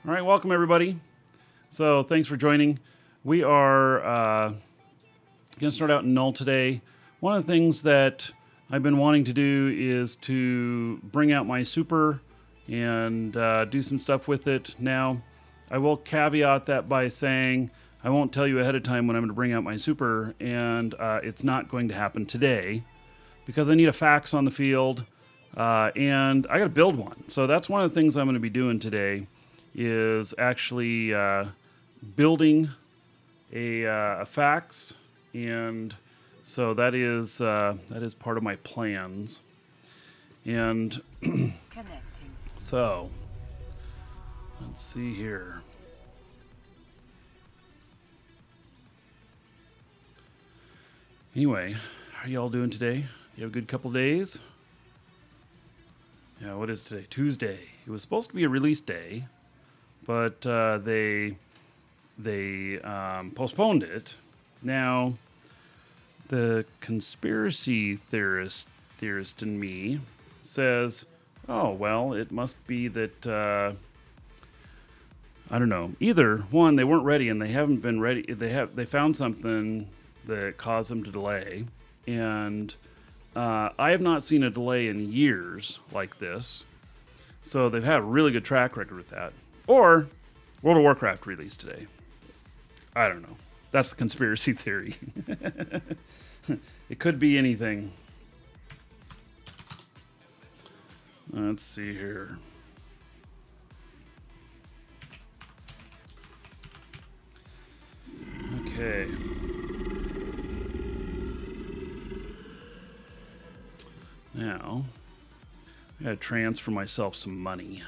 All right, welcome everybody. So thanks for joining. We are going to start out in Null today. One of the things that I've been wanting to do is to bring out my super and do some stuff with it. Now, I will caveat that by saying I won't tell you ahead of time when I'm going to bring out my super, and it's not going to happen today because I need a fax on the field, and I got to build one. So that's one of the things I'm going to be doing today is actually building a fax, and so that is part of my plans. And Connecting. so let's see here. Anyway, how y'all doing today? You have a good couple days? Yeah, what is today? Tuesday. It was supposed to be a release day, but they postponed it. Now, the conspiracy theorist in me says, oh, well, it must be that, I don't know. Either, one, they weren't ready and they haven't been ready. They found something that caused them to delay. And I have not seen a delay in years like this. So they've had a really good track record with that. Or World of Warcraft released today. I don't know. That's a conspiracy theory. It could be anything. Let's see here. Okay. Now, I gotta transfer myself some money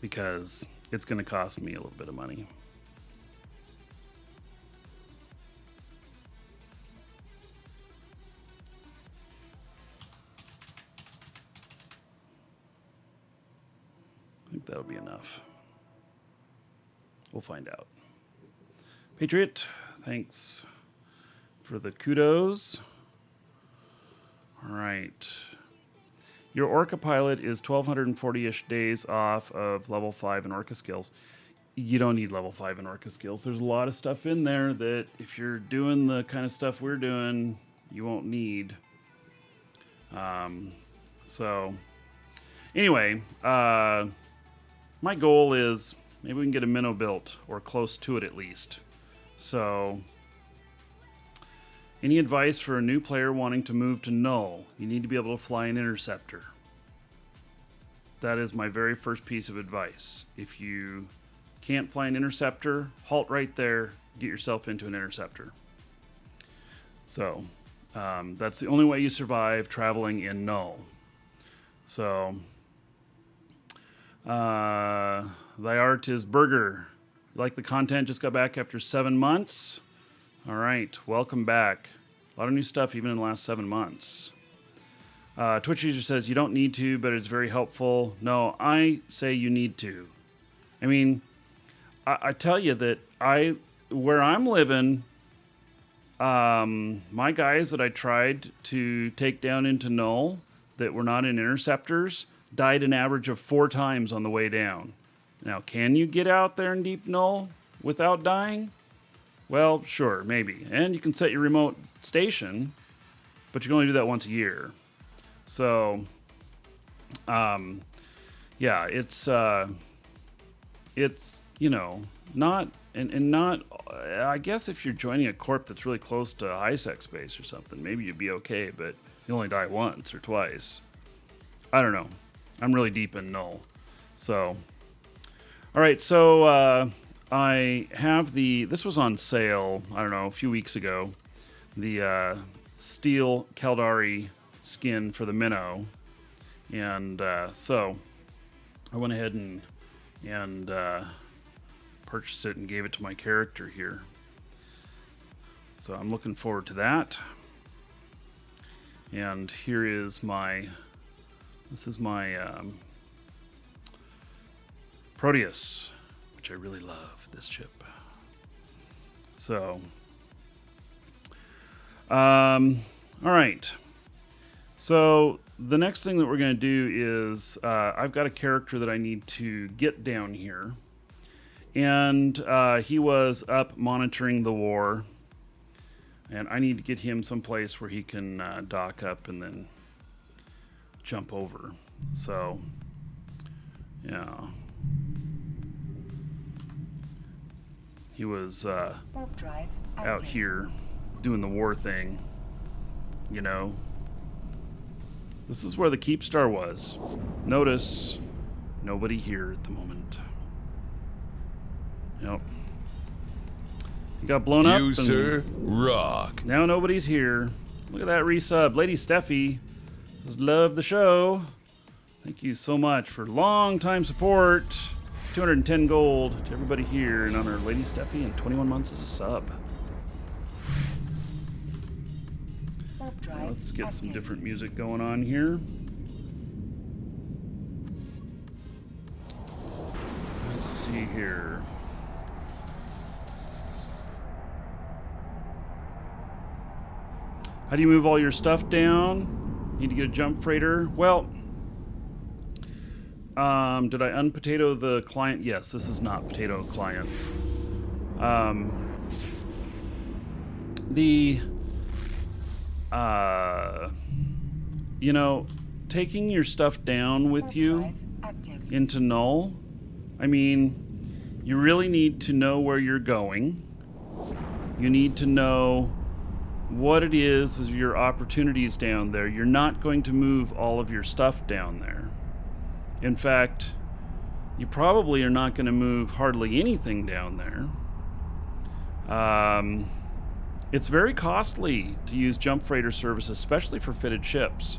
because it's gonna cost me a little bit of money. I think that'll be enough. We'll find out. Patriot, thanks for the kudos. All right. Your Orca pilot is 1,240-ish days off of level 5 in Orca skills. You don't need level 5 in Orca skills. There's a lot of stuff in there that if you're doing the kind of stuff we're doing, you won't need. So, anyway, my goal is maybe we can get a minnow built, or close to it at least. So, any advice for a new player wanting to move to Null? You need to be able to fly an interceptor. That is my very first piece of advice. If you can't fly an interceptor, halt right there, get yourself into an interceptor. So, that's the only way you survive traveling in Null. So, thy art is burger. You like the content? Just got back after 7 months. All right, welcome back. A lot of new stuff even in the last 7 months. Twitch user says you don't need to, but it's very helpful. No, I say you need to. I mean, I tell you that where I'm living, my guys that I tried to take down into Null that were not in interceptors died an average of 4 times on the way down. Now, can you get out there in deep Null without dying? Well, sure, maybe. And you can set your remote station, but you can only do that once a year. So, yeah, it's not, and not, I guess if you're joining a corp that's really close to high-sec space or something, maybe you'd be okay, but you only die once or twice. I don't know. I'm really deep in Null. So, all right, so, I have this was on sale, I don't know, a few weeks ago, the Steel Caldari skin for the minnow, and so I went ahead and purchased it and gave it to my character here. So I'm looking forward to that. And here is this is my Proteus, which I really love, this chip. So, all right. So the next thing that we're going to do is I've got a character that I need to get down here. And he was up monitoring the war. And I need to get him someplace where he can dock up and then jump over. So, yeah. He was out here doing the war thing, you know. This is where the Keepstar was. Notice, nobody here at the moment. Yep. He got blown up. You, sir, rock. Now nobody's here. Look at that resub. Lady Steffi says, love the show. Thank you so much for long time support. 210 gold to everybody here and honor Lady Steffi and 21 months as a sub. Let's get some different music going on here. Let's see here. How do you move all your stuff down? Need to get a jump freighter. Well, did I unpotato the client? Yes, this is not potato client. You know, taking your stuff down with you into Null, I mean, you really need to know where you're going. You need to know what it is as your opportunities down there. You're not going to move all of your stuff down there. In fact, you probably are not going to move hardly anything down there. It's very costly to use jump freighter service, especially for fitted ships.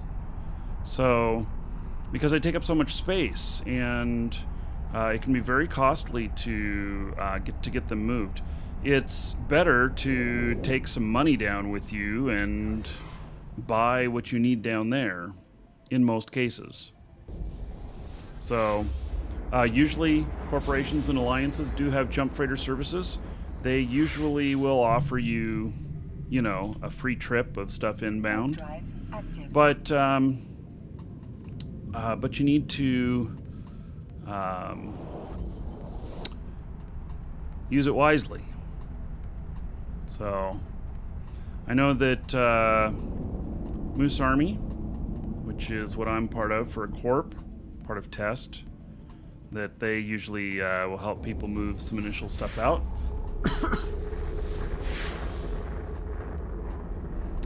So, because they take up so much space, and it can be very costly to get them moved. It's better to take some money down with you and buy what you need down there, in most cases. So, usually corporations and alliances do have jump freighter services. They usually will offer you, you know, a free trip of stuff inbound. But you need to use it wisely. So, I know that Moose Army, which is what I'm part of for a corp, part of Test, that they usually will help people move some initial stuff out.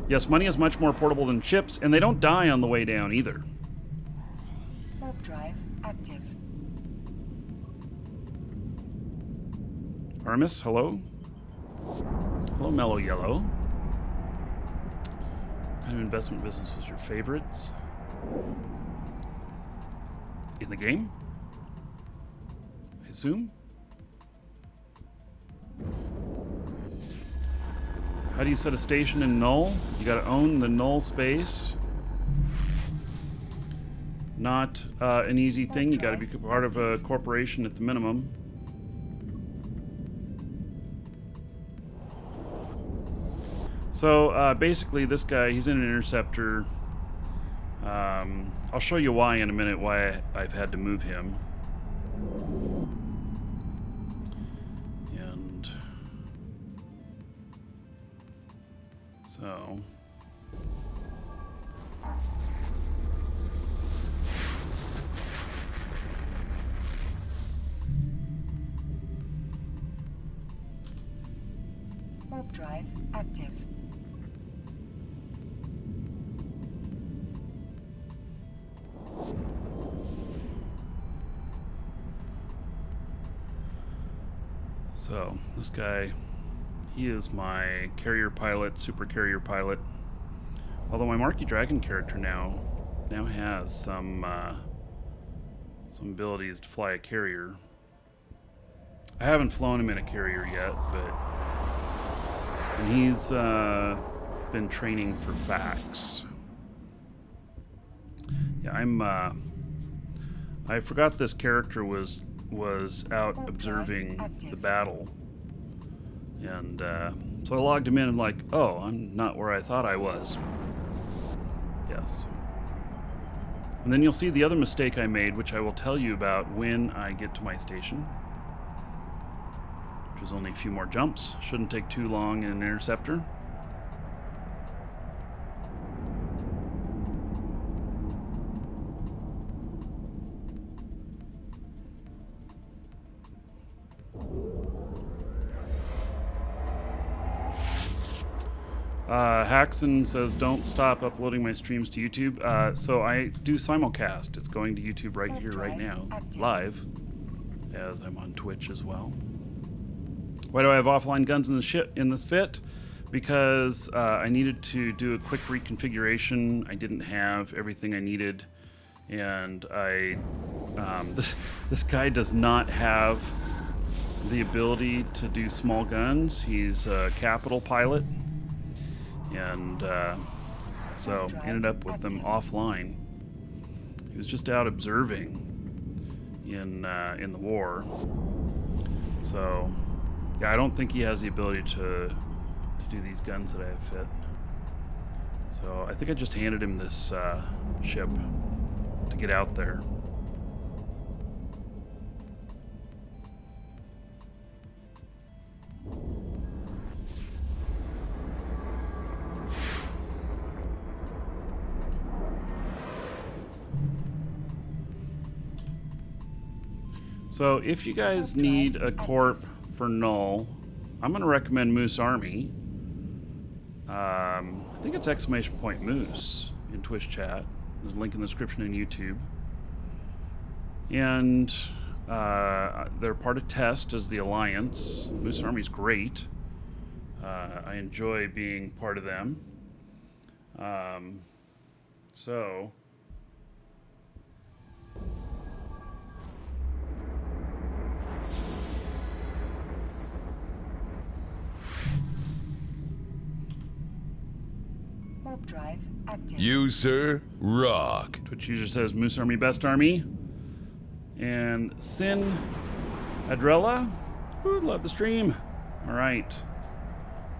Yes, money is much more portable than ships, and they don't die on the way down either. Warp drive active. Armis, hello. Hello, Mellow Yellow. What kind of investment business was your favorites in the game? I assume. How do you set a station in Null? You gotta own the Null space. Not an easy thing. You gotta be part of a corporation at the minimum. So basically this guy, he's in an interceptor. I'll show you why in a minute, why I've had to move him. And so Warp drive active. So, this guy, he is my carrier pilot, supercarrier pilot. Although my Markee Dragon character now has some abilities to fly a carrier. I haven't flown him in a carrier yet, and he's been training for FACS. Yeah, I forgot this character was out observing the battle, and so I logged him in and like, oh, I'm not where I thought I was. Yes. And then you'll see the other mistake I made, which I will tell you about when I get to my station, which is only a few more jumps. Shouldn't take too long in an interceptor. Haxon says, don't stop uploading my streams to YouTube. So I do simulcast. It's going to YouTube right here, right now, live, as I'm on Twitch as well. Why do I have offline guns in this fit? Because I needed to do a quick reconfiguration. I didn't have everything I needed, and this guy does not have the ability to do small guns. He's a capital pilot. And so ended up with them offline. He was just out observing in the war. So yeah, I don't think he has the ability to do these guns that I have fit. So I think I just handed him this ship to get out there. So if you guys need a corp for Null, I'm going to recommend Moose Army. I think it's !Moose in Twitch chat. There's a link in the description in YouTube. And they're part of Test as the Alliance. Moose Army's great. I enjoy being part of them. So... Drive active. User rock. Twitch user says Moose Army best army. And Sin Adrella. Ooh, love the stream. Alright.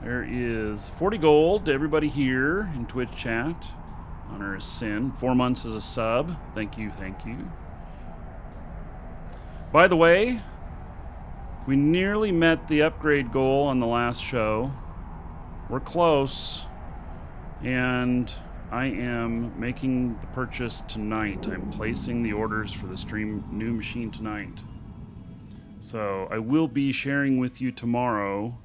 There is 40 gold to everybody here in Twitch chat. Honor is Sin. 4 months as a sub. Thank you, thank you. By the way, we nearly met the upgrade goal on the last show. We're close. And I am making the purchase tonight. I'm placing the orders for the stream new machine tonight. So I will be sharing with you tomorrow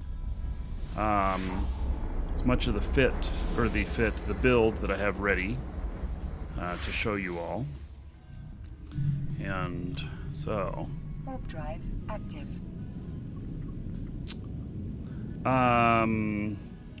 as much of the build that I have ready to show you all. And so... Warp drive active.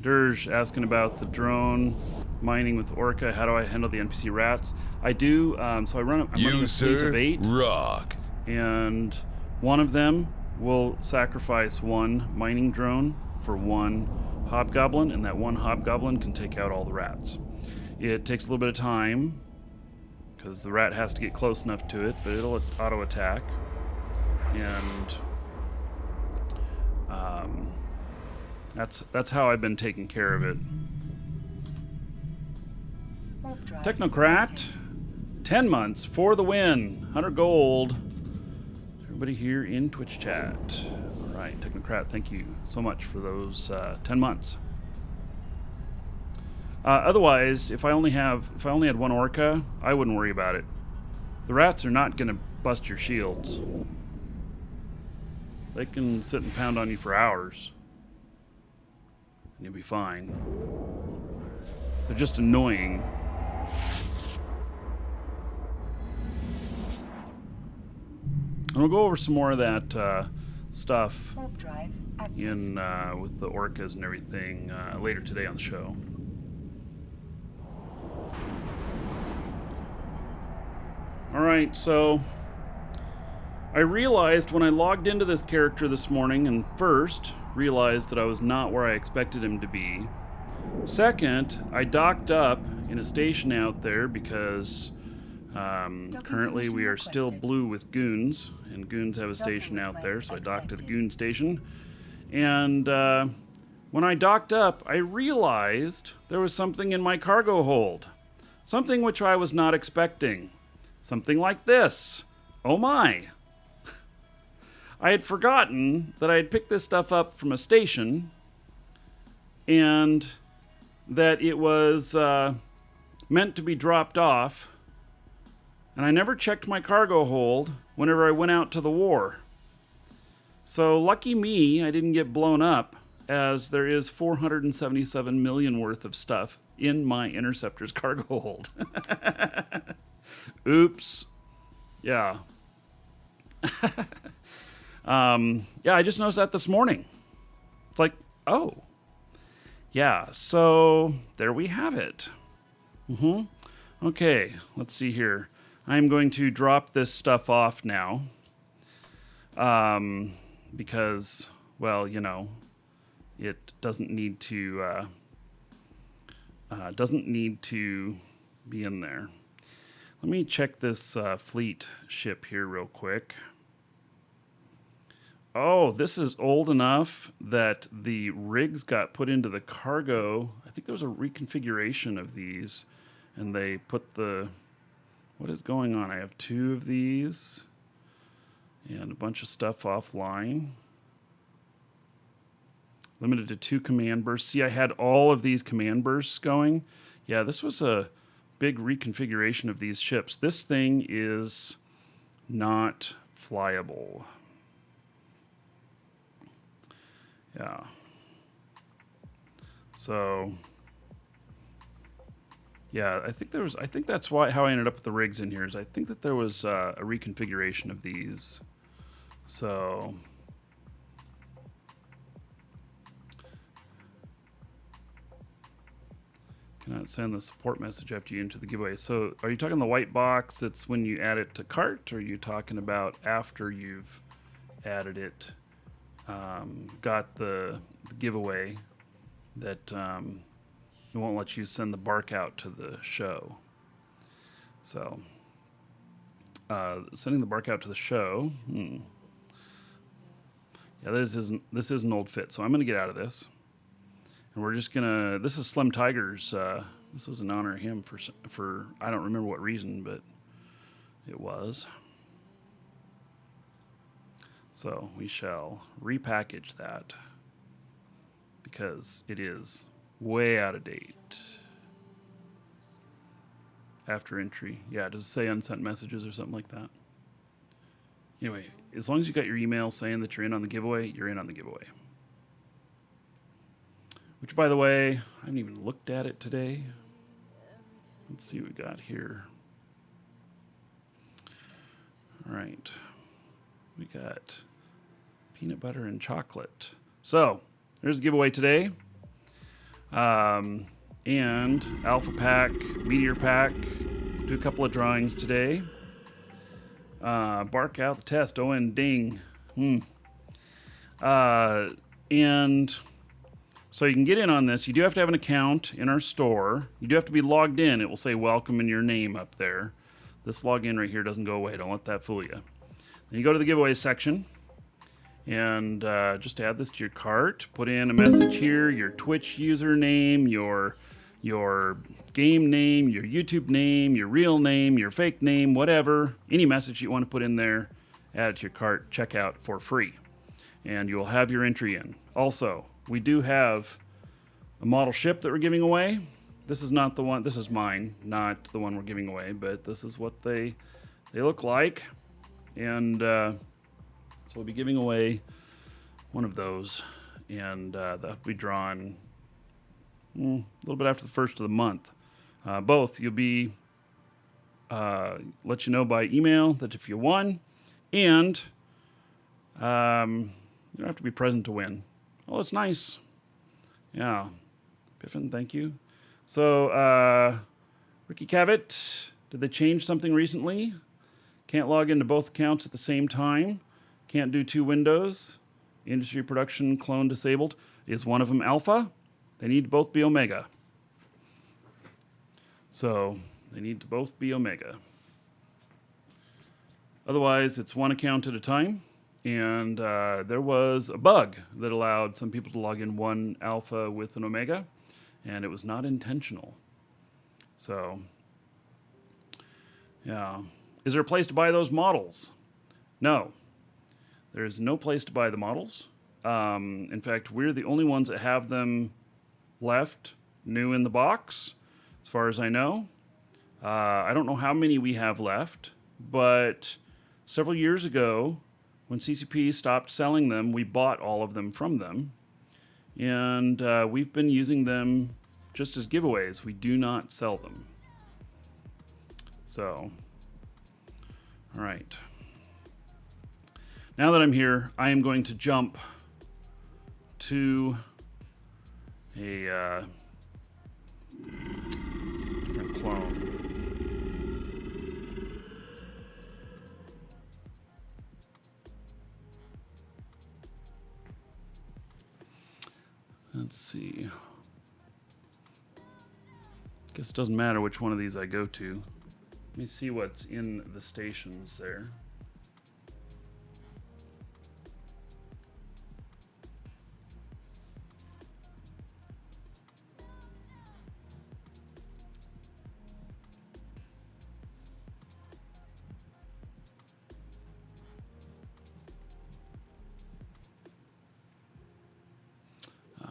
Dirge asking about the drone mining with Orca. How do I handle the NPC rats? I do. So I'm running a fleet of 8. Rock. And one of them will sacrifice one mining drone for one hobgoblin, and that one hobgoblin can take out all the rats. It takes a little bit of time because the rat has to get close enough to it, but it'll auto attack. And that's how I've been taking care of it. Technocrat, 10 months for the win. 100 gold. Everybody here in Twitch chat. All right, Technocrat, thank you so much for those 10 months. Otherwise, if I only had one Orca, I wouldn't worry about it. The rats are not going to bust your shields. They can sit and pound on you for hours. And you'll be fine. They're just annoying. And we'll go over some more of that stuff in with the orcas and everything later today on the show. Alright, so I realized when I logged into this character this morning, and first realized that I was not where I expected him to be. Second, I docked up in a station out there because currently we are still blue with goons, and goons have a station out there, so I docked at a goon station. And when I docked up, I realized there was something in my cargo hold. Something which I was not expecting. something like this. Oh my. I had forgotten that I had picked this stuff up from a station and that it was meant to be dropped off. And I never checked my cargo hold whenever I went out to the war. So lucky me, I didn't get blown up, as there is 477 million worth of stuff in my Interceptor's cargo hold. Oops. Yeah. Yeah, I just noticed that this morning. It's like, oh. Yeah, so there we have it. Okay, let's see here. I'm going to drop this stuff off now. Because, well, you know, it doesn't need to be in there. Let me check this fleet ship here real quick. Oh, this is old enough that the rigs got put into the cargo. I think there was a reconfiguration of these, and they put the... What is going on? I have 2 of these and a bunch of stuff offline. Limited to 2 command bursts. See, I had all of these command bursts going. Yeah, this was a big reconfiguration of these ships. This thing is not flyable. Yeah. So, yeah, I think that's how I ended up with the rigs in here. Is I think that there was a reconfiguration of these. So, cannot send the support message after you enter the giveaway. So, are you talking the white box that's when you add it to cart, or are you talking about after you've added it, got the giveaway that it won't let you send the bark out to the show? So, sending the bark out to the show. Yeah, this is an old fit, so I'm going to get out of this. And we're just going to... This is Slim Tiger's... this was in honor of him for... I don't remember what reason, but it was. So we shall repackage that because it is way out of date. After entry. Yeah, does it say unsent messages or something like that? Anyway, as long as you got your email saying that you're in on the giveaway, you're in on the giveaway. Which, by the way, I haven't even looked at it today. Let's see what we got here. All right. We got peanut butter and chocolate. So, there's a giveaway today. And Alpha Pack, Meteor Pack. Do a couple of drawings today. Bark out the test. Oh, and ding. And so you can get in on this. You do have to have an account in our store. You do have to be logged in. It will say welcome and your name up there. This login right here doesn't go away. Don't let that fool you. Then you go to the giveaways section and just add this to your cart. Put in a message here, your Twitch username, your game name, your YouTube name, your real name, your fake name, whatever. Any message you want to put in there, add it to your cart, check out for free. And you will have your entry in. Also, we do have a model ship that we're giving away. This is not the one, this is mine, not the one we're giving away, but this is what they look like. And so we'll be giving away one of those, and that'll be drawn a little bit after the first of the month. Both, you'll be let you know by email that if you won, and you don't have to be present to win. Oh, it's nice. Yeah. Biffin, thank you. So, Ricky Cavett, did they change something recently? Can't log into both accounts at the same time. Can't do 2 windows. Industry production clone disabled. Is one of them alpha? They need to both be omega. So, they need to both be omega. Otherwise, it's one account at a time. And there was a bug that allowed some people to log in one alpha with an omega, and it was not intentional. So, yeah. is there a place to buy those models? No. There's no place to buy the models. In fact, we're the only ones that have them left new in the box, as far as I know. I don't know how many we have left, but several years ago, when CCP stopped selling them, we bought all of them from them. And we've been using them just as giveaways. We do not sell them. So, all right. Now that I'm here, I am going to jump to a different clone. Let's see. Guess it doesn't matter which one of these I go to. Let me see what's in the stations there.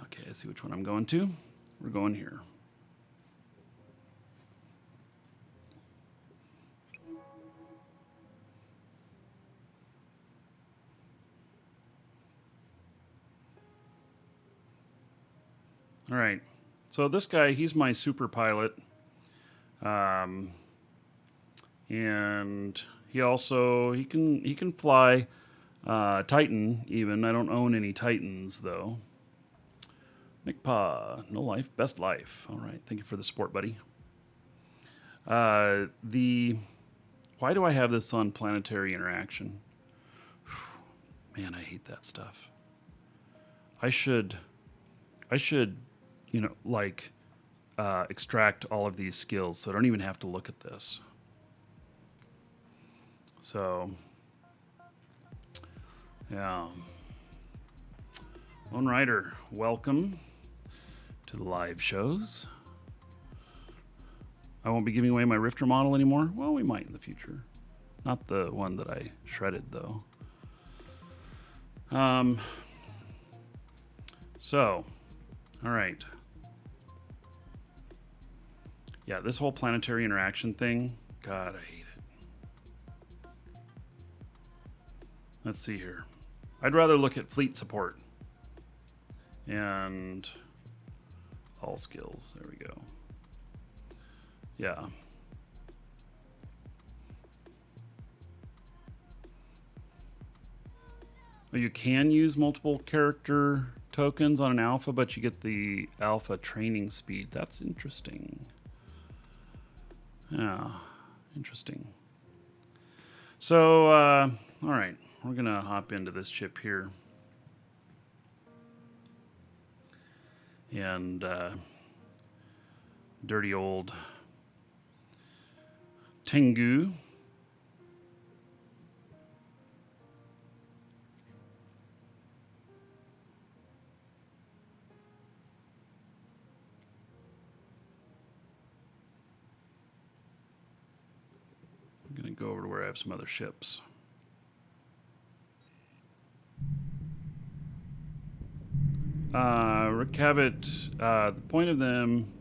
Okay, I see which one I'm going to. We're going here. All right, so this guy, he's my super pilot, and he also he can fly Titan even. I don't own any Titans though. Nick Pa, no life, best life. All right, thank you for the support, buddy. Why do I have this on planetary interaction? Man, I hate that stuff. I should. You know, like, extract all of these skills so I don't even have to look at this. So, yeah. Lone Rider, welcome to the live shows. I won't be giving away my Rifter model anymore. Well, we might in the future. Not the one that I shredded, though. So, all right. Yeah, this whole planetary interaction thing, God, I hate it. Let's see here. I'd rather look at fleet support. And all skills, there we go. Yeah. Well, you can use multiple character tokens on an alpha, but you get the alpha training speed. That's interesting. Yeah, interesting. So, all right, we're gonna hop into this chip here. And dirty old Tengu. I'm going to go over to where I have some other ships. Recavit, the point of them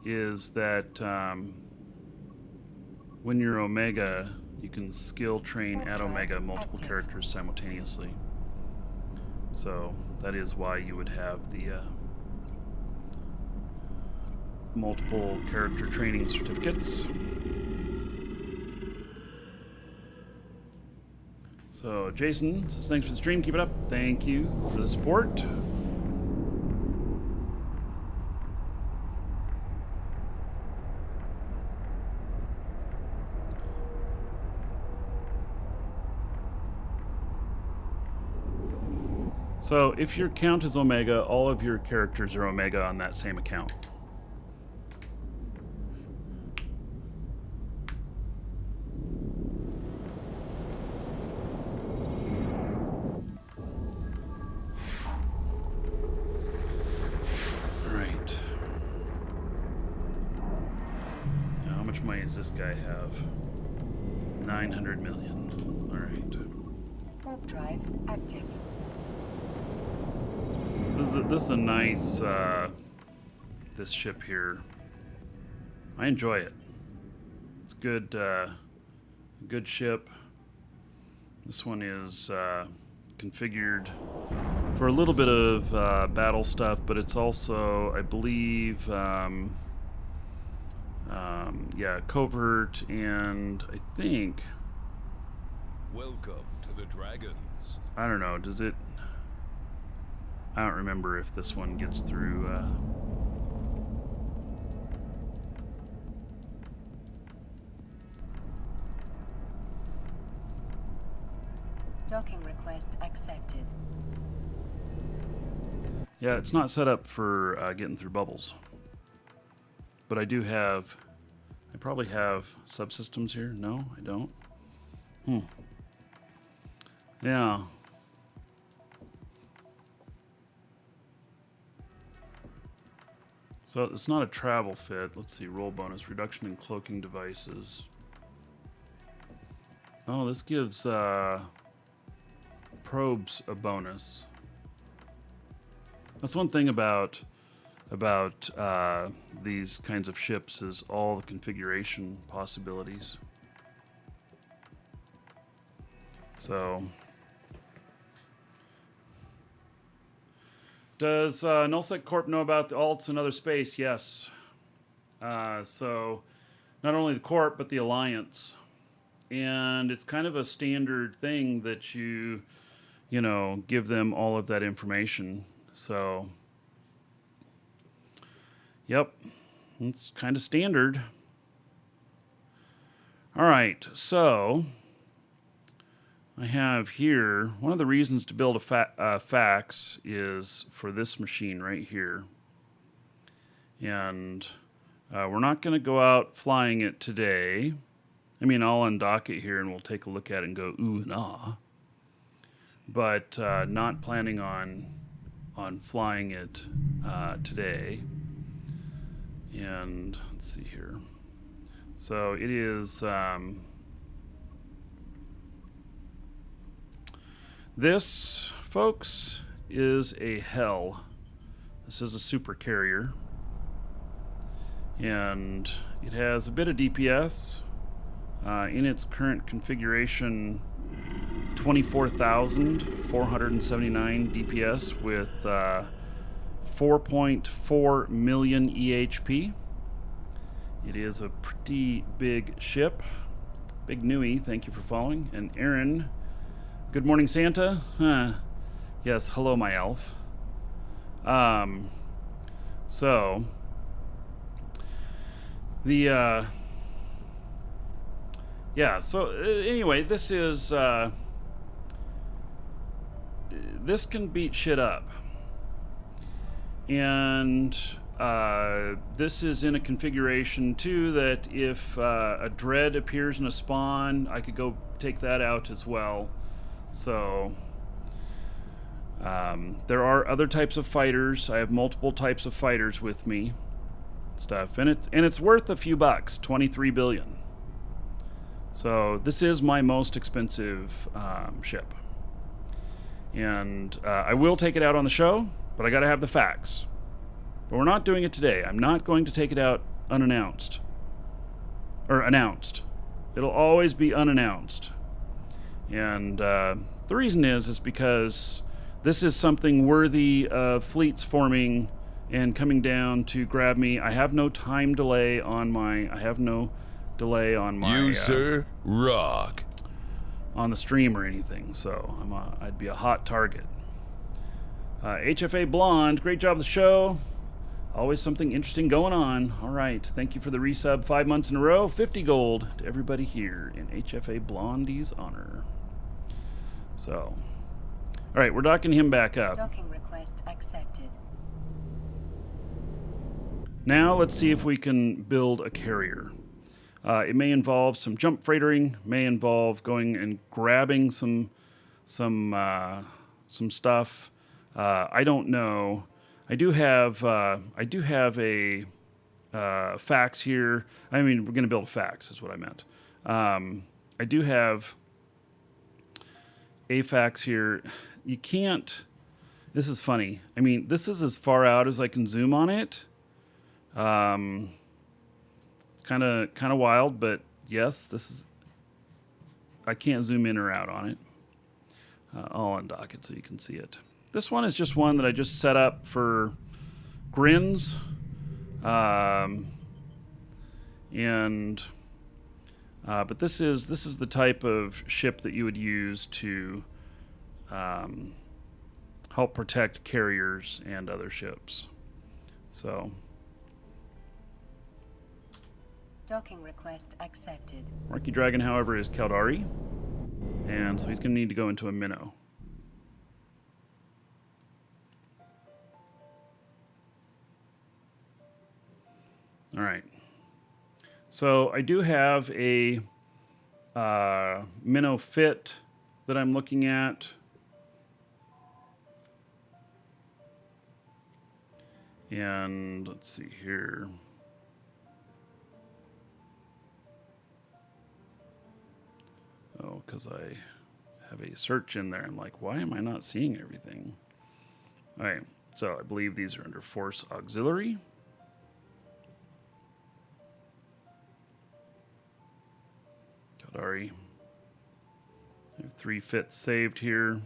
is that when you're Omega, you can skill train at Omega multiple characters simultaneously. So that is why you would have the multiple character training certificates. So Jason says thanks for the stream, keep it up. Thank you for the support. So if your account is Omega, all of your characters are Omega on that same account. How much money does this guy have? 900 million. All right. Warp drive active. This is a nice this ship here. I enjoy it. It's good good ship. This one is configured for a little bit of battle stuff, but it's also, I believe, yeah, covert, and I think, Welcome to the Dragons. I don't know, does it, I don't remember if this one gets through, Docking request accepted. yeah, it's not set up for getting through bubbles. But I do have, I probably have subsystems here. No, I don't. Yeah. So it's not a travel fit. Let's see, roll bonus, reduction in cloaking devices. Oh, this gives probes a bonus. That's one thing about these kinds of ships is all the configuration possibilities. So, does Nullsec Corp know about the alts in other space? Yes. So, not only the Corp, but the Alliance. And it's kind of a standard thing that you know, give them all of that information. So, yep, it's kind of standard. All right, so I have here, one of the reasons to build a fax is for this machine right here. And we're not going to go out flying it today. I mean, I'll undock it here and we'll take a look at it and go, ooh and ah. But not planning on flying it today. And let's see here. So it is this, folks, is a hell. This is a Supercarrier, and it has a bit of DPS in its current configuration. 24,479 DPS with 4.4 million EHP. It is a pretty big ship. Big Nui, thank you for following. And Aaron, good morning, Santa. Yes, hello, my elf. So the yeah. So anyway, this is this can beat shit up. And this is in a configuration too that if a dread appears in a spawn, I could go take that out as well. So there are other types of fighters. I have multiple types of fighters with me, stuff, and it's worth a few bucks, 23 billion. So this is my most expensive ship. And I will take it out on the show, but I got to have the facts. But we're not doing it today. I'm not going to take it out unannounced. Or announced. It'll always be unannounced. And the reason is because this is something worthy of fleets forming and coming down to grab me. I have no time delay on my... You, sir, rock. On the stream or anything, so I'd be a hot target. HFA Blonde, great job of the show. Always something interesting going on. All right, thank you for the resub 5 months in a row. 50 gold to everybody here in HFA Blondie's honor. So, all right, we're docking him back up. Docking request accepted. Now let's see if we can build a carrier. It may involve some jump freightering, may involve going and grabbing some stuff. I don't know. I do have a fax here. I mean, we're going to build a fax, is what I meant. I do have AFAX here. You can't. This is funny. I mean, this is as far out as I can zoom on it. It's kind of wild, but yes, this is. I can't zoom in or out on it. I'll undock it so you can see it. This one is just one that I just set up for grins, but this is the type of ship that you would use to help protect carriers and other ships. So, Docking request accepted. Markee Dragon, however, is Caldari, and so he's going to need to go into a minnow. All right. So I do have a minnow fit that I'm looking at. And let's see here. Oh, because I have a search in there. I'm like, why am I not seeing everything? All right. So I believe these are under Force Auxiliary. Caldari. I have 3 fits saved here.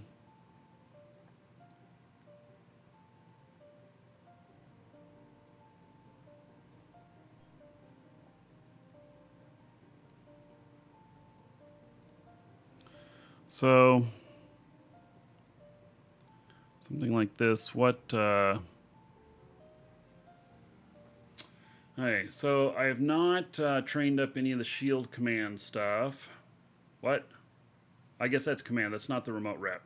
So something like this. Okay, so I have not trained up any of the shield command stuff. What? I guess that's command. That's not the remote rep.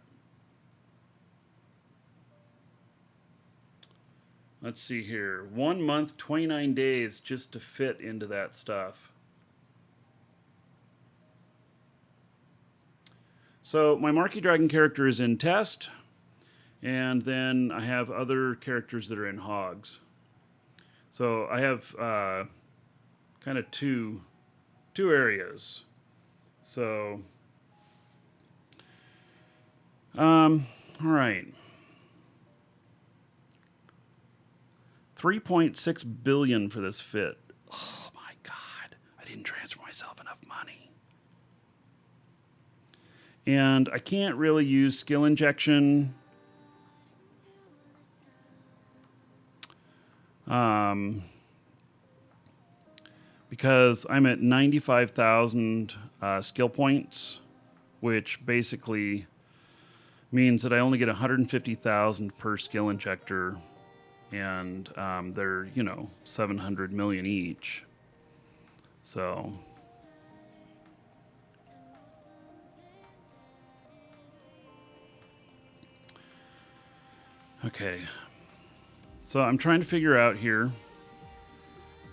Let's see here. 1 month, 29 days just to fit into that stuff. So my Markee Dragon character is in test, and then I have other characters that are in hogs. So I have kind of two areas. So, all right. 3.6 billion for this fit. Oh my God. I didn't transfer myself enough money. And I can't really use skill injection. Because I'm at 95,000 skill points, which basically means that I only get 150,000 per skill injector, and they're, 700 million each. So okay. So I'm trying to figure out here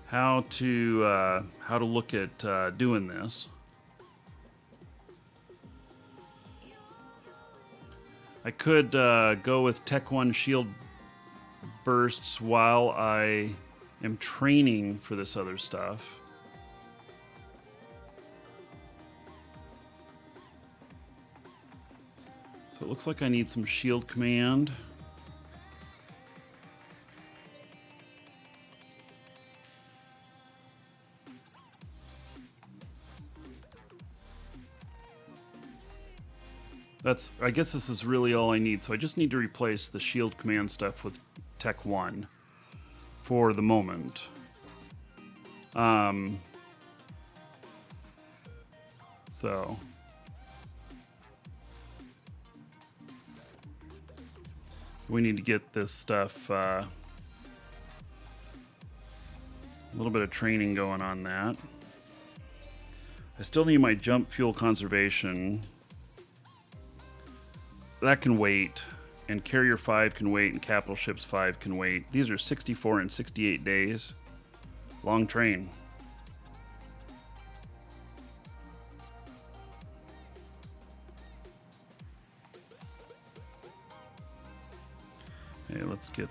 how to look at doing this. I could go with Tech 1 shield bursts while I am training for this other stuff. So it looks like I need some shield command. I guess this is really all I need. So I just need to replace the shield command stuff with Tech 1 for the moment. So we need to get this stuff, a little bit of training going on that. I still need my jump fuel conservation. That can wait, and Carrier 5 can wait, and Capital Ships 5 can wait. These are 64 and 68 days. Long train. Okay, let's get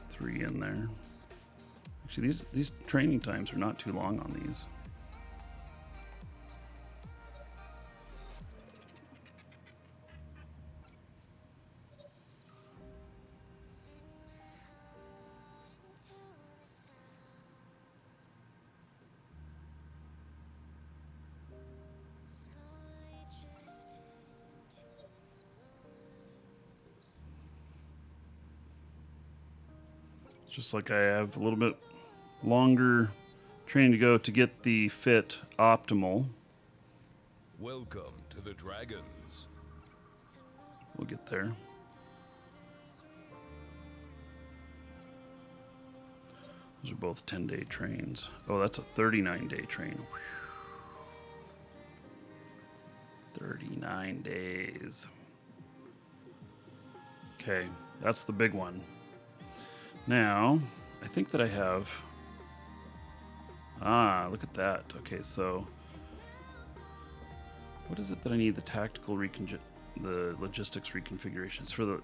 3 in there. Actually, these training times are not too long on these. Just like I have a little bit longer training to go to get the fit optimal. Welcome to the Dragons. We'll get there. Those are both 10-day trains. Oh, that's a 39-day train. Whew. 39 days. Okay, that's the big one. Now, I think that I have... Ah, look at that. Okay, so... What is it that I need? The tactical the logistics reconfiguration. It's for the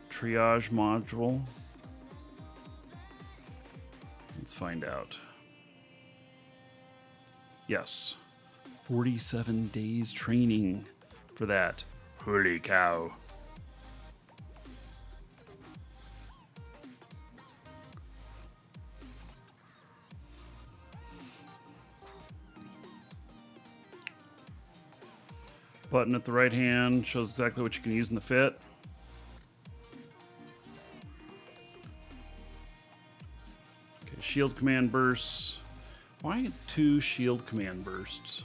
triage module. Let's find out. Yes. 47 days training for that. Holy cow. Button at the right hand shows exactly what you can use in the fit. Okay, shield command bursts. Why 2 shield command bursts?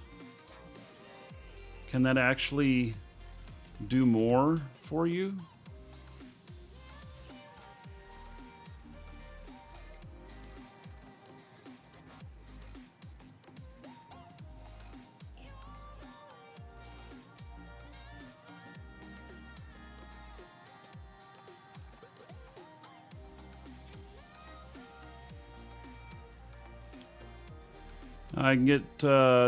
Can that actually do more for you? I can get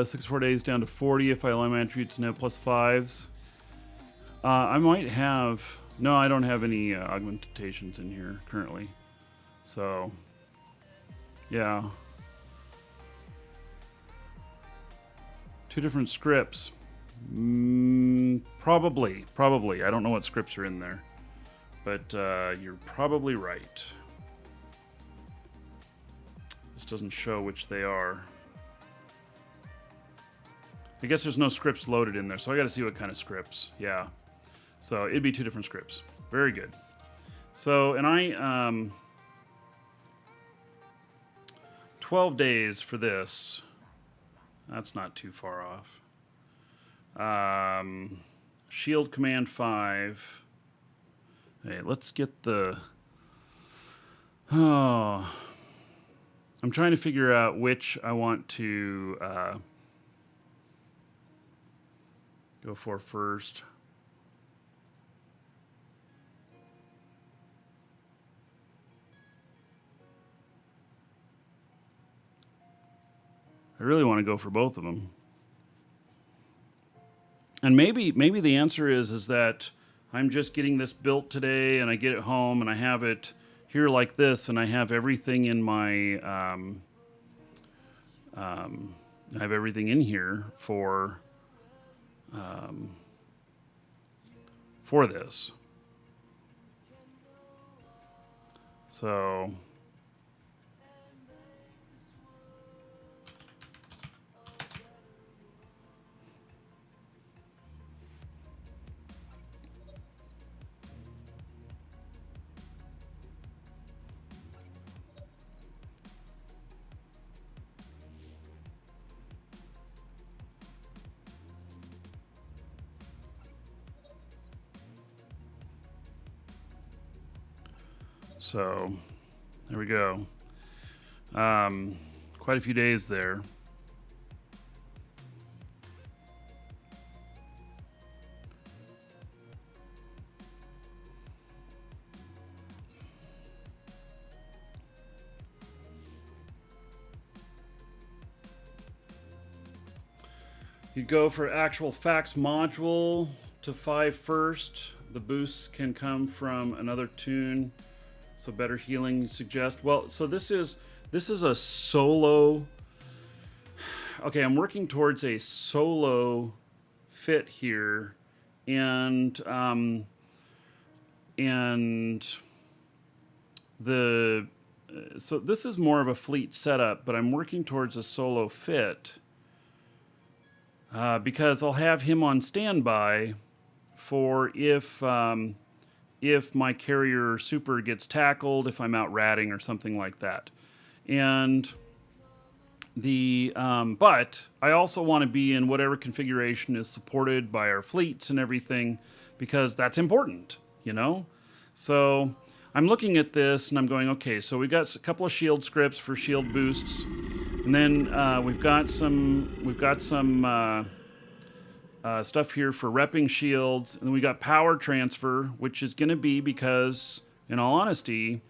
64 days down to 40 if I align my attributes and have +5s. I might have... No, I don't have any augmentations in here currently. So, yeah. 2 different scripts. Probably. I don't know what scripts are in there. But you're probably right. This doesn't show which they are. I guess there's no scripts loaded in there, so I got to see what kind of scripts. Yeah. So it'd be 2 different scripts. Very good. So, and I, 12 days for this. That's not too far off. Shield command 5. Hey, let's get the... Oh. I'm trying to figure out which I want to... go for first. I really want to go for both of them. And maybe the answer is that I'm just getting this built today and I get it home and I have it here like this and I have everything in my I have everything in here for this. So So, there we go. Quite a few days there. You go for actual fax module to 5 first. The boosts can come from another tune. So better healing you suggest. Well, so this is a solo. Okay, I'm working towards a solo fit here, and the so this is more of a fleet setup, but I'm working towards a solo fit because I'll have him on standby for if if my carrier super gets tackled, if I'm out ratting or something like that. And but I also want to be in whatever configuration is supported by our fleets and everything, because that's important, So I'm looking at this and I'm going, okay, so we've got a couple of shield scripts for shield boosts, and then we've got some stuff here for repping shields, and then we got power transfer, which is going to be because, in all honesty,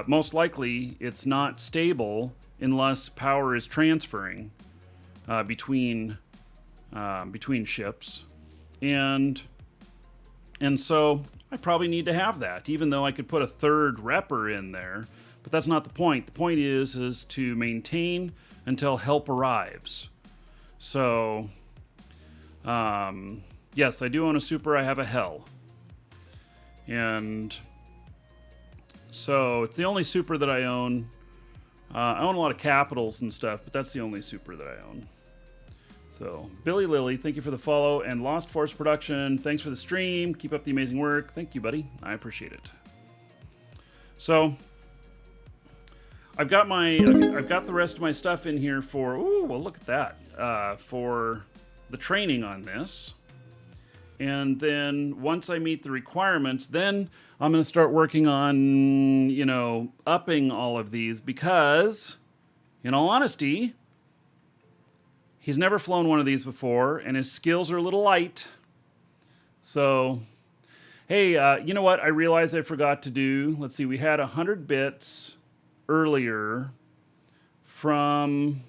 most likely it's not stable unless power is transferring between ships, and so I probably need to have that, even though I could put a third repper in there. But that's not the point. The point is to maintain until help arrives. So, yes, I do own a super. I have a hell, and so it's the only super that I own. I own a lot of capitals and stuff, but that's the only super that I own. So, Billy Lilly, thank you for the follow, and Lost Force Production, thanks for the stream. Keep up the amazing work. Thank you, buddy. I appreciate it. So, I've got the rest of my stuff in here for. Ooh, well, look at that. For the training on this. And then once I meet the requirements, then I'm going to start working on, upping all of these, because, in all honesty, he's never flown one of these before, and his skills are a little light. So, hey, you know what? I realized I forgot to do. Let's see, we had 100 bits earlier from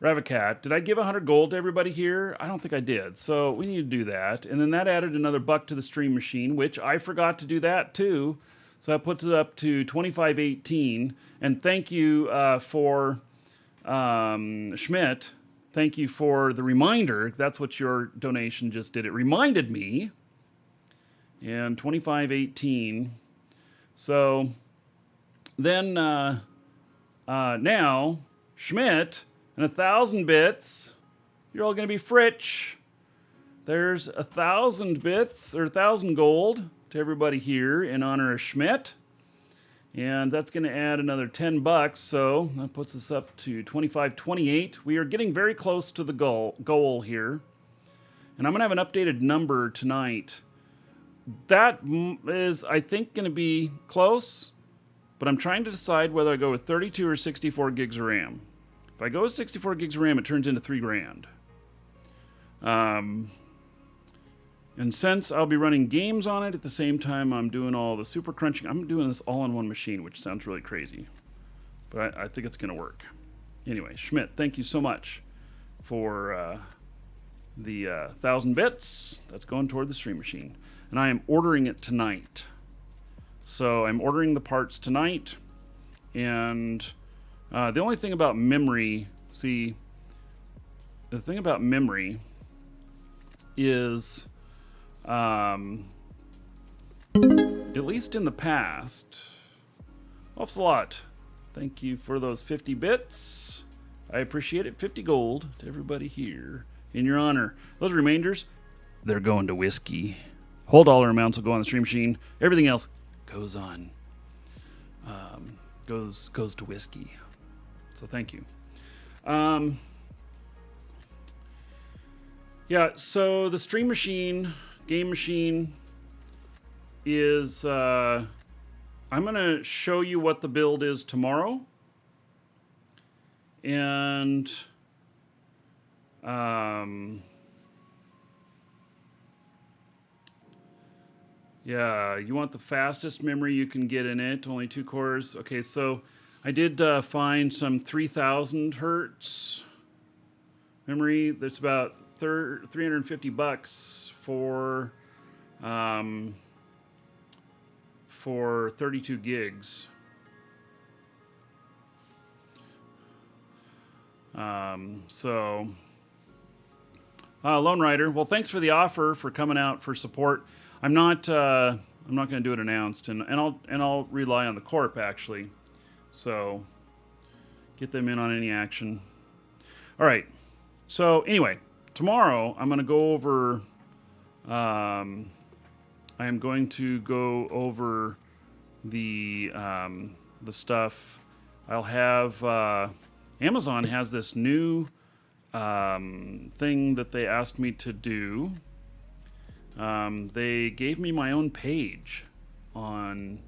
Ravicat. Did I give 100 gold to everybody here? I don't think I did. So we need to do that. And then that added another buck to the stream machine, which I forgot to do that too. So that puts it up to 2518. And thank you for Schmidt. Thank you for the reminder. That's what your donation just did. It reminded me. And 2518. So then now Schmidt and 1,000 bits, you're all going to be Fritch. There's 1,000 bits, or 1,000 gold to everybody here in honor of Schmidt. And that's going to add another 10 bucks, so that puts us up to 2528. We are getting very close to the goal here. And I'm going to have an updated number tonight. That is, I think, going to be close, but I'm trying to decide whether I go with 32 or 64 gigs of RAM. If I go with 64 gigs of RAM, it turns into $3,000. And since I'll be running games on it at the same time I'm doing all the super crunching, I'm doing this all on one machine, which sounds really crazy. But I think it's going to work. Anyway, Schmidt, thank you so much for the 1,000 bits. That's going toward the stream machine. And I am ordering it tonight. So I'm ordering the parts tonight. And the only thing about memory, the thing about memory is, at least in the past, offs a lot. Thank you for those 50 bits. I appreciate it. 50 gold to everybody here in your honor. Those remainders, they're going to whiskey. Whole dollar amounts will go on the stream machine. Everything else goes on, goes to whiskey. So thank you. Yeah, so the stream machine, game machine is, I'm going to show you what the build is tomorrow. And, yeah, you want the fastest memory you can get in it, only 2 cores. Okay, so I did find some 3000 hertz memory. That's about 350 bucks for 32 gigs. Lone Rider. Well, thanks for the offer, for coming out for support. I'm not going to do it announced, and I'll rely on the corp actually. So get them in on any action. All right. So anyway, tomorrow I'm going to go over I am going to go over the stuff. I'll have Amazon has this new thing that they asked me to do. They gave me my own page on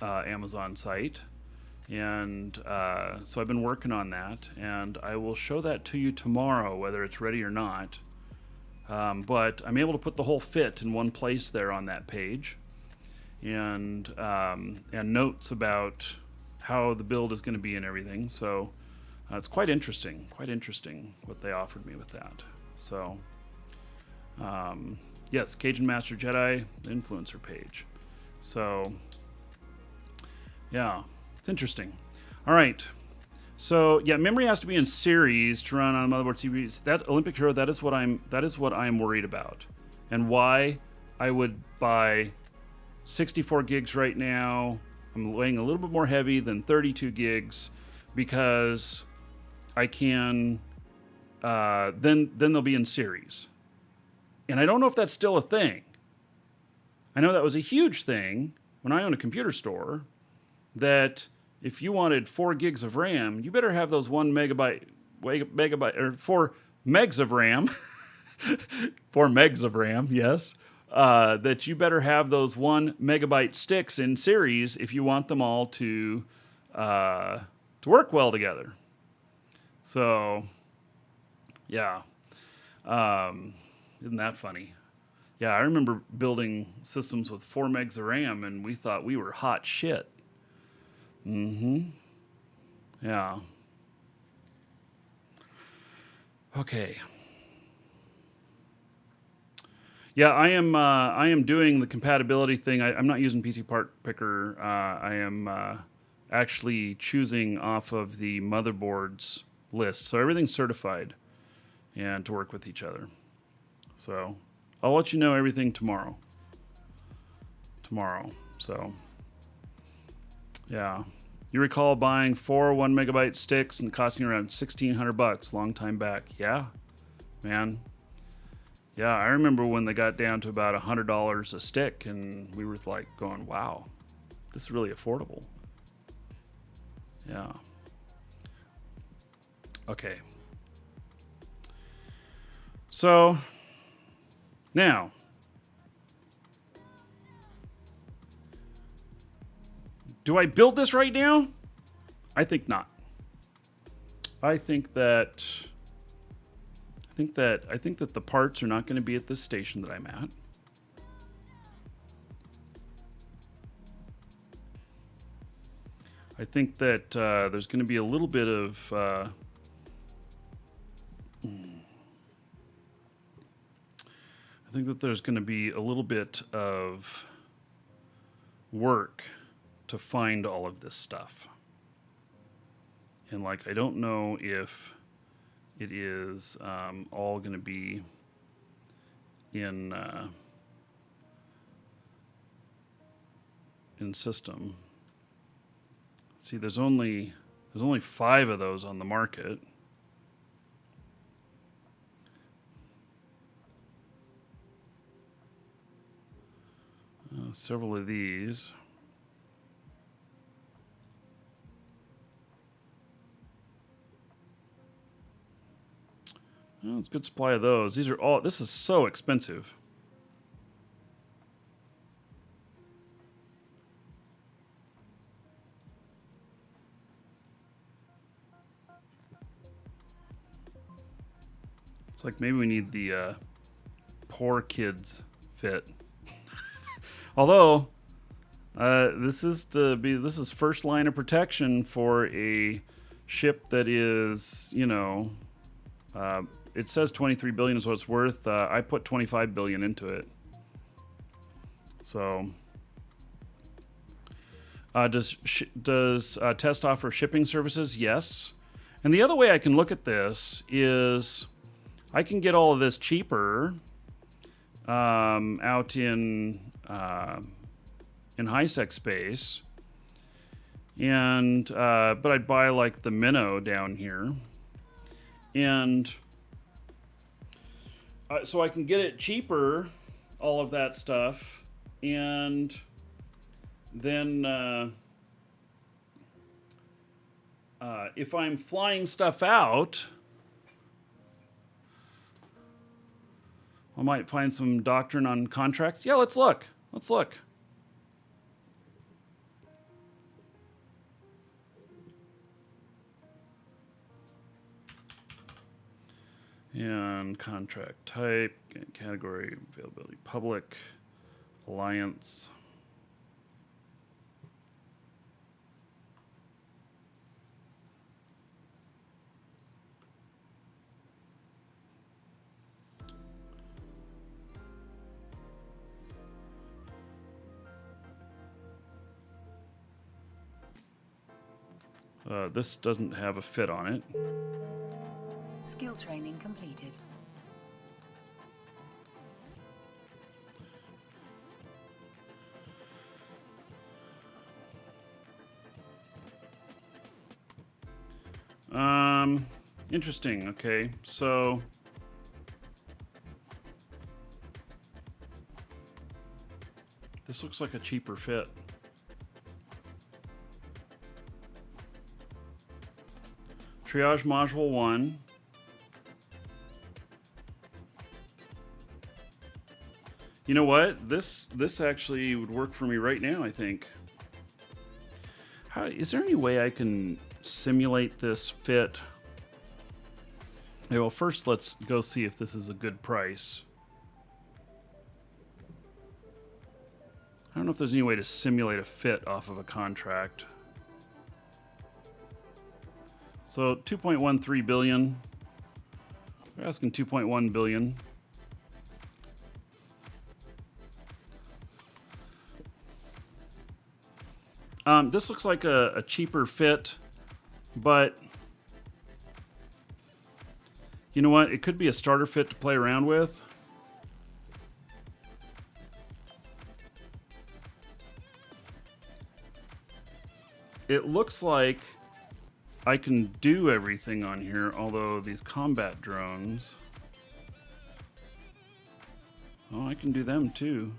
Amazon site, and so I've been working on that, and I will show that to you tomorrow, whether it's ready or not. But I'm able to put the whole fit in one place there on that page, and notes about how the build is going to be and everything. So it's quite interesting what they offered me with that. So yes, Cajun Master Jedi influencer page. So yeah, it's interesting. All right. So yeah, memory has to be in series to run on motherboard CPUs. That Olympic Hero, that is what I'm worried about, and why I would buy 64 gigs right now. I'm weighing a little bit more heavy than 32 gigs because I can then they'll be in series, and I don't know if that's still a thing. I know that was a huge thing when I owned a computer store, that if you wanted 4 gigs of RAM, you better have those 1 megabyte or 4 megs of RAM, 4 megs of RAM, yes, that you better have those 1 megabyte sticks in series if you want them all to work well together. So, yeah, isn't that funny? Yeah, I remember building systems with 4 megs of RAM, and we thought we were hot shit. Yeah. Okay. Yeah, I am doing the compatibility thing. I'm not using PC Part Picker. I am actually choosing off of the motherboards list, so everything's certified and to work with each other. So I'll let you know everything tomorrow. So yeah. You recall buying 4 1 megabyte sticks and costing around $1,600 long time back. Yeah, man. Yeah, I remember when they got down to about $100 a stick, and we were like going, wow, this is really affordable. Yeah. Okay. So now, do I build this right now? I think not. I think that the parts are not going to be at this station that I'm at. I think that there's going to be a little bit of I think that there's going to be a little bit of work to find all of this stuff. And like, I don't know if it is all going to be in system. See, there's only 5 of those on the market. Several of these. Well, it's a good supply of those. These are all. This is so expensive. It's like maybe we need the poor kids fit. Although this is first line of protection for a ship that is, you know, it says 23 billion is what it's worth. I put 25 billion into it. So does Test offer shipping services? Yes. And the other way I can look at this is I can get all of this cheaper out in high-sec space, and but I'd buy like the minnow down here, and so I can get it cheaper all of that stuff. And then if I'm flying stuff out, I might find some doctrine on contracts. Yeah, let's look. Let's look. And contract type, category, availability, public, alliance. This doesn't have a fit on it. Skill training completed. Interesting. Okay, so this looks like a cheaper fit. Triage module 1. You know what? This actually would work for me right now, I think. Is there any way I can simulate this fit? Okay, well, first let's go see if this is a good price. I don't know if there's any way to simulate a fit off of a contract. So 2.13 billion. They're asking 2.1 billion. This looks like a cheaper fit, but you know what? It could be a starter fit to play around with. It looks like I can do everything on here, although these combat drones, oh, I can do them too.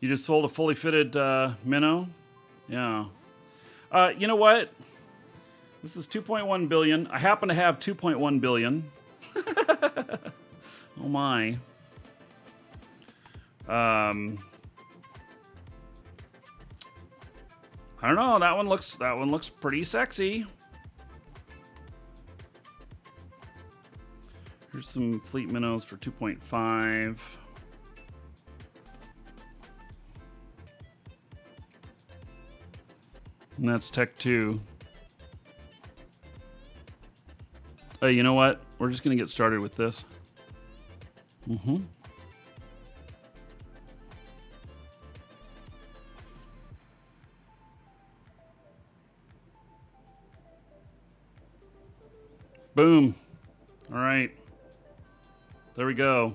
You just sold a fully fitted minnow? Yeah. You know what? This is 2.1 billion. I happen to have 2.1 billion. Oh my. I don't know. That one looks pretty sexy. Here's some fleet minnows for 2.5. And that's Tech 2. You know what? We're just going to get started with this. Boom. All right. There we go.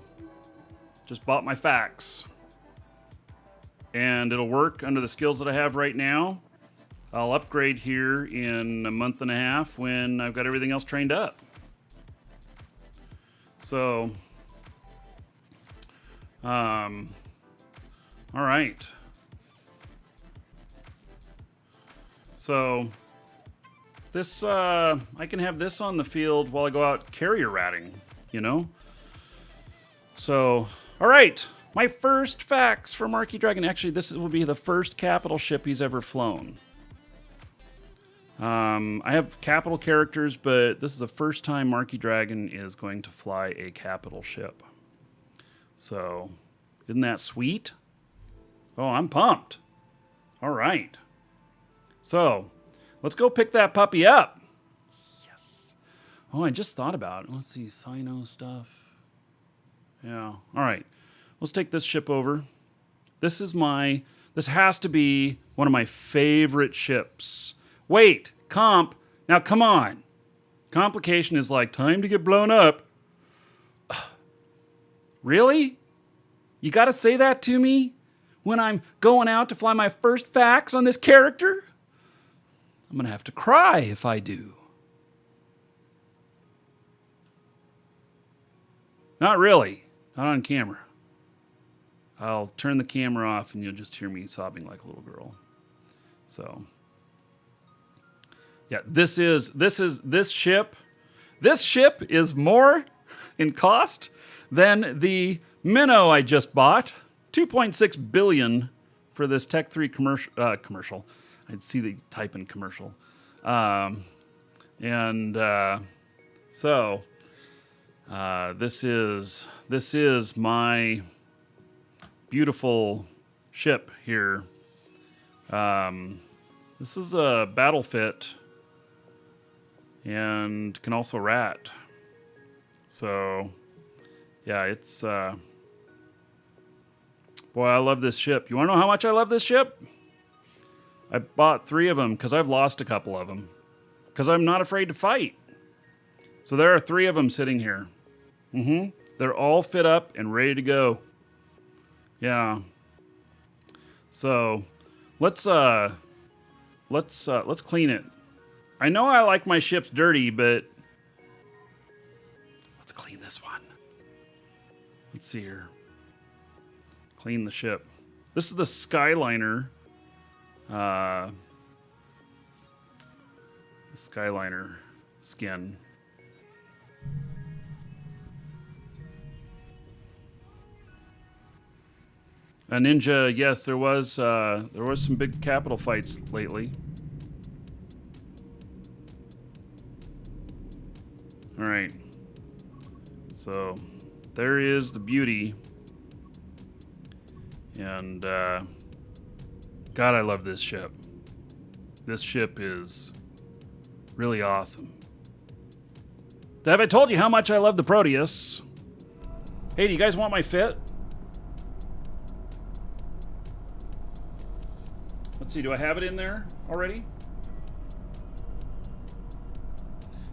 Just bought my fax. And it'll work under the skills that I have right now. I'll upgrade here in a month and a half when I've got everything else trained up. So, all right. So, this, I can have this on the field while I go out carrier ratting, you know? So, all right. My first fax for Markee Dragon. Actually, this will be the first capital ship he's ever flown. I have capital characters, but this is the first time Markee Dragon is going to fly a capital ship. So, isn't that sweet? Oh, I'm pumped. All right. So, let's go pick that puppy up. Yes. Oh, I just thought about it. Let's see, Sino stuff. Yeah. All right. Let's take this ship over. This has to be one of my favorite ships. Wait, comp. Now, come on. Complication is like, time to get blown up. Really? You got to say that to me when I'm going out to fly my first fax on this character? I'm going to have to cry if I do. Not really. Not on camera. I'll turn the camera off and you'll just hear me sobbing like a little girl. So, yeah, this ship is more in cost than the minnow I just bought. 2.6 billion for this Tech 3 commercial. I'd see the type in commercial. This is my beautiful ship here. This is a battle fit and can also rat. So, yeah, it's boy, I love this ship. You want to know how much I love this ship? I bought 3 of them because I've lost a couple of them because I'm not afraid to fight. So there are 3 of them sitting here. They're all fit up and ready to go. Yeah. So let's clean it. I know I like my ships dirty, but let's clean this one. Let's see here. Clean the ship. This is the Skyliner. The Skyliner skin. A Ninja, yes, there was some big capital fights lately. All right. So there is the beauty. And God, I love this ship. This ship is really awesome. Have I told you how much I love the Proteus? Hey, do you guys want my fit? Let's see, do I have it in there already?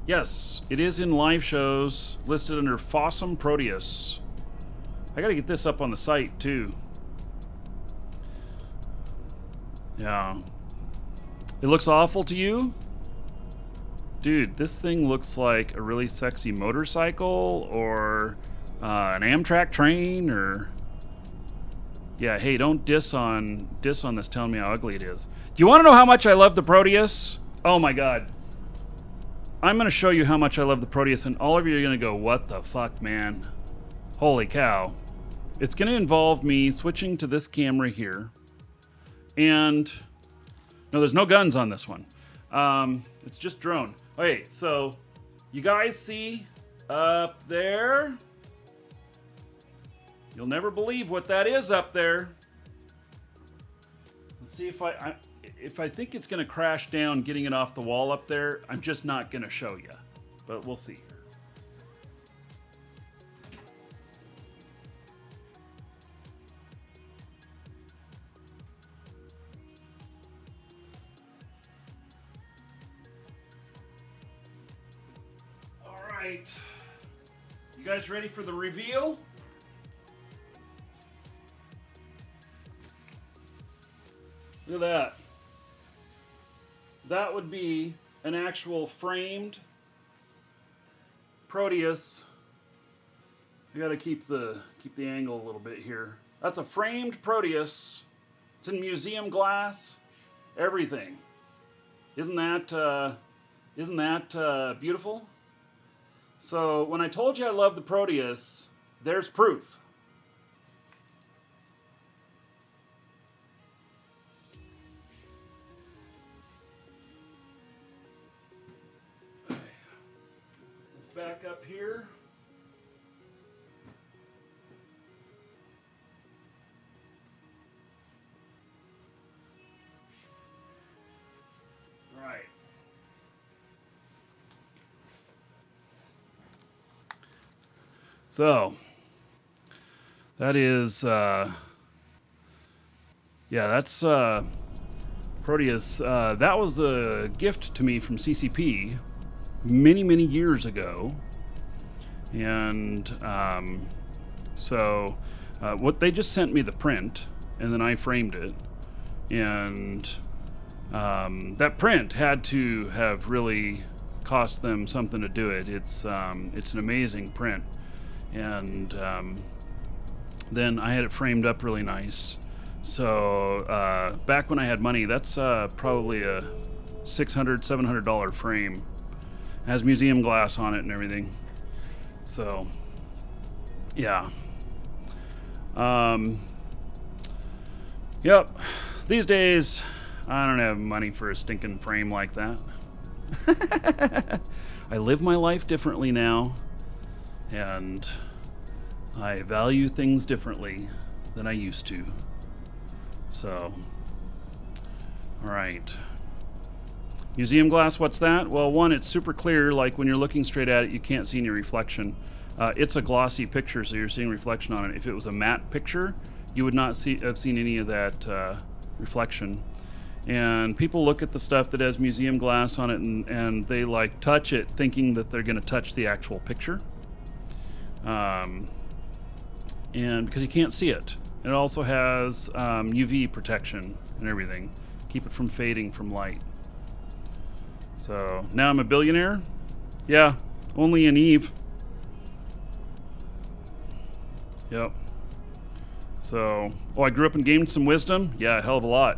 Yes, it is in live shows, listed under Fossum Proteus. I gotta get this up on the site, too. Yeah. It looks awful to you? Dude, this thing looks like a really sexy motorcycle or an Amtrak train or... Yeah, hey, don't diss on this telling me how ugly it is. Do you want to know how much I love the Proteus? Oh my god. I'm going to show you how much I love the Proteus, and all of you are going to go, what the fuck, man? Holy cow. It's going to involve me switching to this camera here. And, no, there's no guns on this one. It's just drone. Okay, so you guys see up there? You'll never believe what that is up there. Let's see if I think it's going to crash down getting it off the wall up there. I'm just not going to show you, but we'll see. All right. You guys ready for the reveal? Look at that. That would be an actual framed Proteus. I gotta keep the angle a little bit here. That's a framed Proteus. It's in museum glass. Everything. Isn't that beautiful? So when I told you I love the Proteus, there's proof. Back up here. All right. So that is that's Proteus. That was a gift to me from CCP many years ago, and what they just sent me the print, and then I framed it, and That print had to have really cost them something to do it. It's an amazing print, and then I had it framed up really nice. So back when I had money, that's probably a $600-700 frame. It has museum glass on it and everything. So yeah. Yep. These days, I don't have money for a stinking frame like that. I live my life differently now, and I value things differently than I used to. So, all right. Museum glass, what's that? Well, one, it's super clear, like when you're looking straight at it, you can't see any reflection. It's a glossy picture, so you're seeing reflection on it. If it was a matte picture, you would not have seen any of that reflection. And people look at the stuff that has museum glass on it, and they like touch it thinking that they're going to touch the actual picture. And because you can't see it. It also has UV protection and everything. Keep it from fading from light. So now I'm a billionaire? Yeah, only in Eve. Yep. So, I grew up and gained some wisdom? Yeah, a hell of a lot.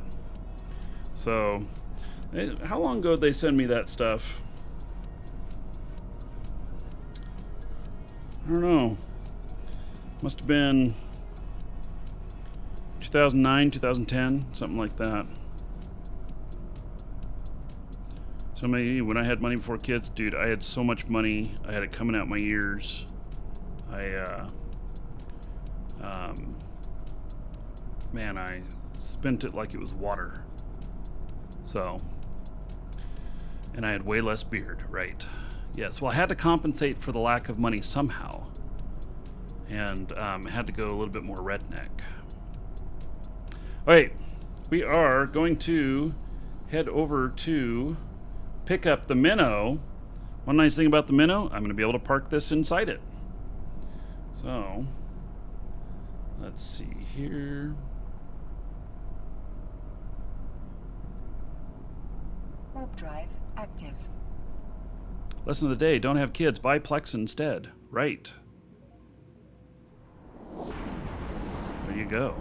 So, how long ago did they send me that stuff? I don't know. Must have been 2009, 2010, something like that. So when I had money before kids, dude, I had so much money. I had it coming out my ears. Man, I spent it like it was water. So, and I had way less beard, right? Yes, well, I had to compensate for the lack of money somehow. And had to go a little bit more redneck. All right, we are going to head over to pick up the minnow. One nice thing about the minnow, I'm going to be able to park this inside it. So, let's see here. Warp drive active. Lesson of the day, don't have kids, buy Plex instead. Right. There you go.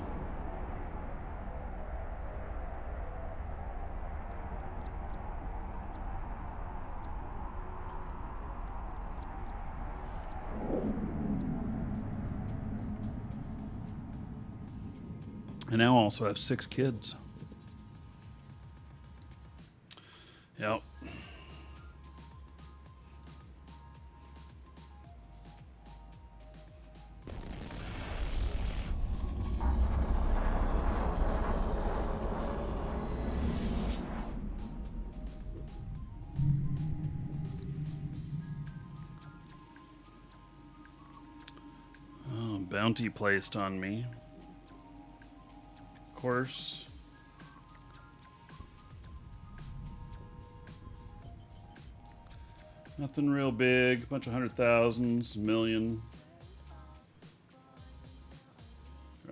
And now I also have 6 kids. Yep. Oh, bounty placed on me. Of course. Nothing real big, a bunch of 100,000s, million.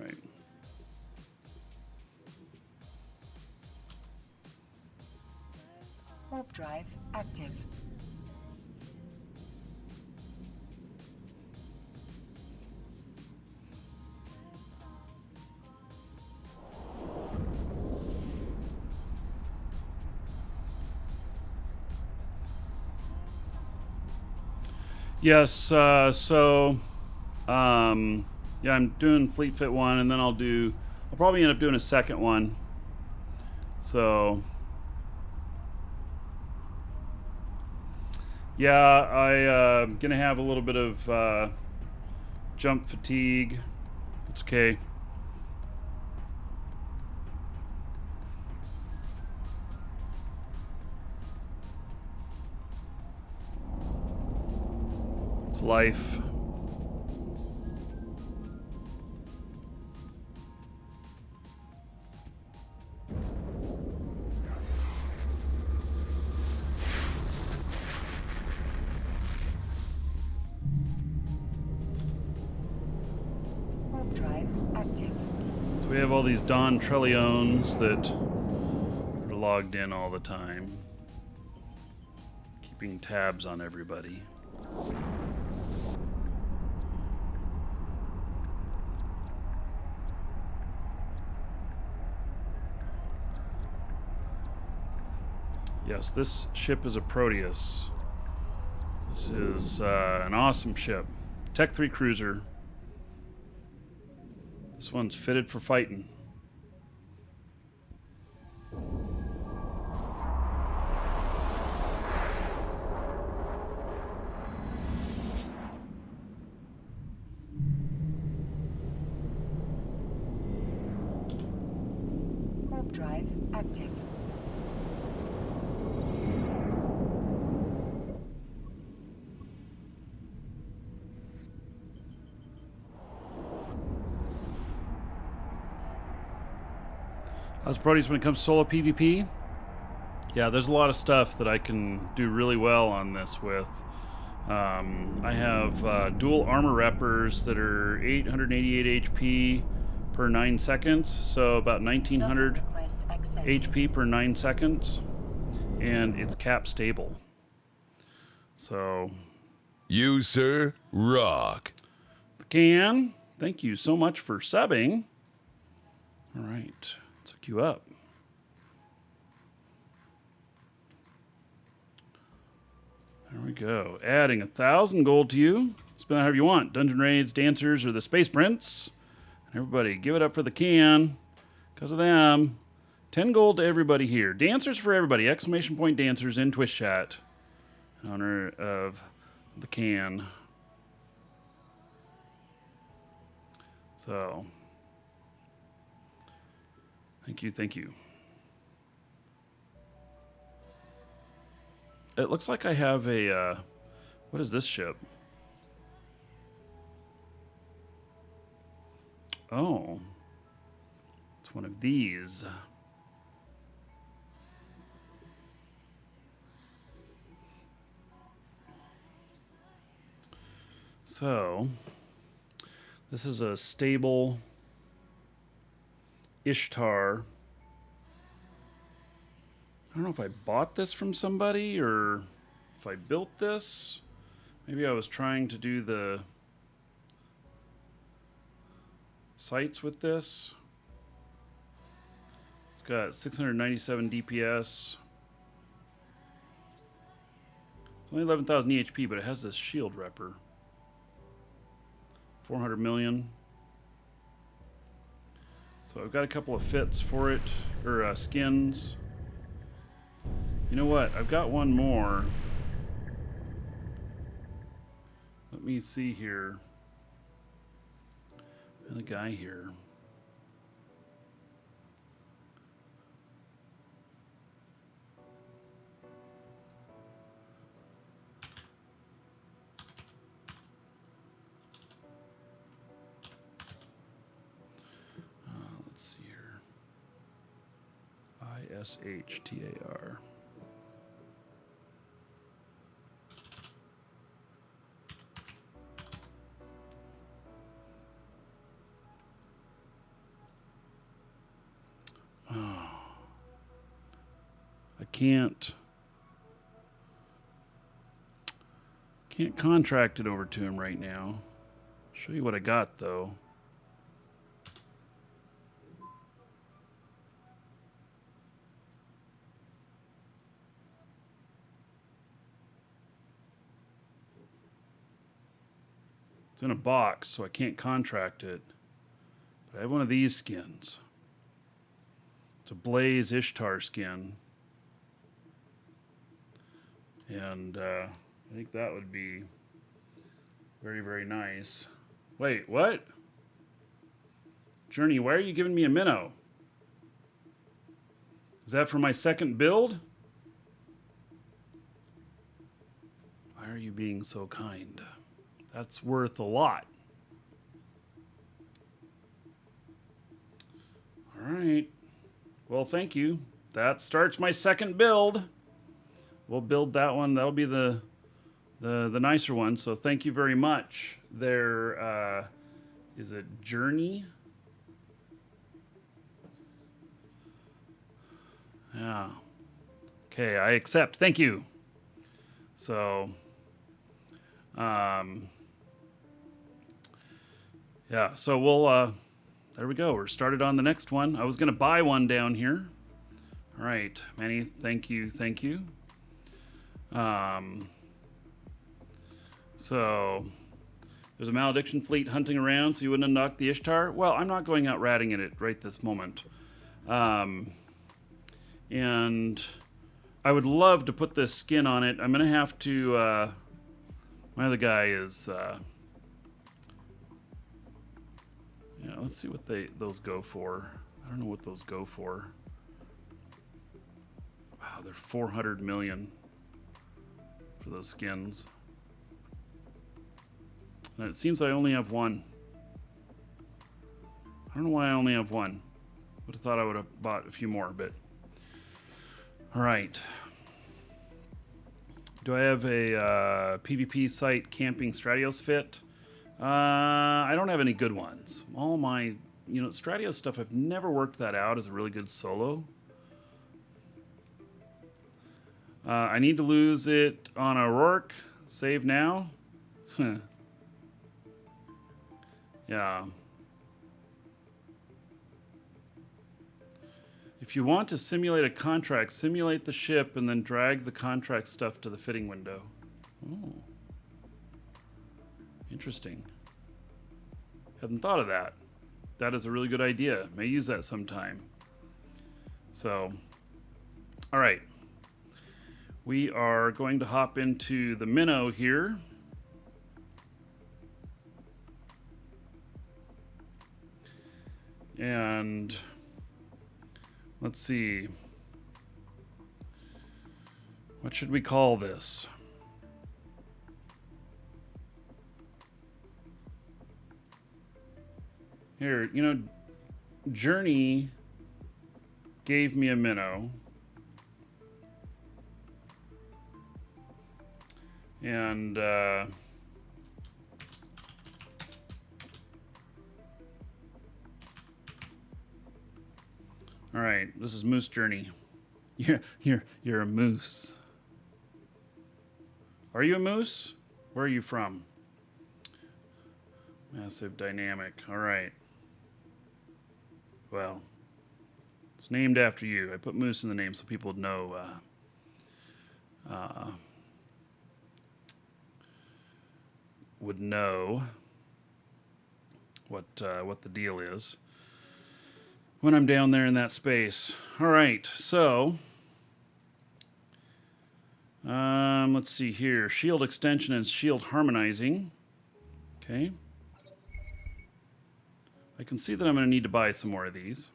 Right. Warp drive active. Yes, yeah, I'm doing Fleet Fit 1, and then I'll probably end up doing a second one. So, yeah, I'm gonna have a little bit of jump fatigue. It's okay. It's life. Warp drive active. So we have all these Don Trelliones that are logged in all the time, keeping tabs on everybody. Yes, this ship is a Proteus. This is an awesome ship. Tech 3 cruiser. This one's fitted for fighting. Warp drive active. How's Proteus when it comes to solo PvP? Yeah, there's a lot of stuff that I can do really well on this with. I have dual armor wrappers that are 888 HP per 9 seconds, so about 1900 Request accepted. HP per 9 seconds, and it's cap stable. So, You, sir, rock. Can, thank you so much for subbing. All right, let's hook you up. There we go. Adding 1,000 gold to you. Spend it however you want. Dungeon raids, dancers, or the Space Prince. Everybody, give it up for the can. Because of them. 10 gold to everybody here. Dancers for everybody. Exclamation point dancers in Twitch chat. In honor of the can. So. Thank you, thank you. It looks like I have a, what is this ship? Oh. It's one of these. So, this is a stable Ishtar. I don't know if I bought this from somebody or if I built this. Maybe I was trying to do the sights with this. It's got 697 DPS. It's only 11,000 EHP, but it has this shield repper. 400 million. So I've got a couple of fits for it, or skins. You know what? I've got one more. Let me see here. The guy here. Let's see here. ISHTAR. Can't contract it over to him right now. Show you what I got though. It's in a box, so I can't contract it. But I have one of these skins. It's a Blaze Ishtar skin. And I think that would be very, very nice. Wait, what? Journey, why are you giving me a minnow? Is that for my second build? Why are you being so kind? That's worth a lot. All right. Well, thank you. That starts my second build. We'll build that one. That'll be the nicer one. So thank you very much. There is a Journey. Yeah. Okay, I accept. Thank you. So, yeah, so we'll, there we go. We're started on the next one. I was going to buy one down here. All right, Manny, thank you, thank you. So, there's a malediction fleet hunting around, so you wouldn't undock the Ishtar? Well, I'm not going out ratting at it right this moment. And I would love to put this skin on it. I'm going to have to, my other guy is, yeah, let's see what those go for. I don't know what those go for. Wow, they're 400 million for those skins. And it seems I only have one. I don't know why I only have one. Would have thought I would have bought a few more, but... Alright. Do I have a PvP site camping Stratios fit? I don't have any good ones. All my, Stratios stuff, I've never worked that out as a really good solo. I need to lose it on O'Rourke. Save now. Yeah. If you want to simulate a contract, simulate the ship and then drag the contract stuff to the fitting window. Oh. Interesting. Hadn't thought of that. That is a really good idea. May use that sometime. So, all right. We are going to hop into the minnow here. And let's see. What should we call this? Here, Journey gave me a minnow. And, all right, this is Moose Journey. You're a moose. Are you a moose? Where are you from? Massive dynamic. All right. Well, it's named after you. I put moose in the name so people would know what the deal is when I'm down there in that space. All right, so let's see here. Shield extension and shield harmonizing. Okay. I can see that I'm going to need to buy some more of these.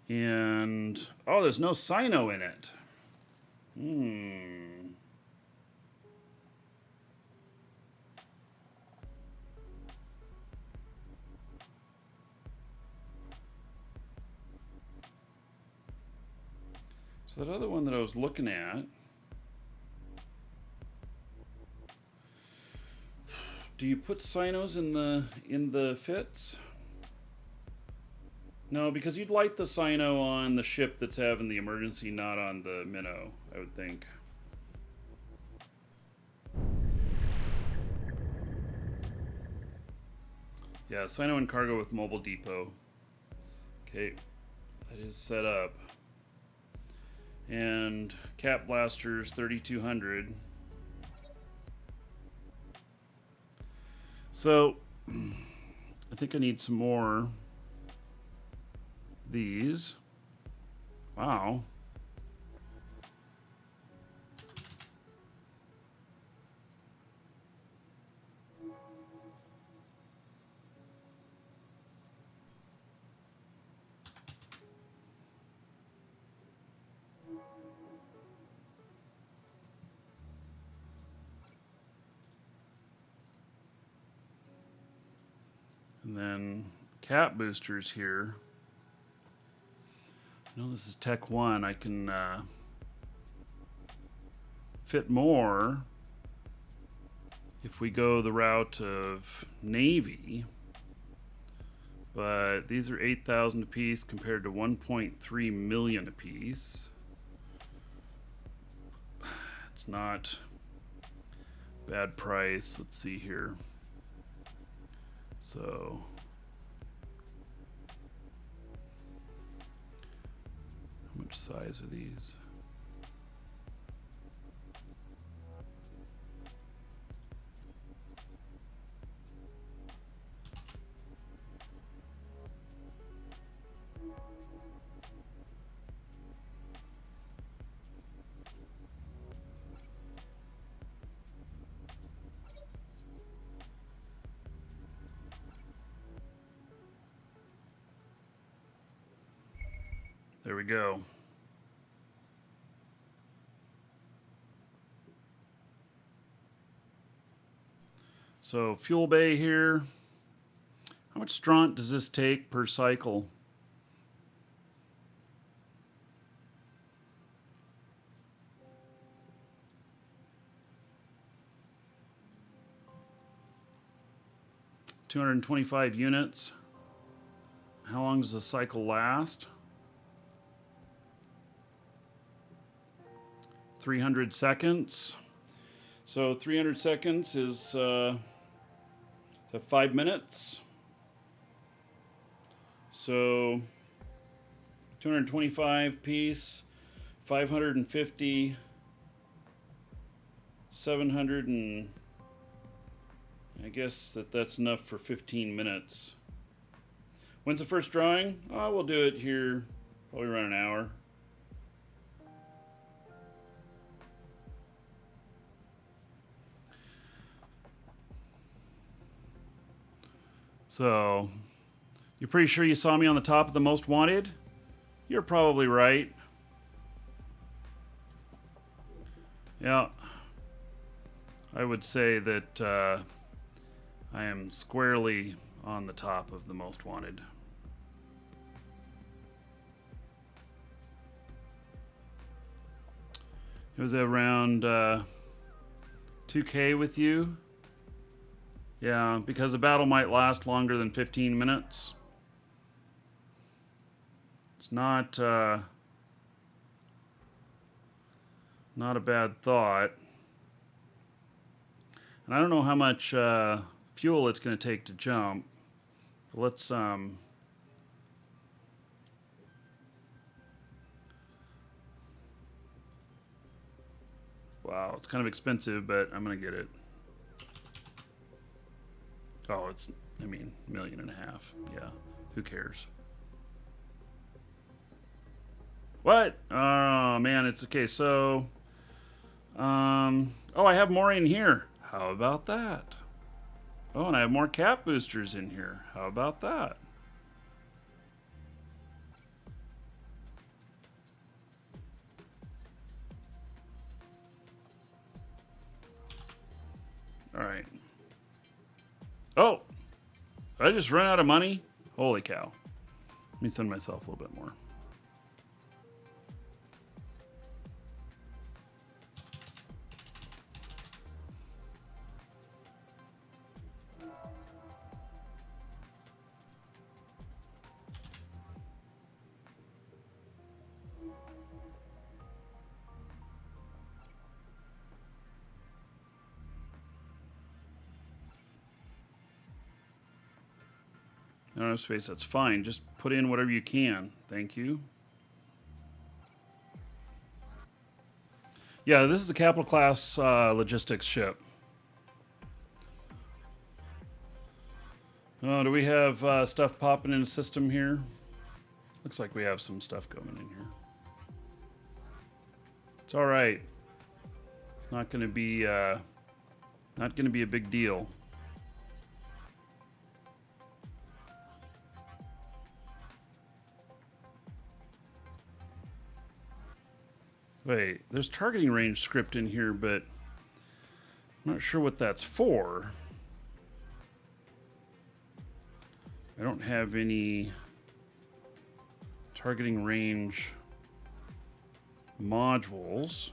And, oh, there's no Sino in it. So that other one that I was looking at, do you put Sinos in the fits? No, because you'd light the Sino on the ship that's having the emergency, not on the minnow, I would think. Yeah, Sino and cargo with mobile depot. Okay, that is set up. And cap blasters 3200. So I think I need some more these. Wow. And then cap boosters here. I know this is Tech 1. I can fit more if we go the route of Navy. But these are 8,000 apiece compared to 1.3 million apiece. It's not bad price. Let's see here. So how much size are these? There we go. So fuel bay here. How much stront does this take per cycle? $225 units. How long does the cycle last? 300 seconds. So 300 seconds is 5 minutes. So 225 piece, 550, 700, and I guess that's enough for 15 minutes. When's the first drawing? Oh, we'll do it here probably around an hour. So, you're pretty sure you saw me on the top of the most wanted? You're probably right. Yeah. I would say that I am squarely on the top of the most wanted. It was around 2K with you. Yeah, because the battle might last longer than 15 minutes. It's not a bad thought. And I don't know how much fuel it's going to take to jump. But let's wow, it's kind of expensive, but I'm going to get it. Oh, it's, I mean, $1.5 million. Yeah, who cares? What? Oh, man, it's okay. So, oh, I have more in here. How about that? Oh, and I have more cap boosters in here. How about that? All right. Oh, did I just run out of money? Holy cow. Let me send myself a little bit more. No space, that's fine. Just put in whatever you can. Thank you. Yeah, this is a capital class logistics ship. Oh, do we have stuff popping in the system here? Looks like we have some stuff coming in here. It's all right. It's not going to be a big deal. Wait, there's targeting range script in here, but I'm not sure what that's for. I don't have any targeting range modules.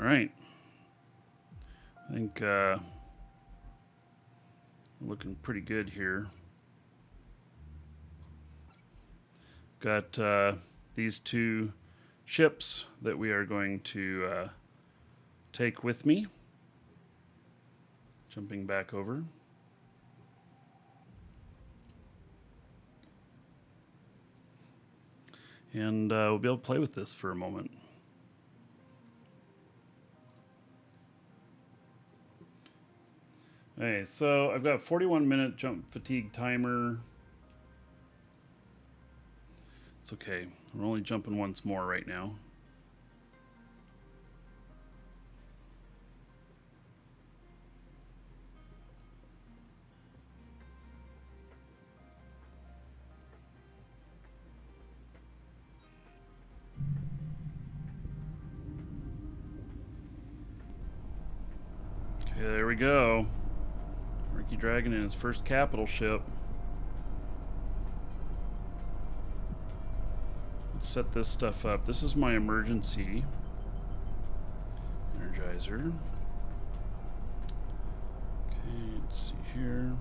All right. I think we're looking pretty good here. Got these two ships that we are going to take with me. Jumping back over. And we'll be able to play with this for a moment. Okay, so I've got a 41-minute jump fatigue timer. It's okay. We're only jumping once more right now. Okay, there we go. Markee Dragon in his first capital ship. Let's set this stuff up. This is my emergency energizer. Okay, let's see here.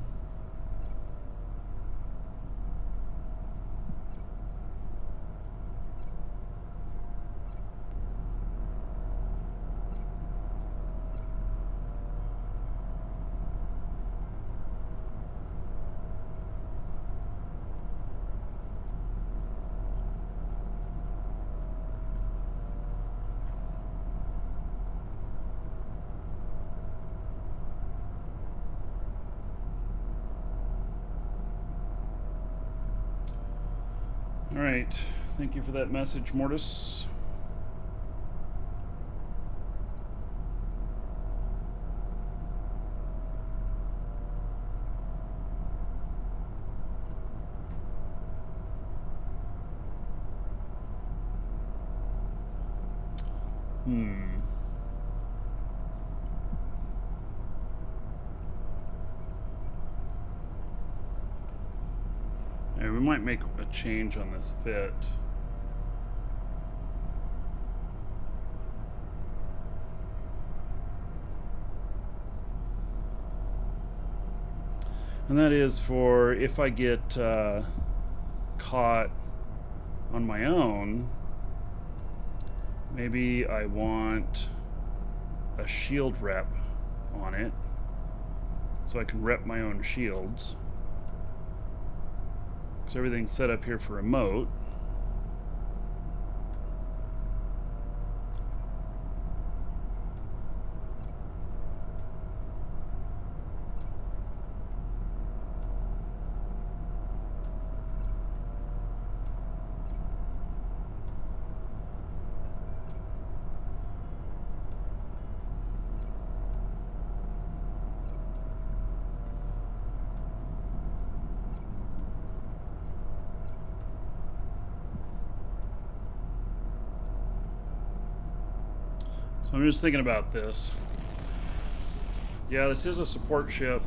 All right, thank you for that message, Mortis. Yeah, we might make a change on this fit. And that is for if I get caught on my own, maybe I want a shield rep on it so I can rep my own shields. So everything's set up here for remote. So I'm just thinking about this. Yeah, this is a support ship.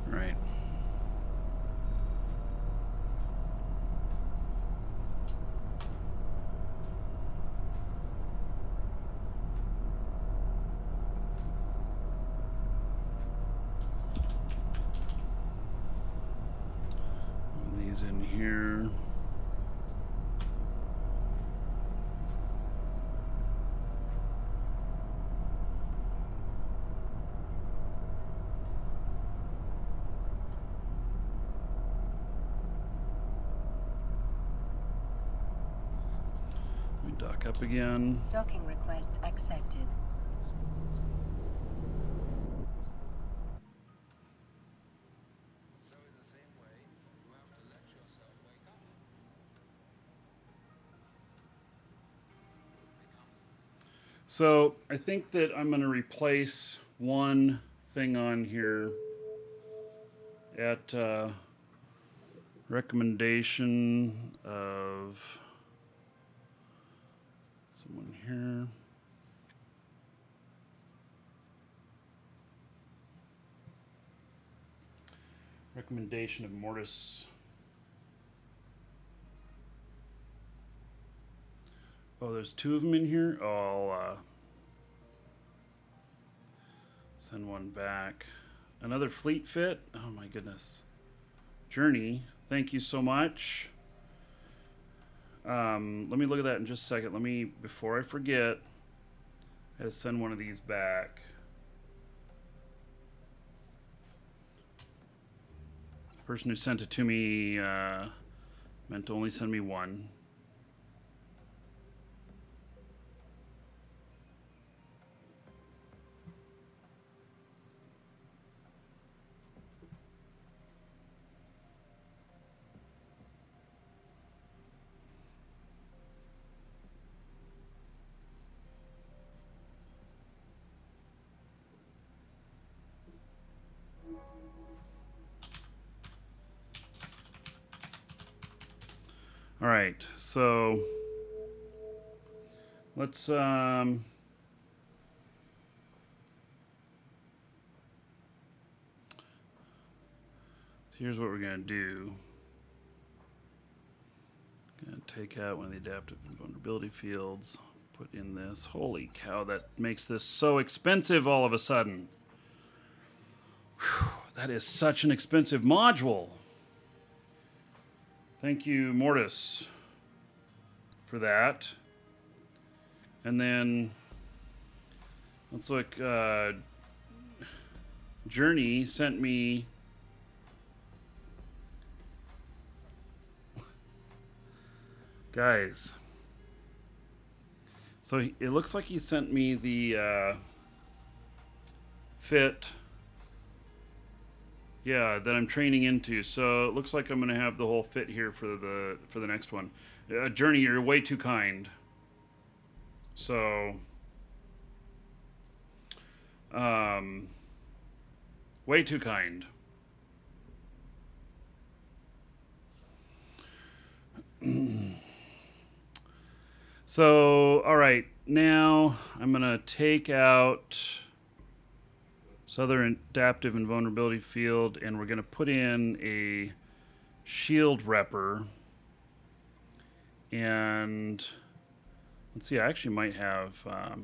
Right. These in here. We dock up again. Docking request accepted. So I think that I'm going to replace one thing on here at recommendation of someone here. Recommendation of Mortis. Oh, there's two of them in here. Oh, I'll send one back. Another fleet fit. Oh my goodness. Journey. Thank you so much. Let me look at that in just a second. Let me, before I forget, I gotta send one of these back. The person who sent it to me meant to only send me one. All right, so let's so here's what we're gonna do. Gonna take out one of the adaptive and vulnerability fields, put in this. Holy cow, that makes this so expensive all of a sudden. Whew, that is such an expensive module. Thank you, Mortis, for that. And then let's look. Journey sent me guys. So it looks like he sent me the fit. Yeah, that I'm training into. So it looks like I'm gonna have the whole fit here for the next one. Journey, you're way too kind. So, way too kind. So, all right, now I'm gonna take out this other adaptive and vulnerability field, and we're gonna put in a shield repper. And let's see, I actually might have does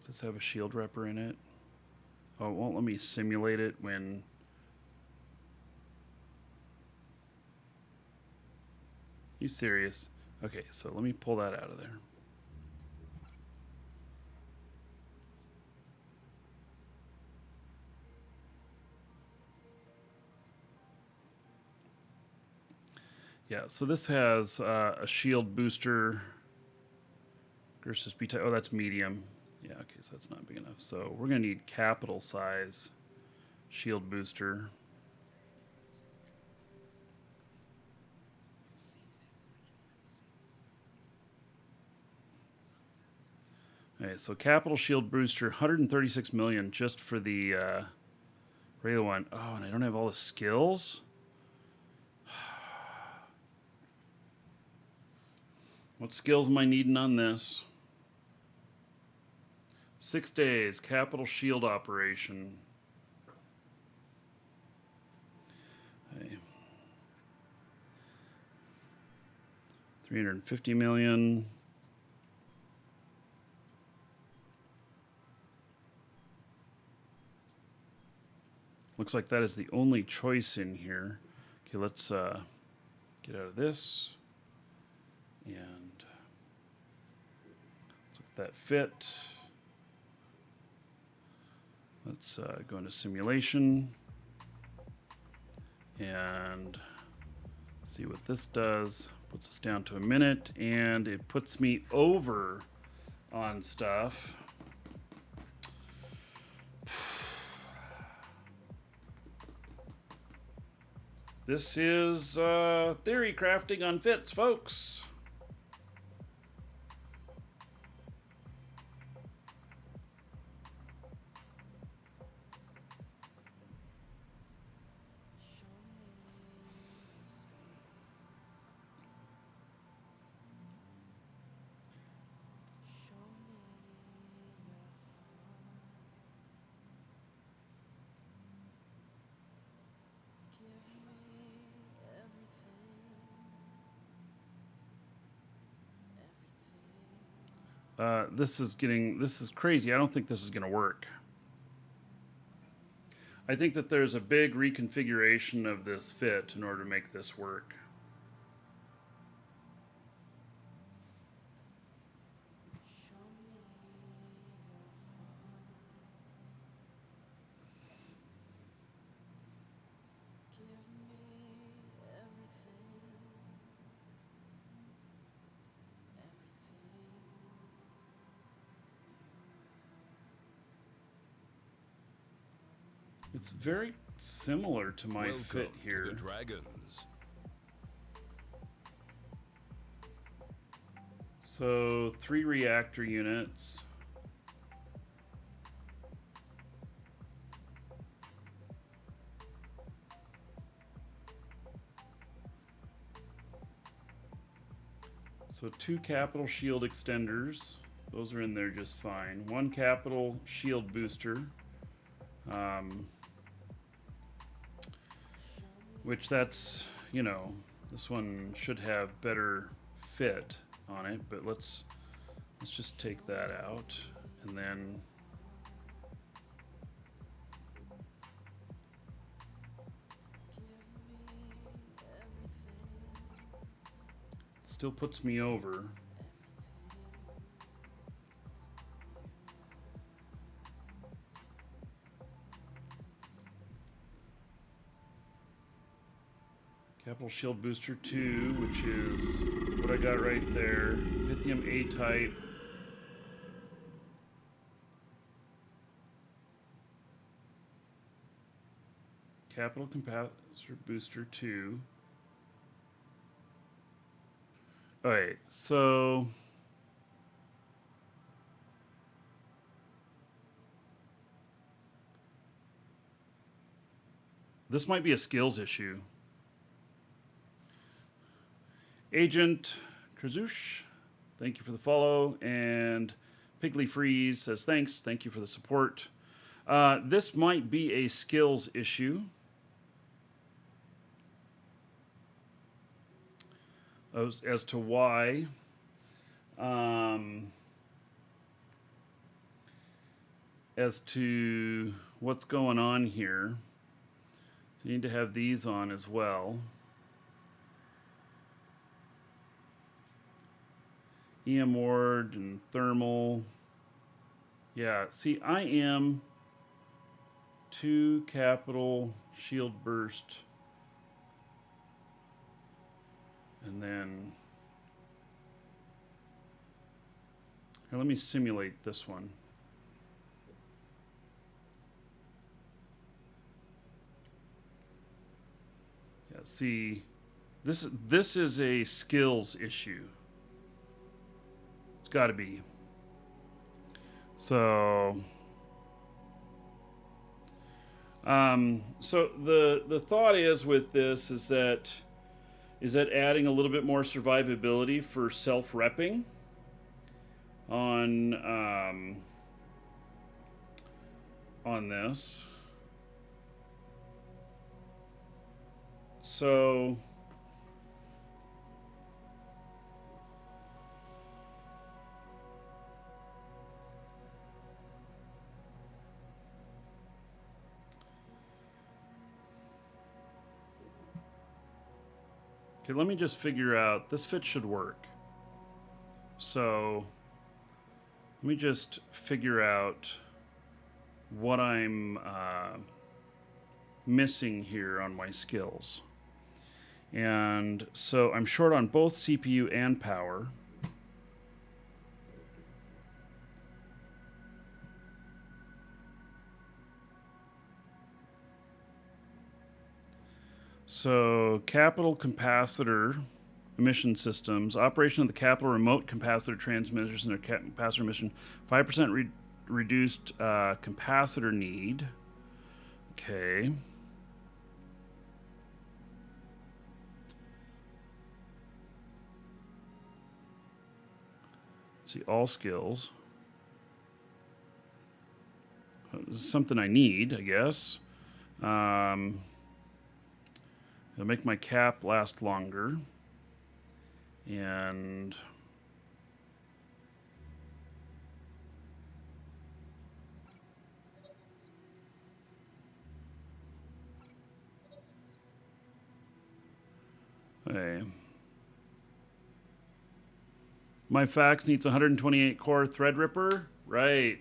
this have a shield repper in it? Oh, it won't let me simulate it when you serious? Okay, so let me pull that out of there. Yeah, so this has a shield booster versus B type. Oh, that's medium. Yeah, okay, so that's not big enough. So we're going to need capital size shield booster. Okay, so capital shield booster, 136 million just for the regular one. Oh, and I don't have all the skills? What skills am I needing on this? 6 days, capital shield operation. Okay. 350 million. Looks like that is the only choice in here. Okay, let's get out of this. And let's look at that fit. Let's go into simulation and see what this does. Puts us down to a minute, and it puts me over on stuff. This is theory crafting on fits, folks. This is crazy. I don't think this is going to work. I think that there's a big reconfiguration of this fit in order to make this work. It's very similar to my Welcome fit here. to the Dragons. So 3 reactor units. So 2 capital shield extenders. Those are in there just fine. 1 capital shield booster. Which that's, you know, this one should have better fit on it, but let's just take that out and then it still puts me over. Capital Shield Booster 2, which is what I got right there. Pythium A-type. Capital Capacitor Booster 2. Alright, so... this might be a skills issue. Agent Krasush, thank you for the follow. And Piggly Freeze says thanks. Thank you for the support. This might be a skills issue. As to why. As to what's going on here. So you need to have these on as well. EM ward and thermal. Yeah, see, I am 2 capital shield burst. And then... here, let me simulate this one. Yeah, see, this is a skills issue. Got to be. So so the thought is with this is that adding a little bit more survivability for self-repping on this. So okay, let me just figure out, this fit should work. So let me just figure out what I'm missing here on my skills. And so I'm short on both CPU and power. So capital capacitor emission systems, operation of the capital remote capacitor transmitters and their capacitor emission, 5% reduced capacitor need. Okay. Let's see, all skills. This is something I need, I guess. It'll make my cap last longer. And Okay. My fax needs 128 core Threadripper. Right.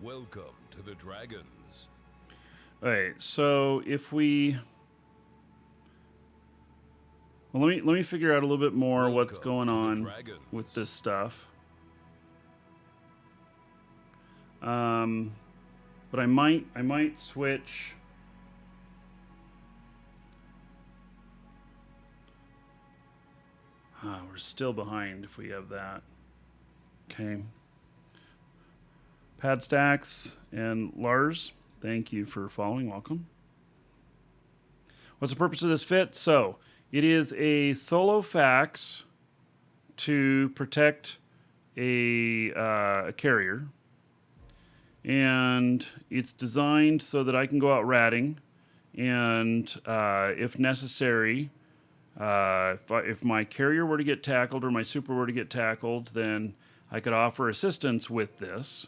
Welcome to the Dragons. All right. So if we, well, let me figure out a little bit more what's going on with this stuff. But I might switch. We're still behind if we have that. Okay. Pad Stacks and Lars, thank you for following. Welcome. What's the purpose of this fit? So it is a solo fax to protect a carrier. And it's designed so that I can go out ratting. And if necessary, if my carrier were to get tackled or my super were to get tackled, then I could offer assistance with this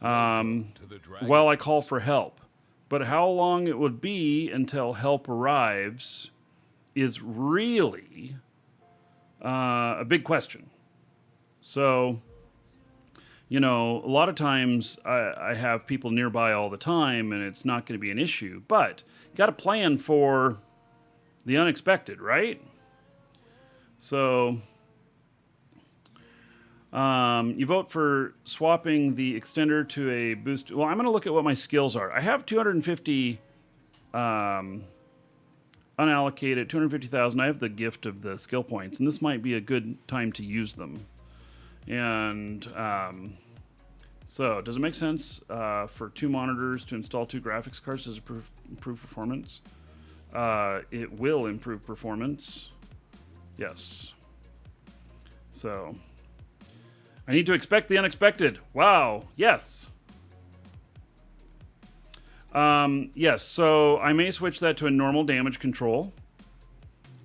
while I call for help. But how long it would be until help arrives is really a big question. So, you know, a lot of times I have people nearby all the time and it's not going to be an issue. But you got to plan for the unexpected, right? So you vote for swapping the extender to a boost. Well, I'm going to look at what my skills are. I have 250 unallocated, 250,000. I have the gift of the skill points, and this might be a good time to use them. And so, does it make sense for 2 monitors to install 2 graphics cards? Does it improve performance? It will improve performance. Yes. So, I need to expect the unexpected. Wow. Yes. Yes. So I may switch that to a normal damage control.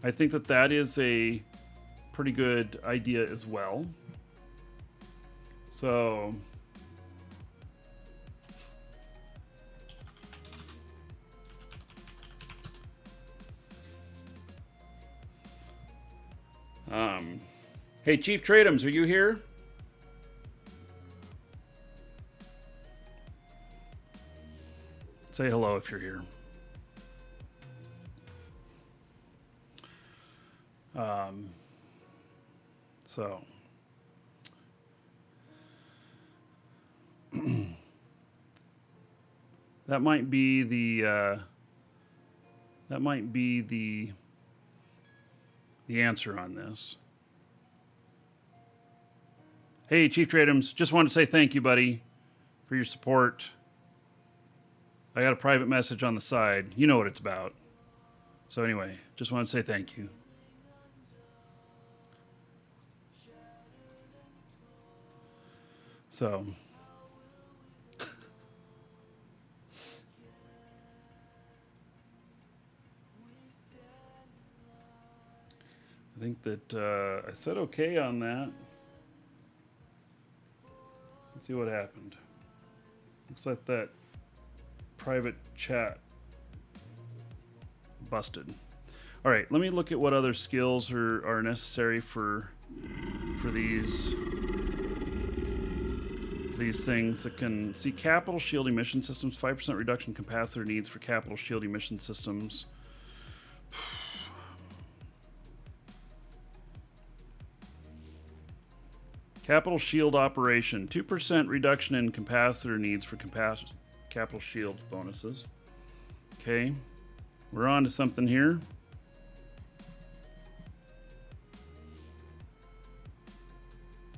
I think that is a pretty good idea as well. So hey, Chief Tradums, are you here? Say hello if you're here. So that might be the answer on this. Hey, Chief Tradums, just wanted to say thank you, buddy, for your support. I got a private message on the side. You know what it's about. So anyway, just wanted to say thank you. So I think that I said okay on that. Let's see what happened. Looks like that private chat busted. All right, let me look at what other skills are necessary for these things that can see capital shield emission systems. 5% reduction in capacitor needs for capital shield emission systems. Capital shield operation. 2% reduction in capacitor needs for capital shield bonuses. Okay, we're on to something here.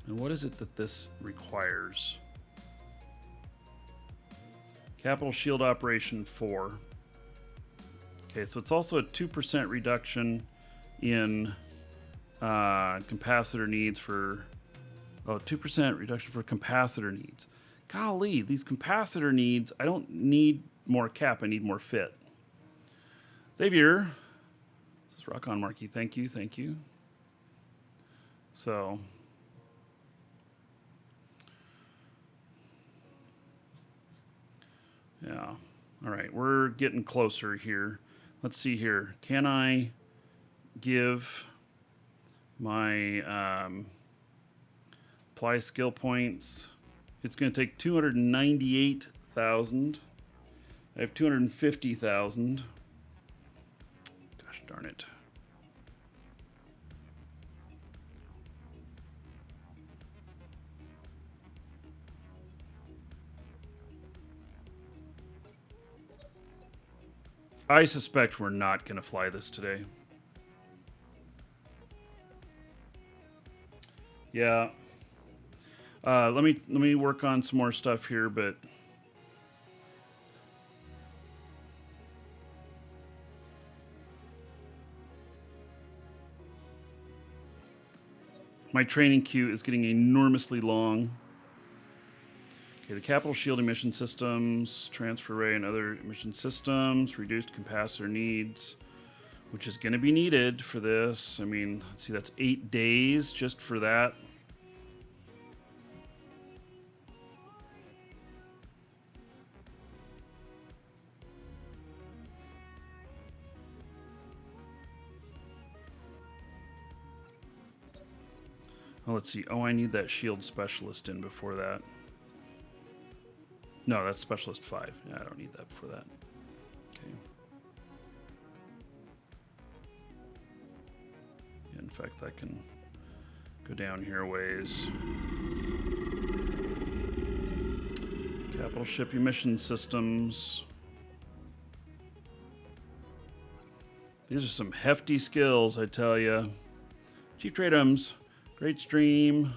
And what is it that this requires? Capital shield operation 4. Okay, so it's also a 2% reduction in capacitor needs for... Oh, 2% reduction for capacitor needs. golly, these capacitor needs, I don't need more cap, I need more fit. Xavier, this is rock on, Markee. Thank you, thank you. So, yeah. All right, we're getting closer here. Let's see here. Can I give my apply skill points? It's going to take 298,000. I have 250,000. Gosh darn it. I suspect we're not going to fly this today. Yeah. Let me work on some more stuff here, but my training queue is getting enormously long. Okay, the capital shield emission systems, transfer array and other emission systems, reduced capacitor needs, which is going to be needed for this. I mean, let's see, that's 8 days just for that. Oh, let's see. Oh, I need that shield specialist in before that. No, that's specialist 5. Yeah, I don't need that before that. Okay. Yeah, in fact, I can go down here a ways. Capital ship emission systems. These are some hefty skills, I tell you. Chief Tradums, great stream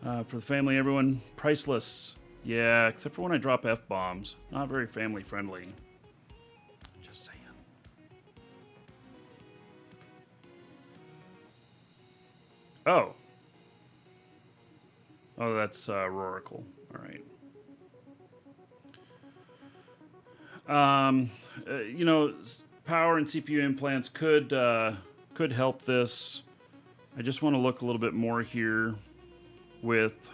for the family, everyone. Priceless. Yeah, except for when I drop F-bombs. Not very family friendly. Just saying. Oh. Oh, that's Roracle. All right. You know, power and CPU implants could help this. I just want to look a little bit more here with...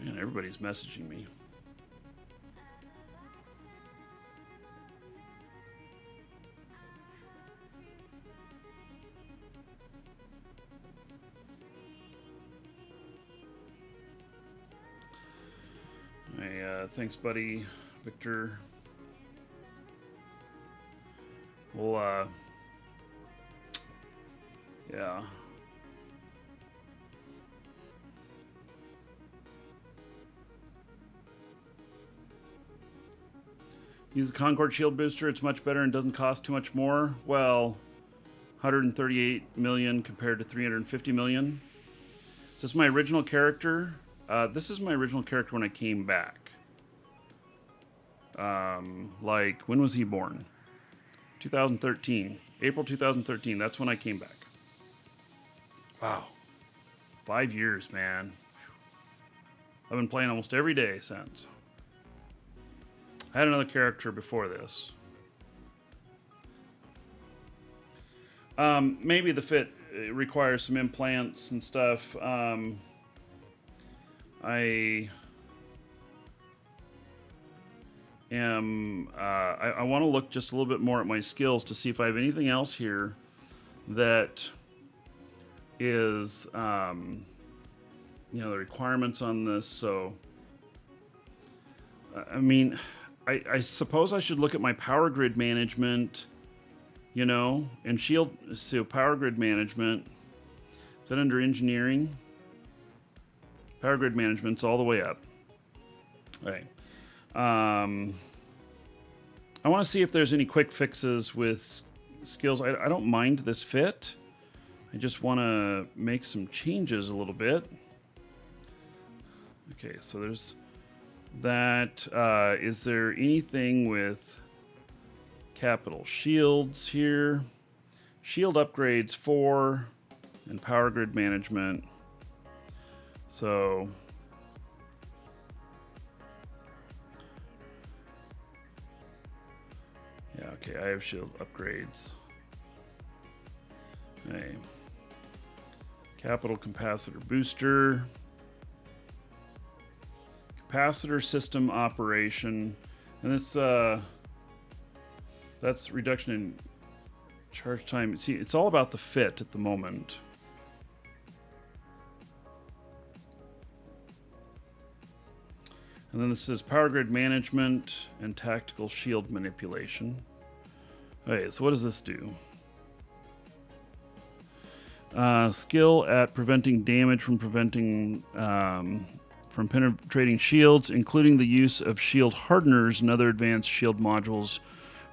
Man, everybody's messaging me. Hey, thanks, buddy. Victor. Well, yeah. Use a Concord shield booster. It's much better and doesn't cost too much more. Well, 138 million compared to 350 million. Is this my original character? This is my original character when I came back. Like, when was he born? 2013. April 2013. That's when I came back. Wow. 5 years, man. I've been playing almost every day since. I had another character before this. Maybe the fit requires some implants and stuff. I want to look just a little bit more at my skills to see if I have anything else here that is, you know, the requirements on this. So, I mean, I suppose I should look at my power grid management, you know, and shield. So power grid management, is that under engineering? Power grid management's all the way up. All right. I want to see if there's any quick fixes with skills. I don't mind this fit. I just want to make some changes a little bit. Okay, so there's that. Is there anything with capital shields here? Shield upgrades 4 and power grid management. So Okay, I have shield upgrades. Okay. Capital capacitor booster. Capacitor system operation. And this, that's reduction in charge time. See, it's all about the fit at the moment. And then this is power grid management and tactical shield manipulation. Okay, so what does this do? Skill at preventing damage from penetrating shields, including the use of shield hardeners and other advanced shield modules,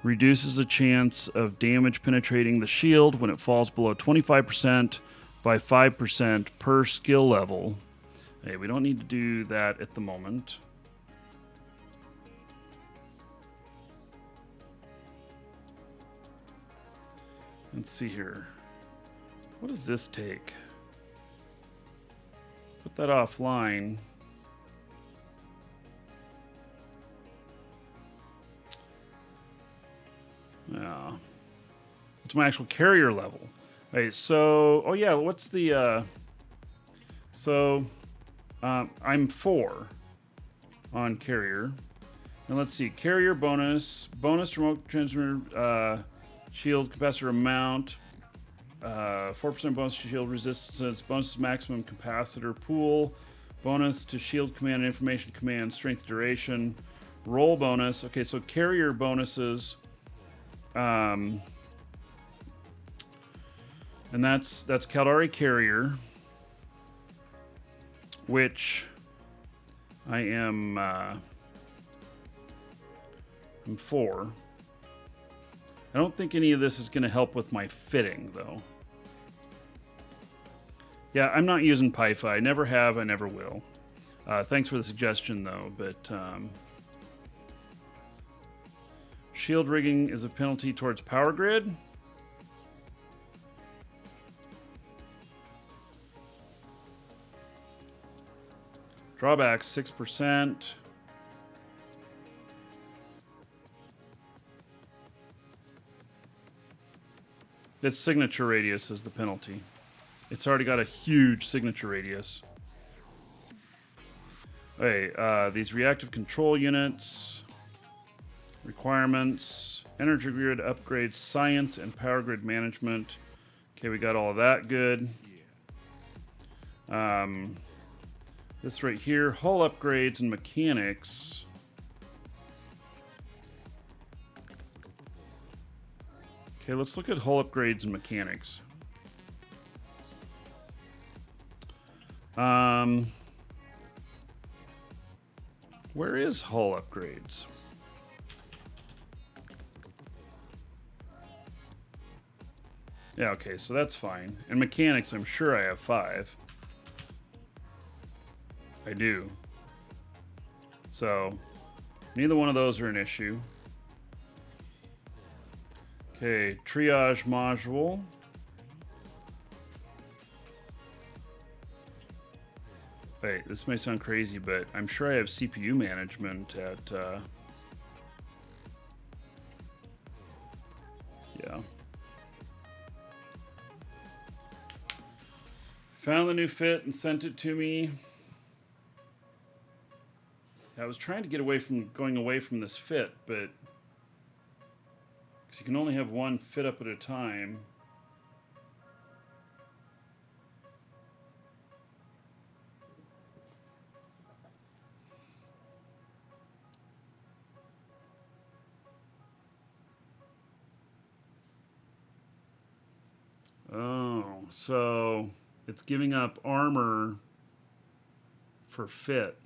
reduces the chance of damage penetrating the shield when it falls below 25% by 5% per skill level. Okay, we don't need to do that at the moment. Let's see here. What does this take? Put that offline. Yeah. What's my actual carrier level? Okay, so, oh yeah, what's the, I'm 4 on carrier. And let's see, carrier bonus remote transmitter, shield capacitor amount, 4% bonus to shield resistance, bonus to maximum capacitor pool, bonus to shield command and information command, strength duration, roll bonus. Okay, so carrier bonuses, and that's Caldari carrier, which I am I'm 4. I don't think any of this is going to help with my fitting, though. Yeah, I'm not using PIFA. I never have. I never will. Thanks for the suggestion, though. But shield rigging is a penalty towards power grid. Drawbacks 6%. Its signature radius is the penalty. It's already got a huge signature radius. Okay, these reactive control units, requirements, energy grid upgrades, science, and power grid management. Okay, we got all of that good. This right here, hull upgrades and mechanics. Okay, let's look at hull upgrades and mechanics. Where is hull upgrades? Yeah, okay, so that's fine. And mechanics, I'm sure I have 5. I do. So, neither one of those are an issue. Okay, triage module. Wait, this may sound crazy, but I'm sure I have CPU management at, yeah. Found the new fit and sent it to me. I was trying to get away from going away from this fit, but because you can only have one fit up at a time. Oh, so it's giving up armor for fit.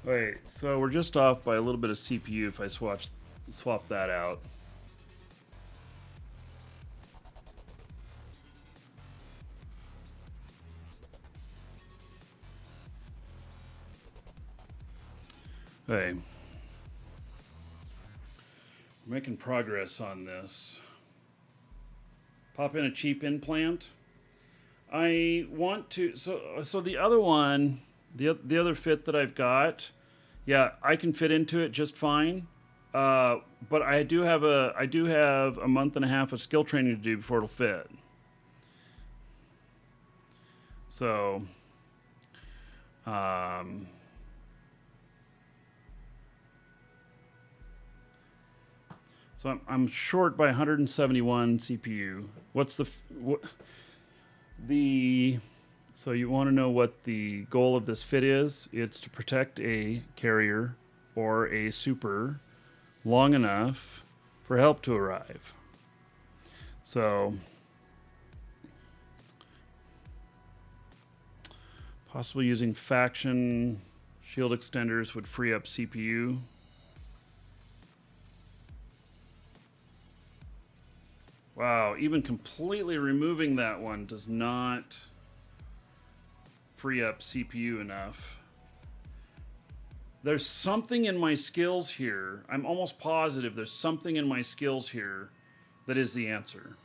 Wait, so we're just off by a little bit of CPU if I swap that out. Okay. We're making progress on this. Pop in a cheap implant. I want to, so the other one, the other fit that I've got, yeah, I can fit into it just fine. But I do have a month and a half of skill training to do before it'll fit. So, so I'm short by 171 CPU. What's so you want to know what the goal of this fit is? It's to protect a carrier or a super long enough for help to arrive. So possibly using faction shield extenders would free up CPU. Wow, even completely removing that one does not free up CPU enough. There's something in my skills here. I'm almost positive there's something in my skills here that is the answer.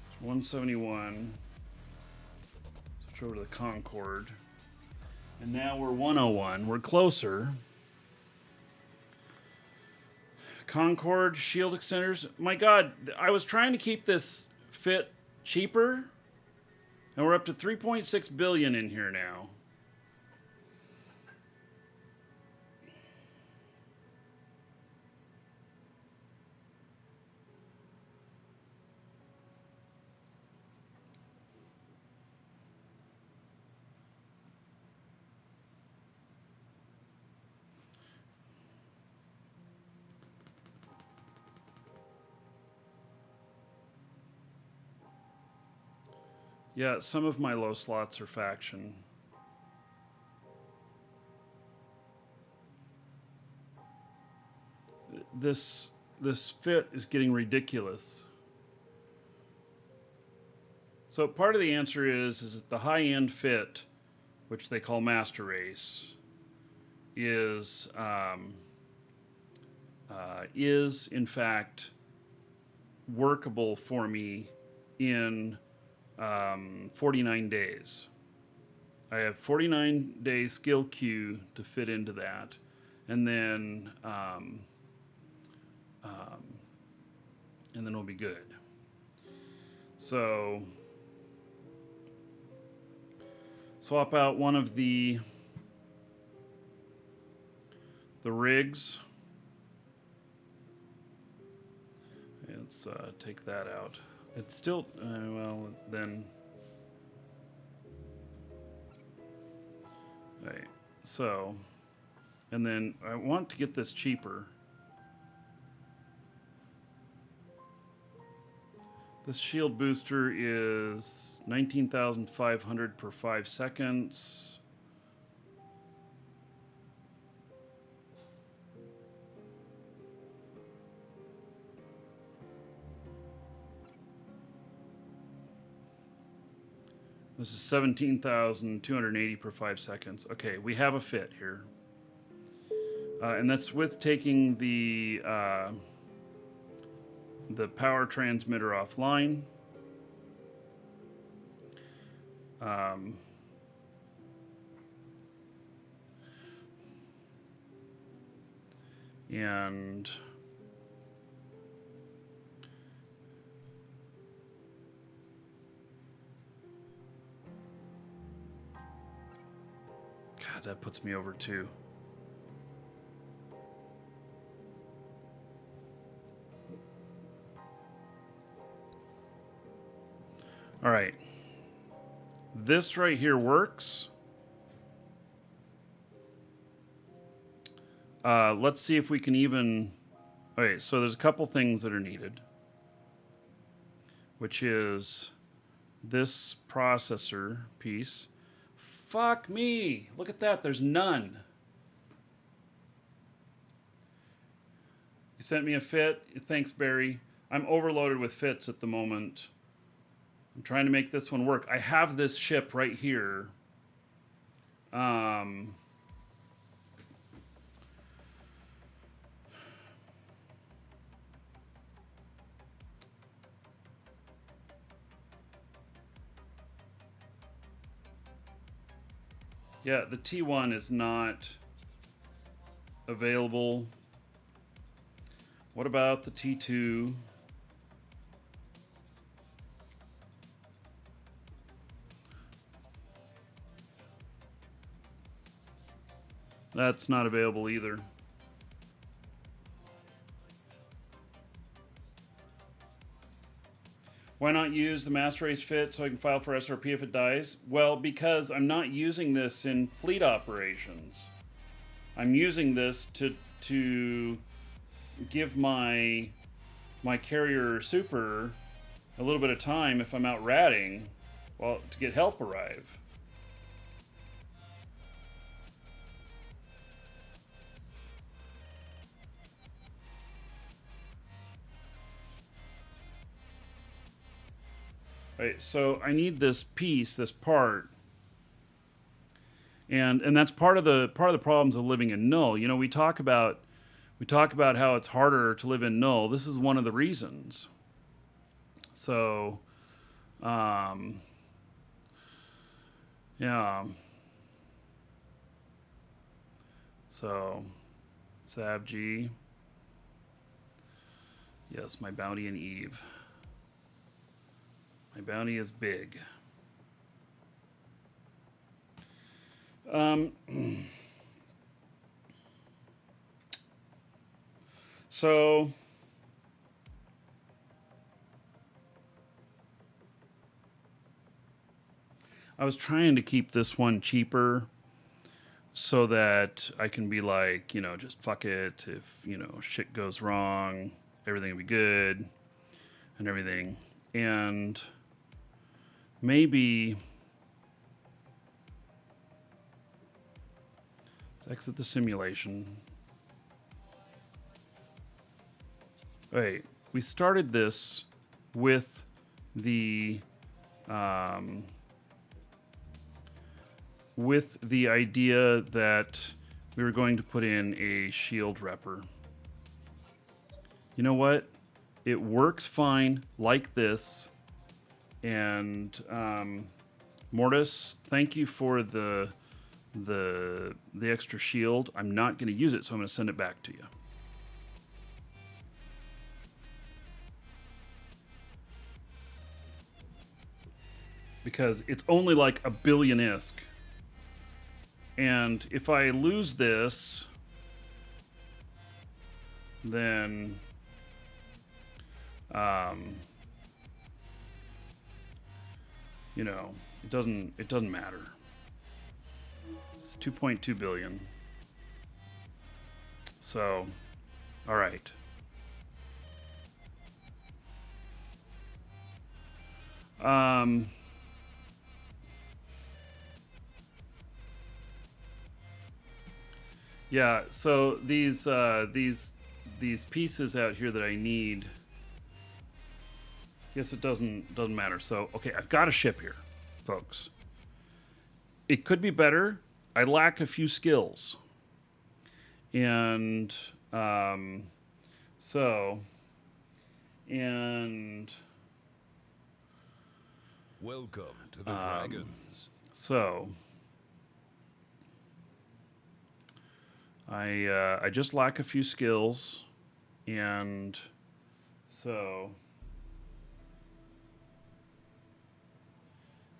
It's 171. Switch over to the Concorde. And now we're 101. We're closer. Concorde shield extenders. My God, I was trying to keep this fit cheaper, and we're up to 3.6 billion in here now. Yeah, some of my low slots are faction. This fit is getting ridiculous. So part of the answer is that the high-end fit, which they call Master Race, is in fact workable for me in 49 days. I have 49 day skill queue to fit into that, and then we'll be good. So swap out one of the rigs. Let's take that out. It's still, well, then. Right, so, and then I want to get this cheaper. This shield booster is 19,500 per 5 seconds. This is 17,280 per 5 seconds. Okay, we have a fit here. And that's with taking the power transmitter offline. And God, that puts me over too. All right. This right here works. Let's see if we can even... Okay, so there's a couple things that are needed, which is this processor piece. Fuck me. Look at that. There's none. You sent me a fit. Thanks, Barry. I'm overloaded with fits at the moment. I'm trying to make this one work. I have this ship right here. Yeah, the T1 is not available. What about the T2? That's not available either. Why not use the master race fit so I can file for SRP if it dies? Well, because I'm not using this in fleet operations. I'm using this to give my carrier super a little bit of time if I'm out ratting, well, to get help arrive. Right, so I need this piece, this part, and that's part of the problems of living in Null. You know, we talk about how it's harder to live in Null. This is one of the reasons. So, yeah. So, SavG. Yes, my bounty and Eve. My bounty is big. So I was trying to keep this one cheaper so that I can be like, you know, just fuck it. If, you know, shit goes wrong, everything will be good and everything. And maybe let's exit the simulation. Wait, we started this with the idea that we were going to put in a shield repper. You know what? It works fine like this. And Mortis, thank you for the extra shield. I'm not going to use it, so I'm going to send it back to you. Because it's only like a billion ISK. And if I lose this, then you know, it doesn't matter. It's 2.2 billion. So, all right. Yeah, so these pieces out here that I need, I guess it doesn't matter. So, okay, I've got a ship here, folks. It could be better. I lack a few skills. And welcome to the Dragons. So I just lack a few skills, and so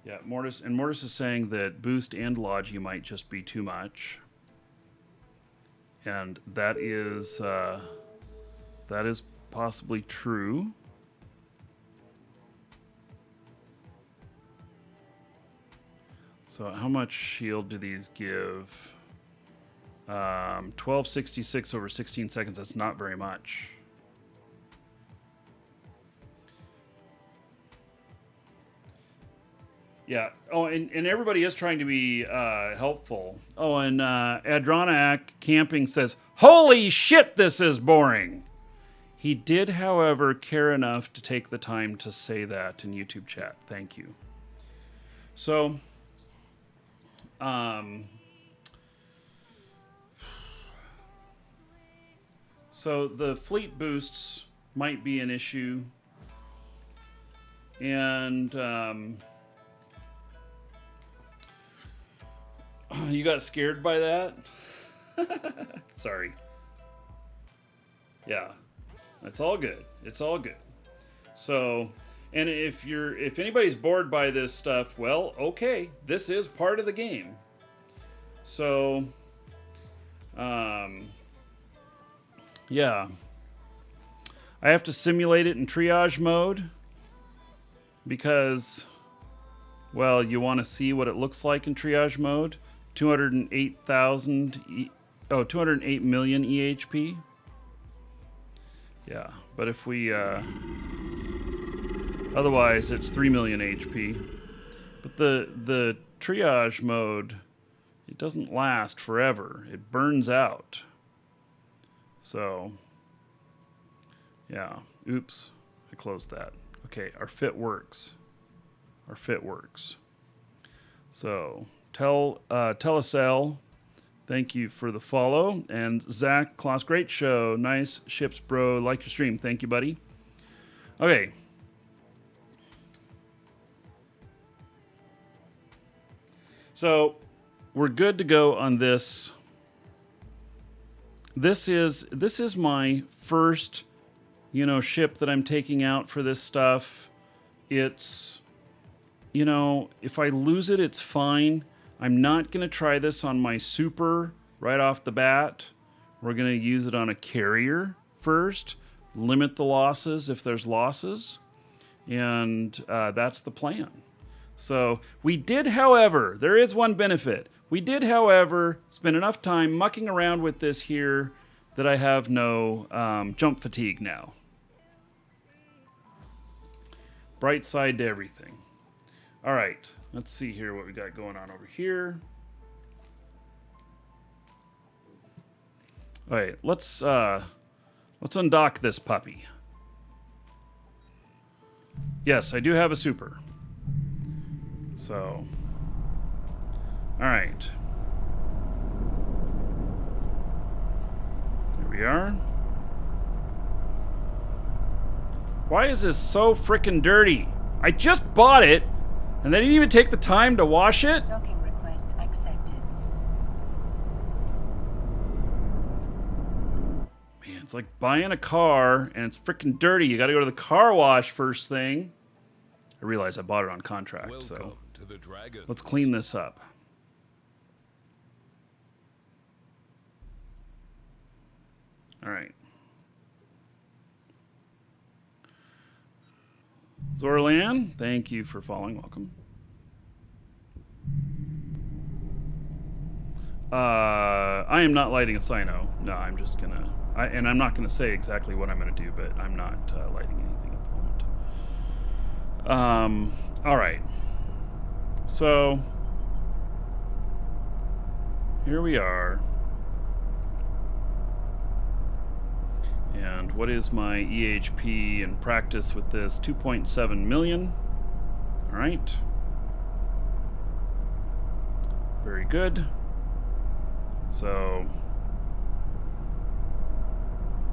yeah, Mortis is saying that boost and Logi might just be too much, and that is possibly true. So how much shield do these give? 1266 over 16 seconds. That's not very much. Yeah. Oh, and everybody is trying to be helpful. Oh, and Adronac Camping says, "Holy shit, this is boring." He did, however, care enough to take the time to say that in YouTube chat. Thank you. So, so the fleet boosts might be an issue, and you got scared by that? Sorry. Yeah. It's all good. It's all good. So, and if anybody's bored by this stuff, well, okay, this is part of the game. So, yeah. I have to simulate it in triage mode because, well, you want to see what it looks like in triage mode. 208 million EHP. Yeah, but if we, otherwise it's 3 million HP. But the triage mode, it doesn't last forever. It burns out. So, yeah, oops, I closed that. Okay, our fit works. Our fit works. So, Telecell, thank you for the follow. And Zach Kloss, great show. Nice ships, bro. Like your stream. Thank you, buddy. Okay. So we're good to go on this. This is my first, ship that I'm taking out for this stuff. It's, if I lose it, it's fine. I'm not going to try this on my super right off the bat. We're going to use it on a carrier first, limit the losses if there's losses, and that's the plan. So we did, however, there is one benefit. We did, however, spend enough time mucking around with this here that I have no jump fatigue now. Bright side to everything. All right. Let's see here what we got going on over here. All right, let's undock this puppy. Yes, I do have a super. So, all right. Here we are. Why is this so frickin' dirty? I just bought it. And they didn't even take the time to wash it? Docking request accepted. Man, it's like buying a car and it's freaking dirty. You got to go to the car wash first thing. I realize I bought it on contract, so to the Dragons. let's clean this up. All right. Zorlan, thank you for following. Welcome. I am not lighting a Sino. No, I'm just gonna... and I'm not gonna say exactly what I'm gonna do, but I'm not lighting anything at the moment. All right. So, here we are. And what is my EHP in practice with this? 2.7 million. All right. Very good. So,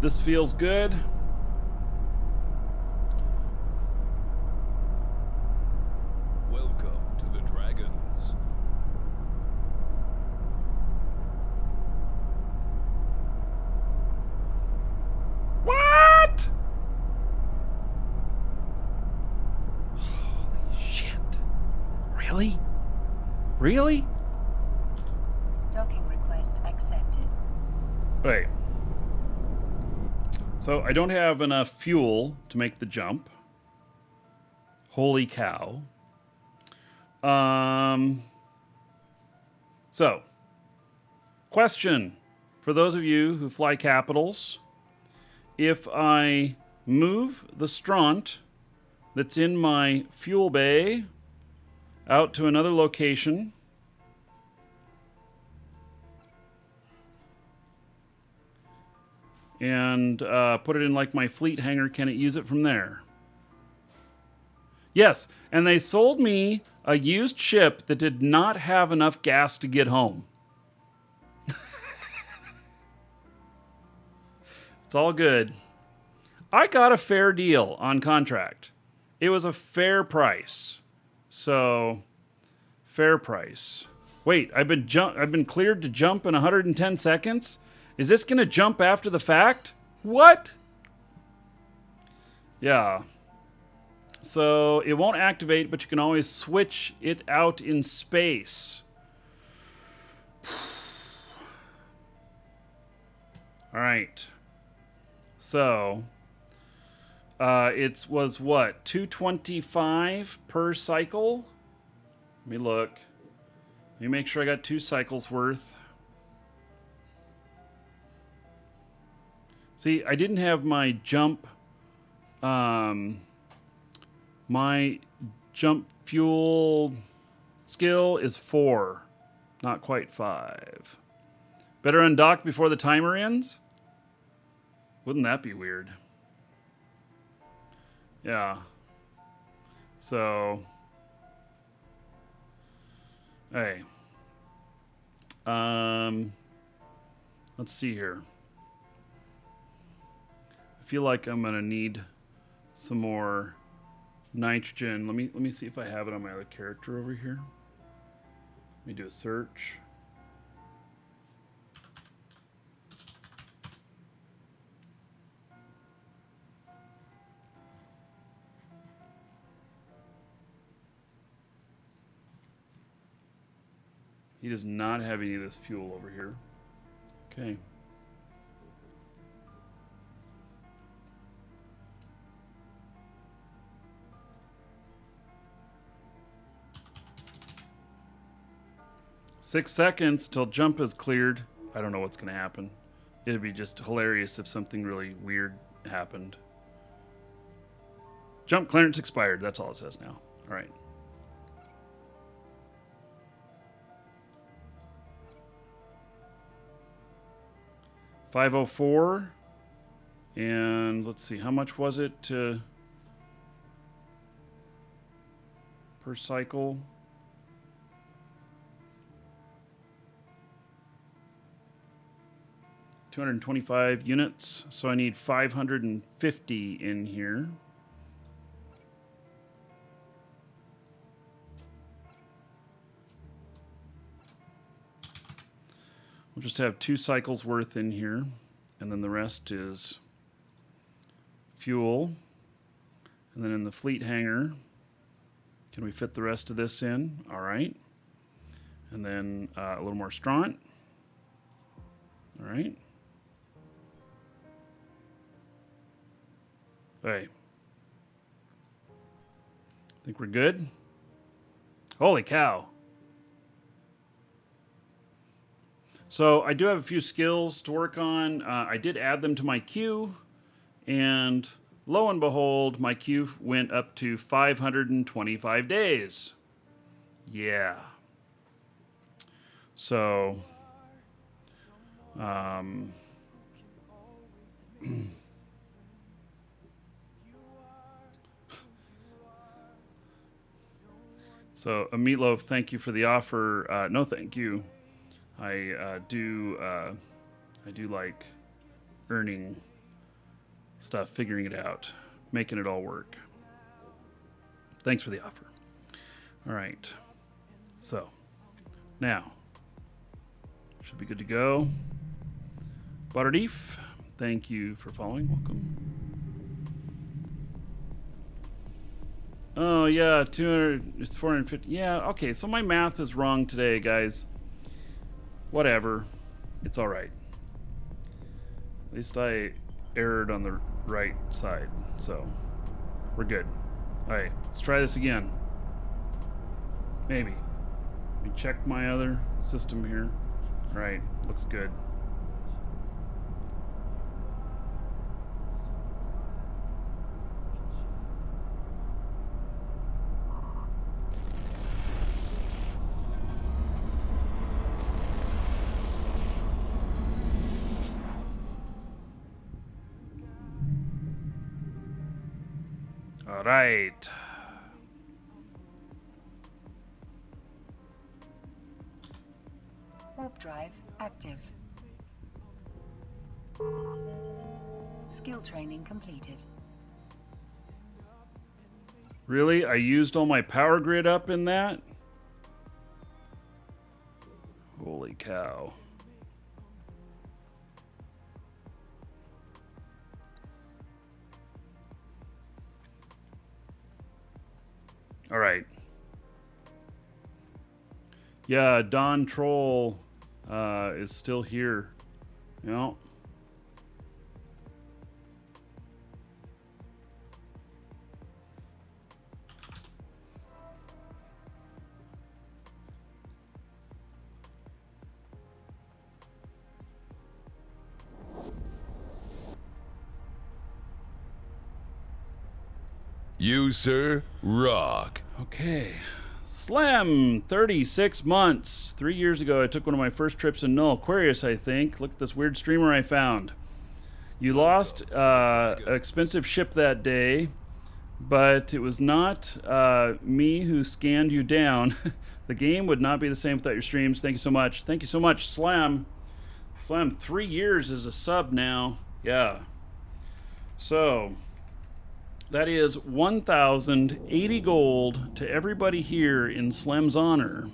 this feels good. Welcome to the Dragons. What? Holy shit. Really? Really? Docking request accepted. Wait. So I don't have enough fuel to make the jump. Holy cow. So, question for those of you who fly capitals. If I move the Straunt that's in my fuel bay out to another location. And put it in like my fleet hangar. Can it use it from there? Yes, and they sold me a used ship that did not have enough gas to get home. It's all good. I got a fair deal on contract. It was a fair price. So, fair price. Wait, I've been cleared to jump in 110 seconds? Is this going to jump after the fact? What? Yeah. So it won't activate, but you can always switch it out in space. All right. So it was what? 225 per cycle? Let me look. Let me make sure I got 2 cycles worth. See, I didn't have my jump. My jump fuel skill is 4, not quite 5. Better undock before the timer ends? Wouldn't that be weird? Yeah. So, hey. Let's see here. I feel like I'm gonna need some more nitrogen. Let me see if I have it on my other character over here. Let me do a search. He does not have any of this fuel over here. Okay. Six seconds till jump is cleared. I don't know what's going to happen. It'd be just hilarious if something really weird happened. Jump clearance expired. That's all it says now. All right. $504. And let's see, how much was it per cycle? $225 units, so I need 550 in here. We'll just have 2 cycles worth in here, and then the rest is fuel. And then in the fleet hangar, can we fit the rest of this in? All right. And then a little more stront. All right. Hey. Think we're good? Holy cow. So I do have a few skills to work on. I did add them to my queue, and lo and behold, my queue went up to 525 days. Yeah. So, so Meatloaf, thank you for the offer. No, thank you. I do like earning stuff, figuring it out, making it all work. Thanks for the offer. All right. So now should be good to go. Butterdeef, thank you for following. Welcome. Oh yeah, 200. It's 450. Yeah, okay. So my math is wrong today, guys. Whatever. It's all right. At least I erred on the right side, so we're good. All right, let's try this again. Maybe. Let me check my other system here. All right, looks good. All right. Warp drive active. Skill training completed. Really? I used all my power grid up in that? Holy cow. All right. Yeah, Don Troll is still here. You know. You, sir, rock. Okay. Slam, 36 months. 3 years ago, I took one of my first trips in Null. Aquarius, I think. Look at this weird streamer I found. You lost an expensive ship that day, but it was not me who scanned you down. The game would not be the same without your streams. Thank you so much. Thank you so much, Slam. Slam, 3 years as a sub now. Yeah. So, that is 1,080 gold to everybody here in Slam's honor.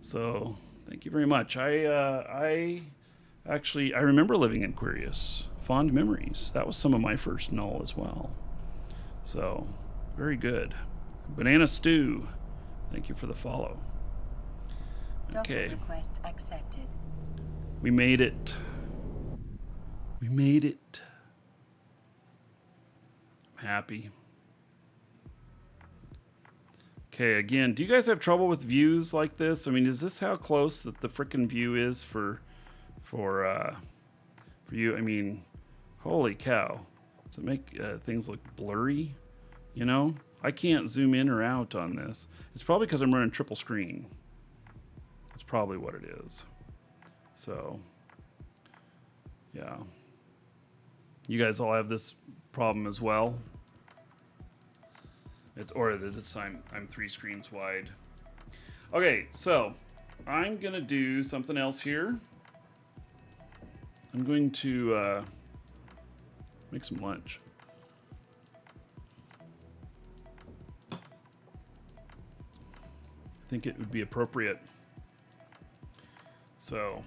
So, thank you very much. I remember living in Aquarius. Fond memories. That was some of my first Null as well. So, very good. Banana Stew, thank you for the follow. Okay. Docking request accepted. We made it. We made it. I'm happy. Okay, again, do you guys have trouble with views like this? I mean, is this how close that the frickin' view is for you? I mean, holy cow. Does it make things look blurry? You know? I can't zoom in or out on this. It's probably because I'm running triple screen. That's probably what it is. So, yeah. You guys all have this problem as well? I'm 3 screens wide. Okay, so I'm gonna do something else here. I'm going to make some lunch. I think it would be appropriate. So,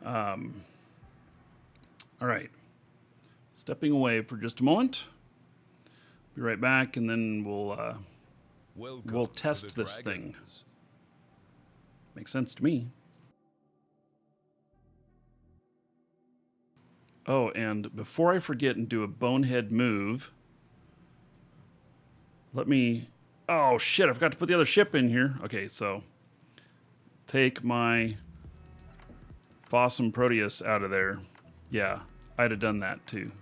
all right. Stepping away for just a moment. Be right back, and then we'll test this thing. Makes sense to me. Oh, and before I forget and do a bonehead move, let me... Oh, shit, I forgot to put the other ship in here. Okay, so take my Fossum Proteus out of there. Yeah, I'd have done that too.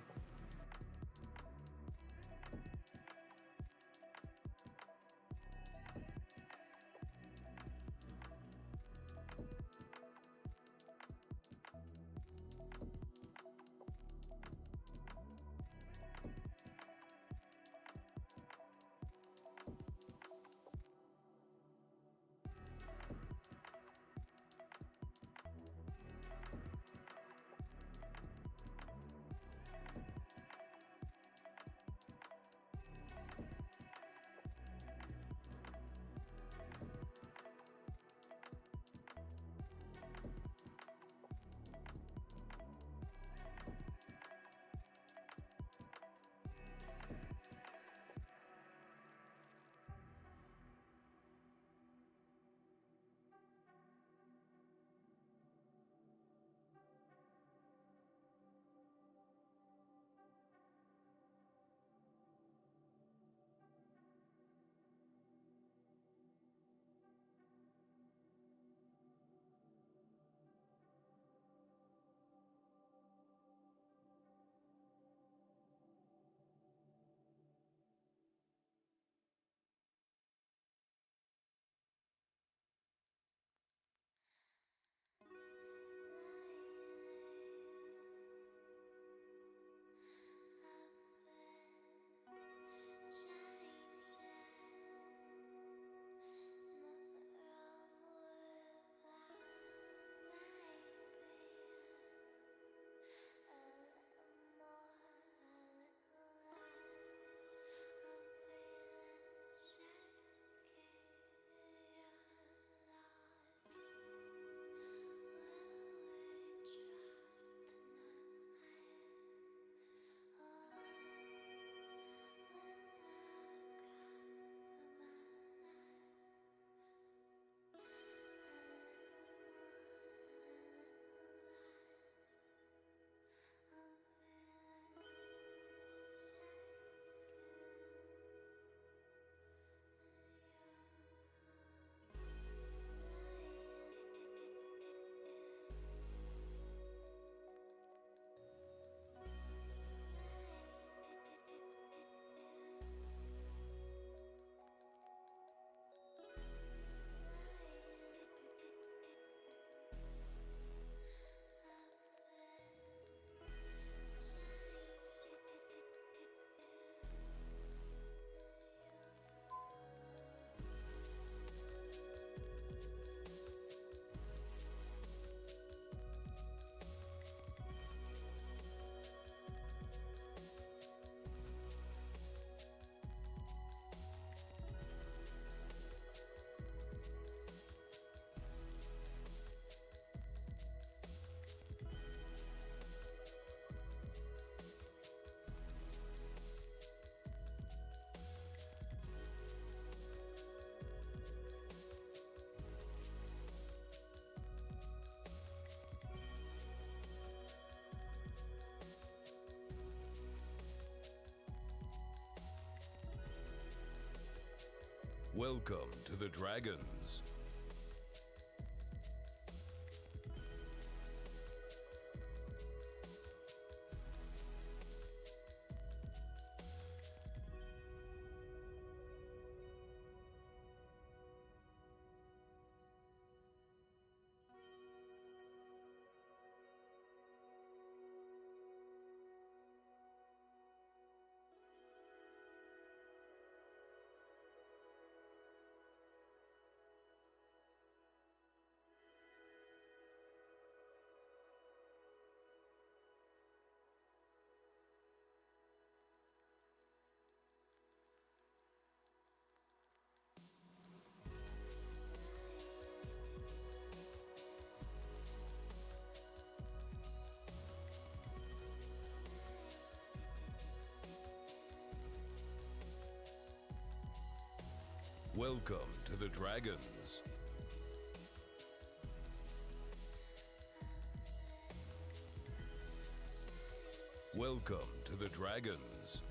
Welcome to the Dragons. Welcome to the Dragons. Welcome to the Dragons.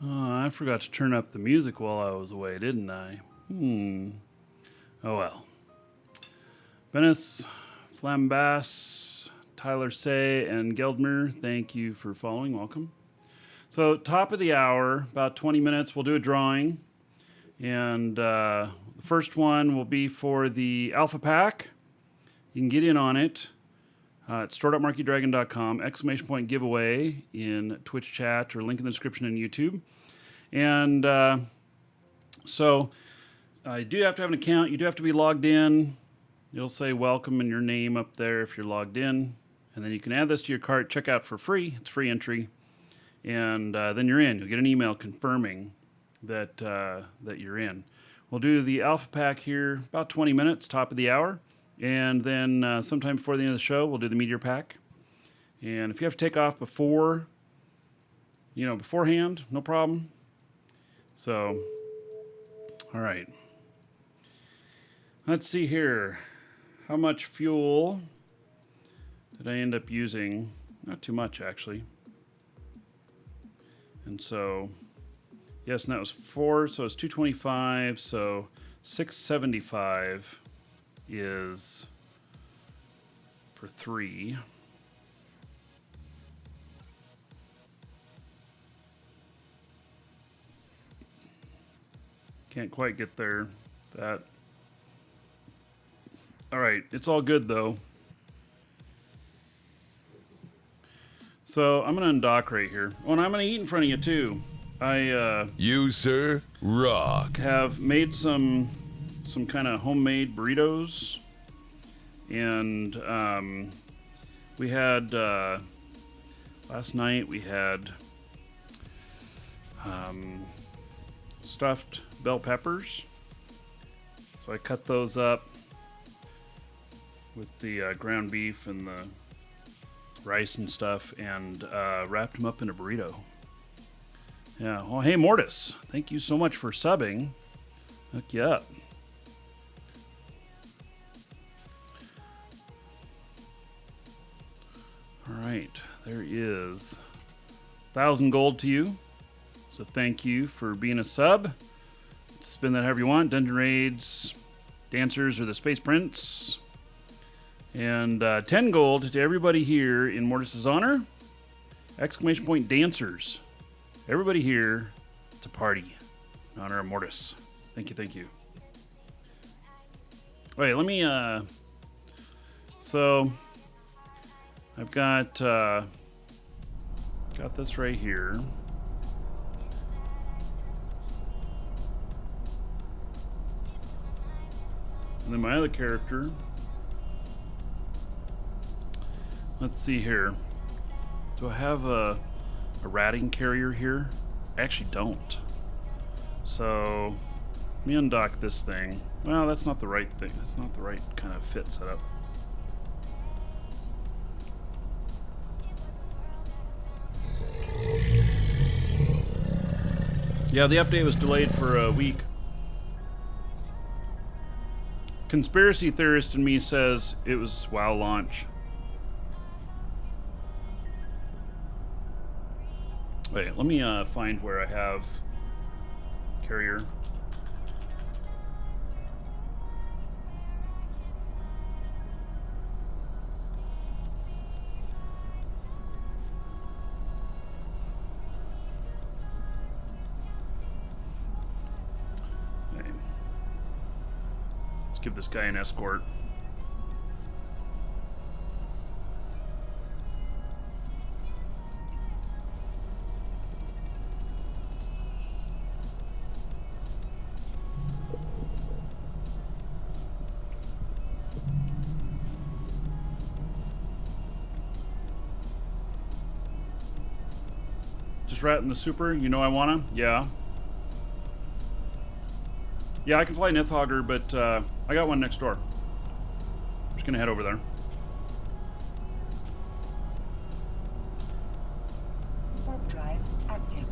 Oh, I forgot to turn up the music while I was away, didn't I? Oh well. Venice, Flambas, Tyler Say, and Geldmer, thank you for following. Welcome. So, top of the hour, about 20 minutes, we'll do a drawing. And the first one will be for the Alpha Pack. You can get in on it. It's store.markeedragon.com, exclamation point giveaway in Twitch chat or link in the description in YouTube. And so you do have to have an account. You do have to be logged in. It'll say welcome and your name up there if you're logged in. And then you can add this to your cart, check out for free. It's free entry. And then you're in. You'll get an email confirming that you're in. We'll do the Alpha Pack here about 20 minutes, top of the hour. And then sometime before the end of the show, we'll do the Meteor Pack. And if you have to take off beforehand, no problem. So, all right. Let's see here. how much fuel did I end up using? Not too much, actually. And so, yes, and that was 4, so it's 225, so 675 is for 3. Can't quite get there. That. All right, it's all good though. So I'm gonna undock right here. Oh, and I'm gonna eat in front of you too. You, sir, rock. Have made some kind of homemade burritos, and we had last night we had stuffed bell peppers. So I cut those up with the ground beef and the rice and stuff, and wrapped them up in a burrito. Yeah. Well, hey, Mortis, thank you so much for subbing. Hook you up. All right, there is 1,000 gold to you. So thank you for being a sub. Spend that however you want. Dungeon raids, dancers, or the Space Prince. And 10 gold to everybody here in Mortis's honor. Exclamation point dancers. Everybody here to party in honor of Mortis. Thank you, thank you. Wait, let me, so I've got this right here. And then my other character, let's see here. Do I have a ratting carrier here? I actually don't. So let me undock this thing. Well, that's not the right thing. That's not the right kind of fit setup. Yeah, the update was delayed for a week. Conspiracy theorist in me says it was WoW launch. Wait, let me find where I have carrier. Okay. Let's give this guy an escort. Rat in the super, you know I wanna? Yeah. Yeah, I can fly Nithauger, but I got one next door. I'm just gonna head over there. Warp drive active.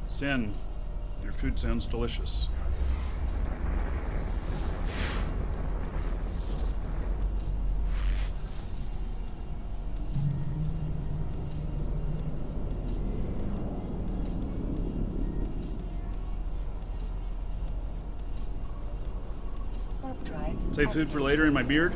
Sin, your food sounds delicious. Warp drive Save food for later in my beard?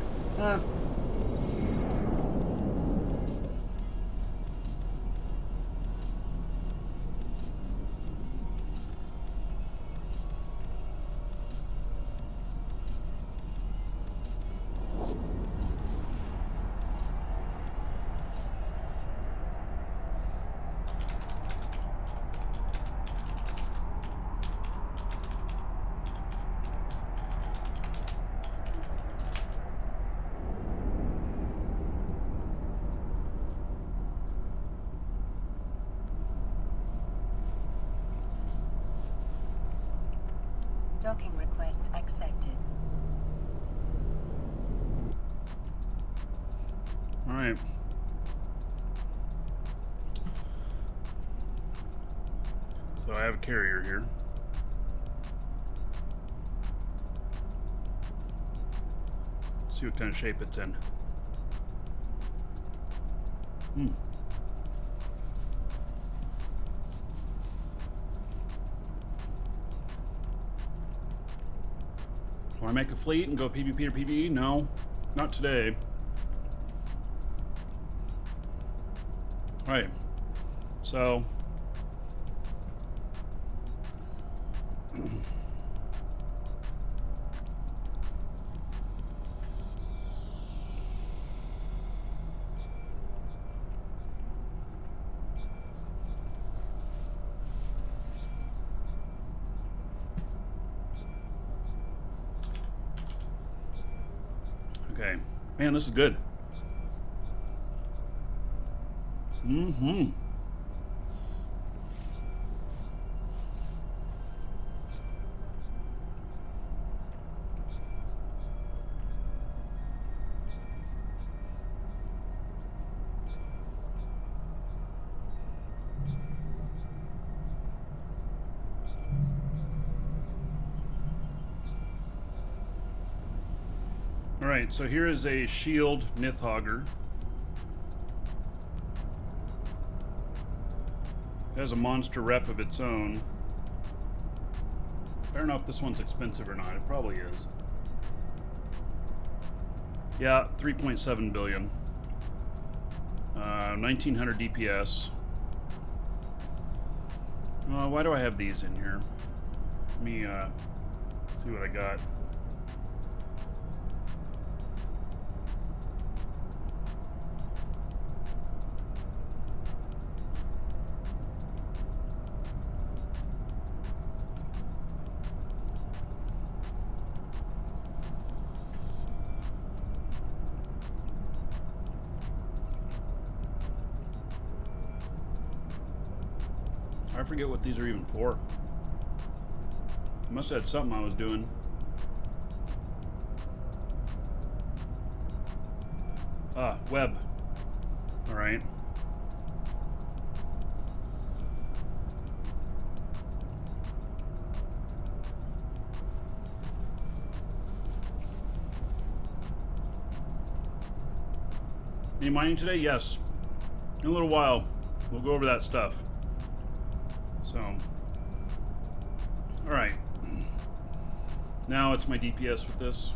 Docking request accepted. All right. So I have a carrier here. Let's see what kind of shape it's in. Want to make a fleet and go PvP or PvE? No, not today. All right, so okay, man, this is good. All right, so here is a shield Nithhogger. It has a monster rep of its own. I don't know if this one's expensive or not. It probably is. Yeah, 3.7 billion. 1900 DPS. Why do I have these in here? Let me see what I got. I forget what these are even for. I must have had something I was doing. Ah, web. All right. Any mining today? Yes. In a little while, we'll go over that stuff. So, all right. Now it's my DPS with this.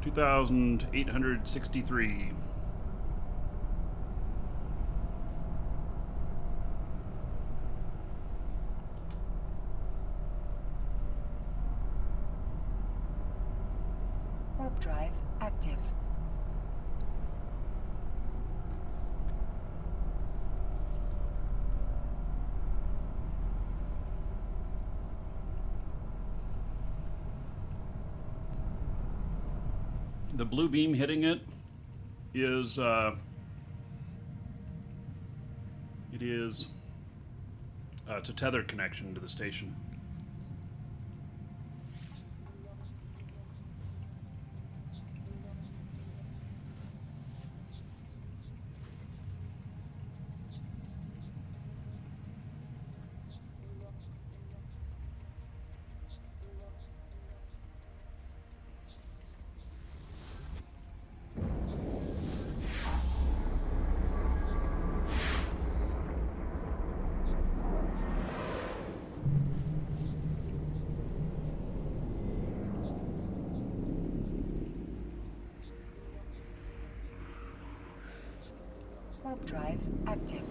2,863. Warp drive active. The blue beam hitting it is it's a tether connection to the station. Warp drive active.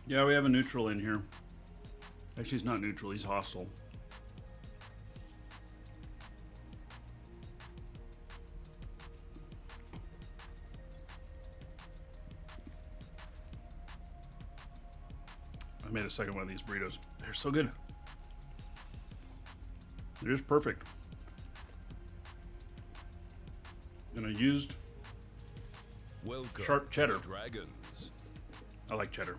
Yeah, we have a neutral in here. Actually, he's not neutral, he's hostile. I made a second one of these burritos. They're so good. They're just perfect. And I used Welcome sharp cheddar. to the Dragons. I like cheddar.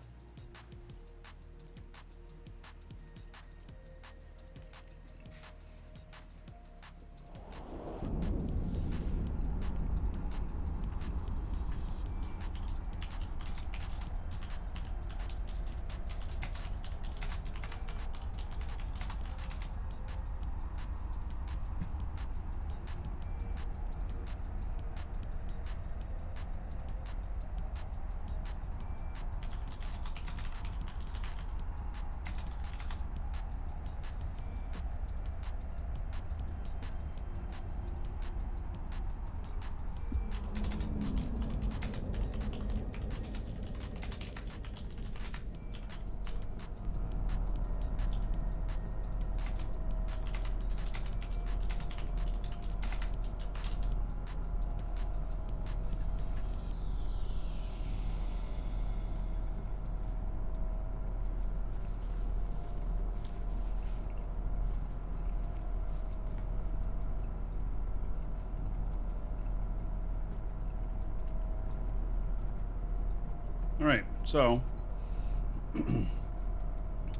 All right, so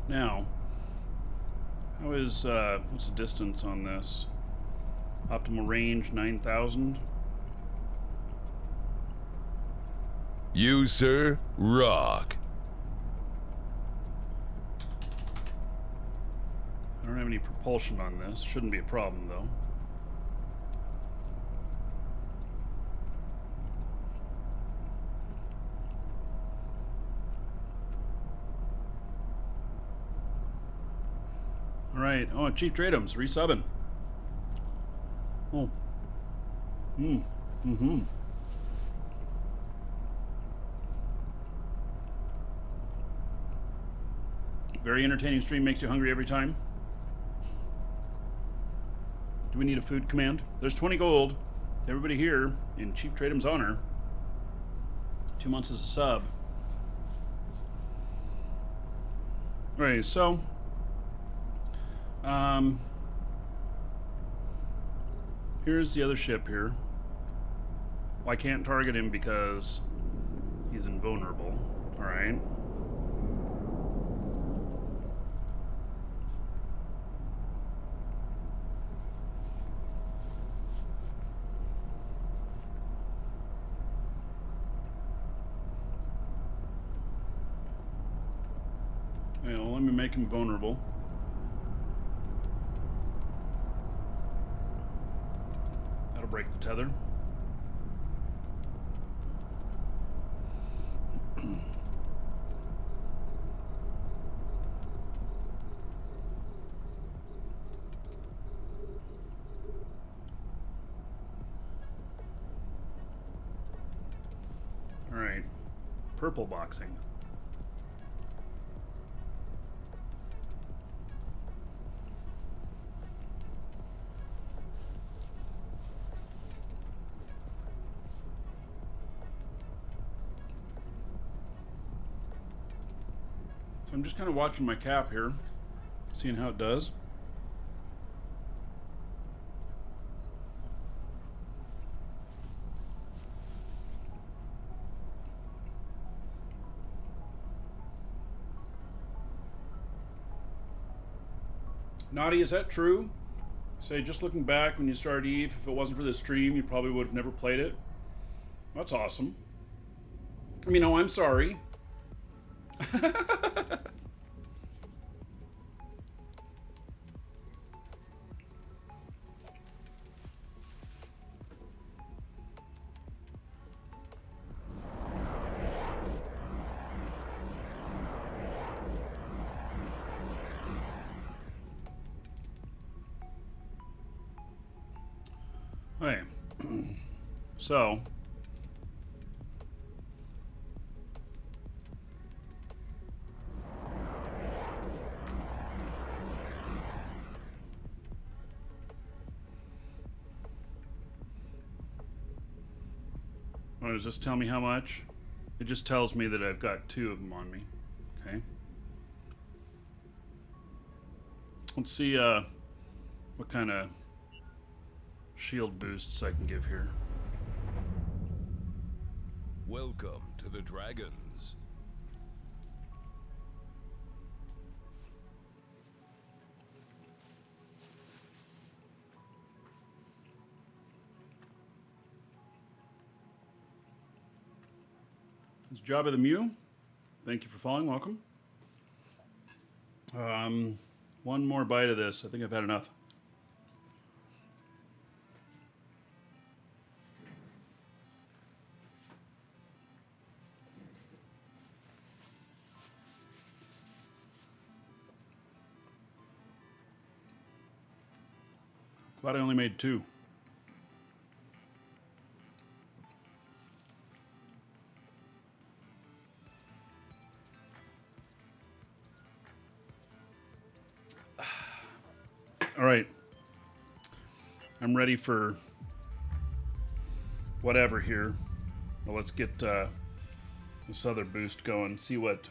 now, how is what's the distance on this? Optimal range 9,000. You, sir, rock. I don't have any propulsion on this. Shouldn't be a problem though. All right. Oh, Chief Tradums resubbing. Oh. Mm-hmm. Very entertaining stream, makes you hungry every time. Do we need a food command? There's 20 gold. Everybody here in Chief Tradum's honor. 2 months as a sub. All right, so here's the other ship here. Well, I can't target him because he's invulnerable. All right. Well, let me make him vulnerable. That'll break the tether. All right, purple boxing. So I'm just kind of watching my cap here, seeing how it does. Naughty, is that true? Say, just looking back when you started Eve, if it wasn't for this stream, you probably would have never played it. That's awesome. I mean, no, I'm sorry. Okay. So what does this tell me how much? It just tells me that I've got 2 of them on me. Okay. Let's see what kind of shield boosts I can give here. Welcome to the Dragons. It's Jabba the Mew. Thank you for following. Welcome. One more bite of this. I think I've had enough. Glad I only made 2. All right. I'm ready for whatever here. Well, let's get this other boost going. See what...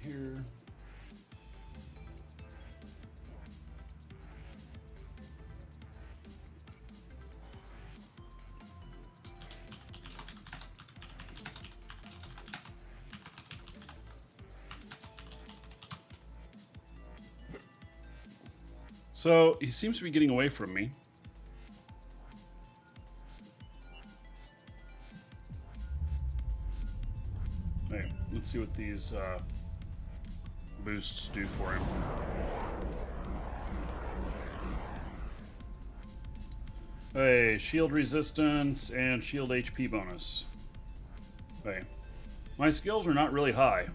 here. So he seems to be getting away from me. Hey, let's see what these boosts do for him. Hey, shield resistance and shield HP bonus. Hey, my skills are not really high,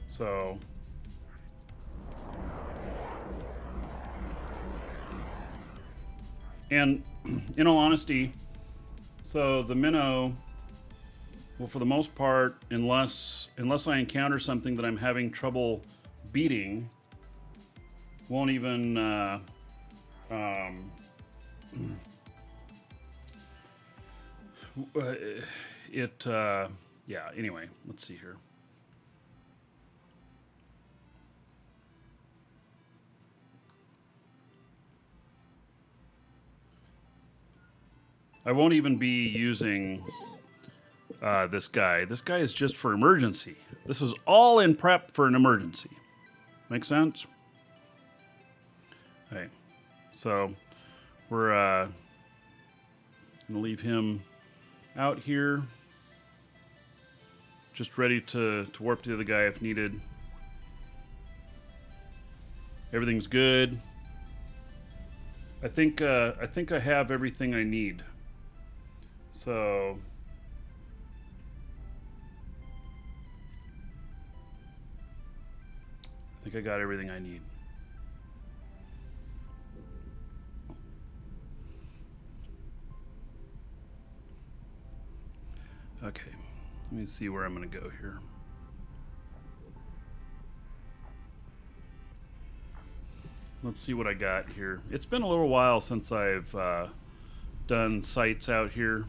so and in all honesty, so the minnow, well, for the most part, unless I encounter something that I'm having trouble beating, won't even yeah, anyway, let's see here. I won't even be using this guy. This guy is just for emergency. This is all in prep for an emergency. Make sense? Okay, so we're gonna leave him out here, just ready to warp to the other guy if needed. Everything's good. I think I have everything I need. So I think I got everything I need. Okay, let me see where I'm going to go here. Let's see what I got here. It's been a little while since I've done sites out here.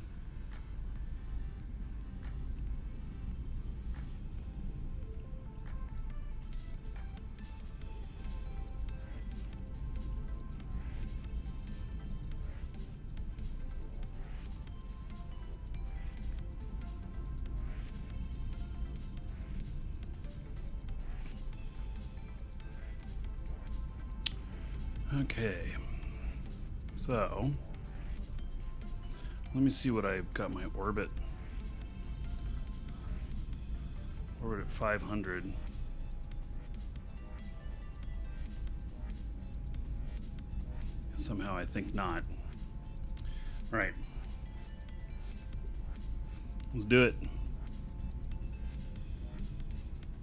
Okay, so let me see what I've got my orbit. Orbit at 500. Somehow I think not. All right, let's do it.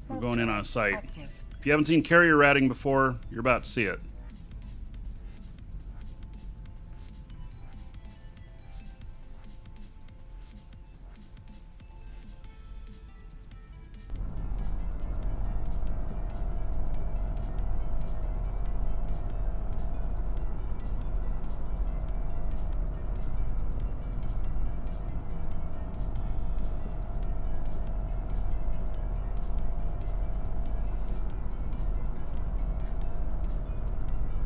We're going in on a site. Active. If you haven't seen carrier routing before, you're about to see it.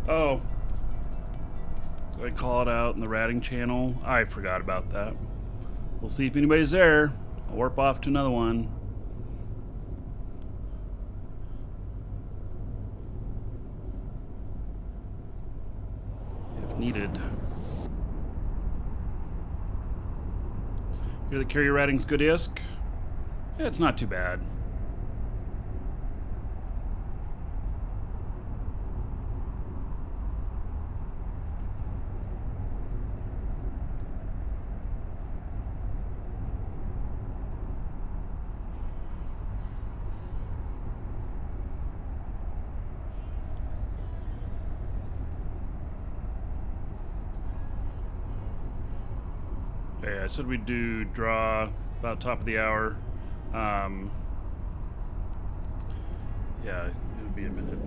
Oh. Did I call it out in the ratting channel? I forgot about that. We'll see if anybody's there. I'll warp off to another one. If needed. Hear the carrier ratting's good isk? Yeah, it's not too bad. Okay, I said we'd do draw about top of the hour. Yeah, it'll be a minute.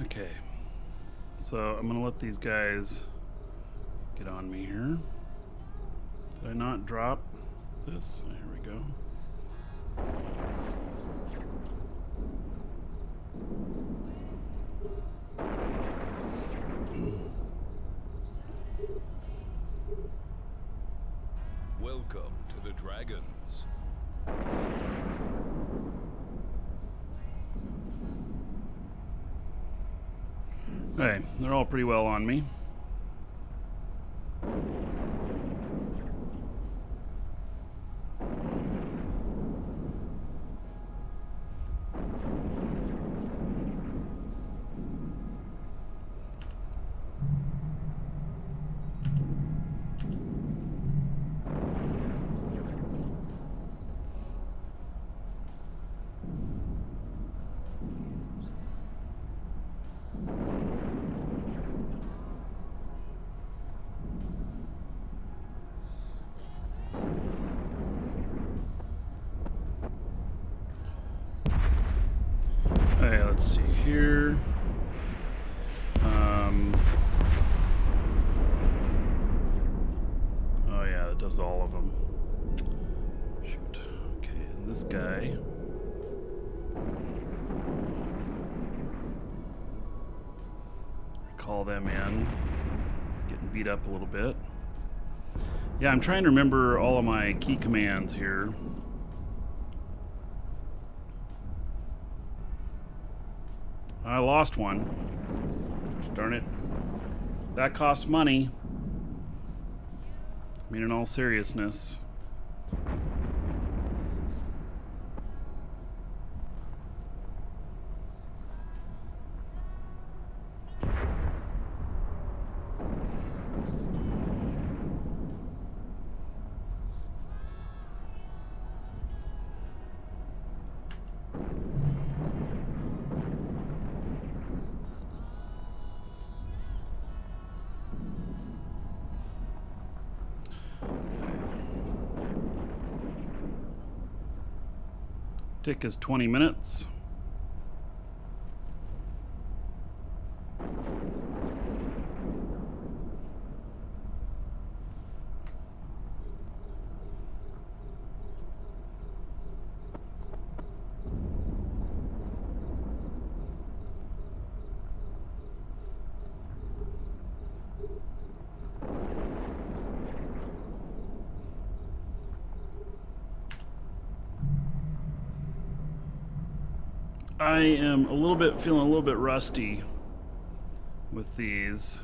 Okay, so I'm gonna let these guys get on me here. Did I not drop this? Here we go. Welcome to the Dragons. Okay, they're all pretty well on me. Okay, let's see here. Oh yeah, that does all of them. Shoot. Okay, and this guy. Call them in. It's getting beat up a little bit. Yeah, I'm trying to remember all of my key commands here. I lost one. Darn it. That costs money. I mean, in all seriousness. Tick is 20 minutes. I am feeling a little bit rusty with these.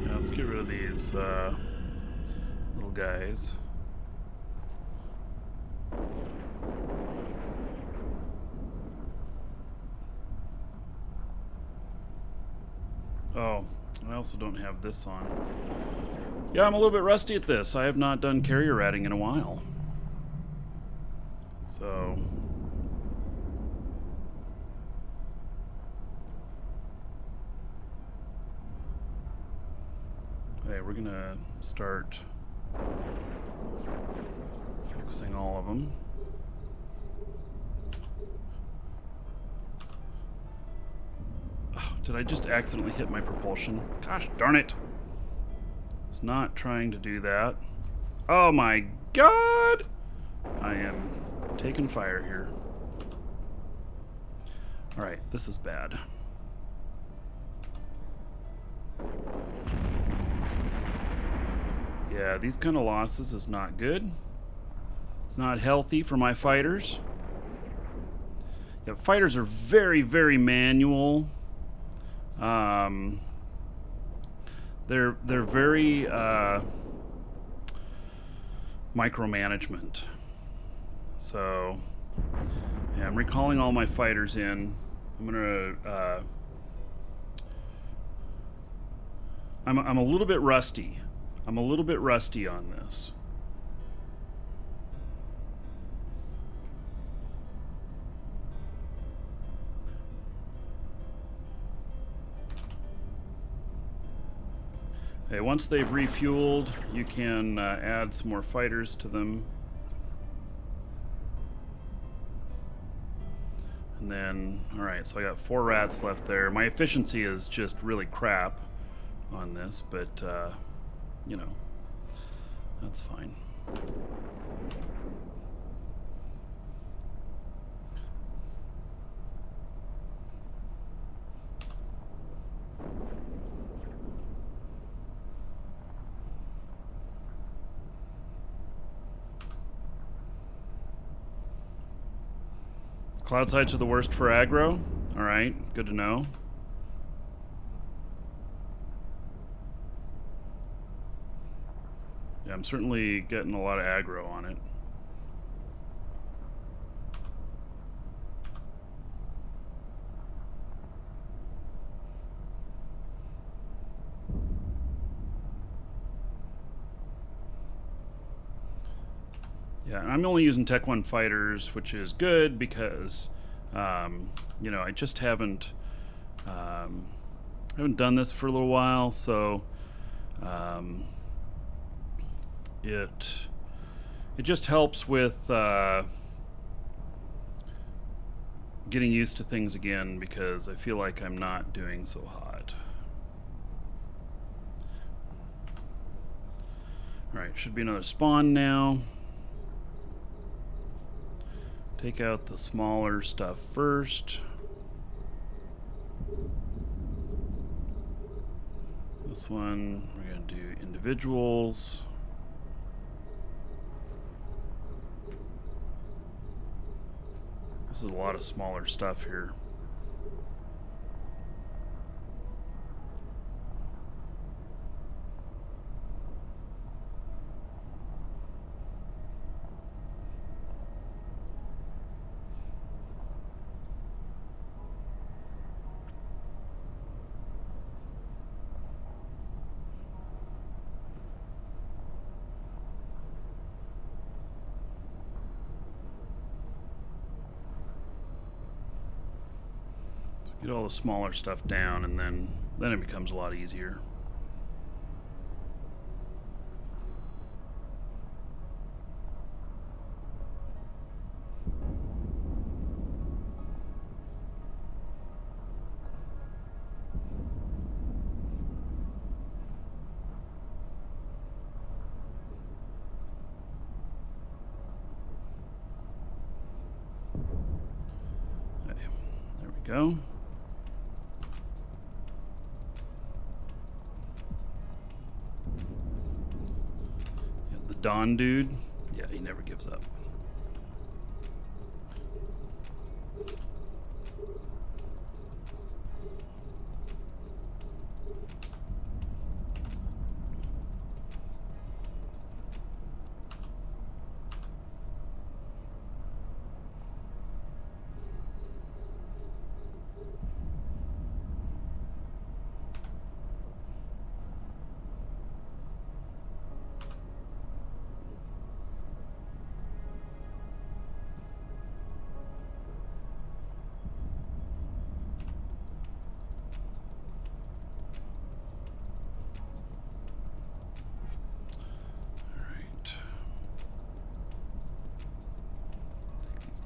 Yeah, let's get rid of these little guys. Oh, I also don't have this on. Yeah, I'm a little bit rusty at this. I have not done carrier ratting in a while. So... Okay, we're gonna start fixing all of them. Oh, did I just accidentally hit my propulsion? Gosh darn it! It's not trying to do that. Oh my god! I am taking fire here. Alright, this is bad. Yeah, these kind of losses is not good. It's not healthy for my fighters. Yeah, fighters are very, very manual. They're very micromanagement. So yeah, I'm recalling all my fighters in. I'm gonna. I'm a little bit rusty. I'm a little bit rusty on this. Okay, once they've refueled, you can add some more fighters to them. And then, alright, so I got 4 rats left there. My efficiency is just really crap on this, but, you know, that's fine. Cloud sites are the worst for aggro. Alright, good to know. Yeah, I'm certainly getting a lot of aggro on it. Yeah, I'm only using Tech 1 fighters, which is good because, you know, I just haven't done this for a little while, so it just helps with getting used to things again because I feel like I'm not doing so hot. Alright, should be another spawn now. Take out the smaller stuff first. This one, we're going to do individuals. This is a lot of smaller stuff here. Get all the smaller stuff down, and then it becomes a lot easier. Okay, there we go. Don dude, yeah, he never gives up.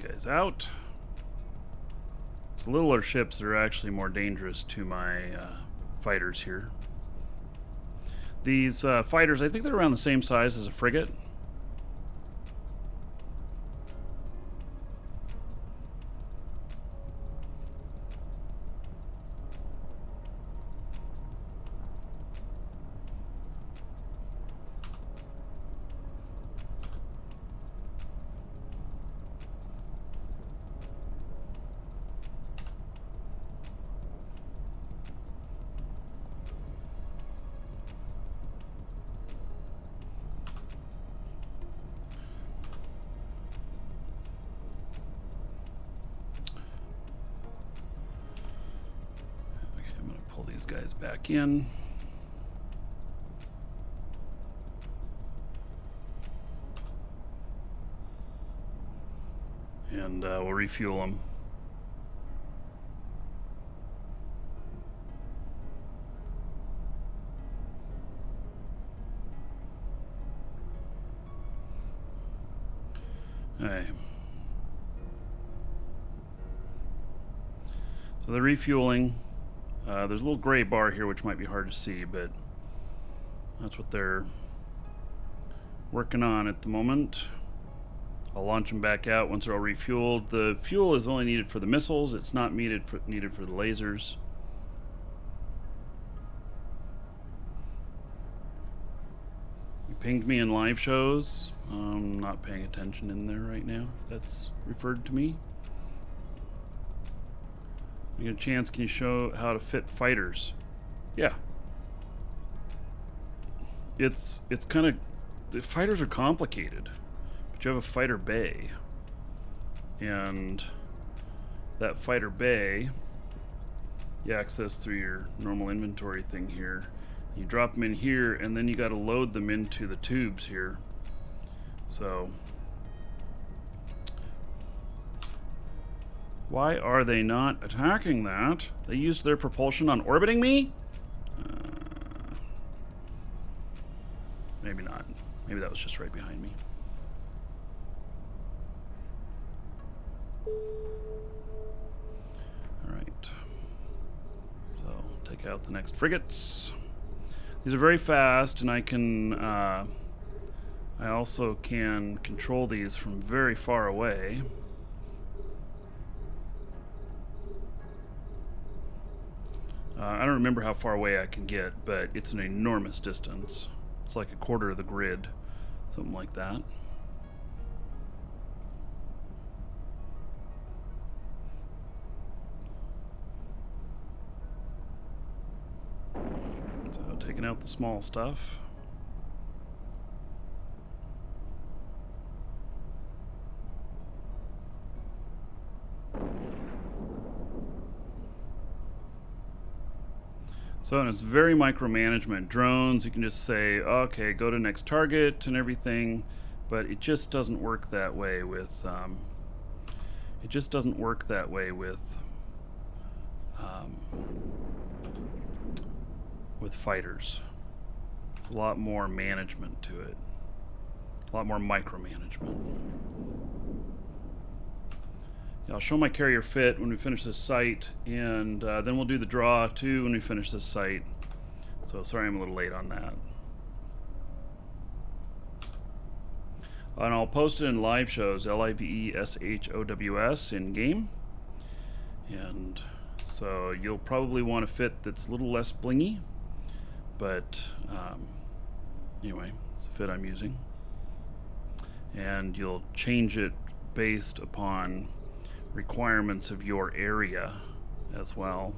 guys out. It's littler ships that are actually more dangerous to my fighters here. These fighters, I think they're around the same size as a frigate. These guys back in. And we'll refuel them. Okay. So the refueling. There's a little gray bar here which might be hard to see, but that's what they're working on at the moment. I'll launch them back out once they're all refueled. The fuel is only needed for the missiles. It's not needed for the lasers. You pinged me in live shows. I'm not paying attention in there right now, if that's referred to me. You get a chance, can you show how to fit fighters? Yeah. It's kind of, the fighters are complicated, but you have a fighter bay, and that fighter bay you access through your normal inventory thing here. You drop them in here, and then you got to load them into the tubes here. So why are they not attacking that? They used their propulsion on orbiting me? Maybe not. Maybe that was just right behind me. Alright. So, take out the next frigates. These are very fast, and I can... I also can control these from very far away. I don't remember how far away I can get, but it's an enormous distance. It's like a quarter of the grid, something like that. So taking out the small stuff. So, and it's very micromanagement. Drones, you can just say, okay, go to next target and everything, but it just doesn't work that way with, with fighters. There's a lot more management to it. A lot more micromanagement. I'll show my carrier fit when we finish this site, and then we'll do the draw too when we finish this site. So sorry I'm a little late on that. And I'll post it in live shows, LIVESHOWS in game. And so you'll probably want a fit that's a little less blingy, but anyway, it's the fit I'm using. And you'll change it based upon requirements of your area as well.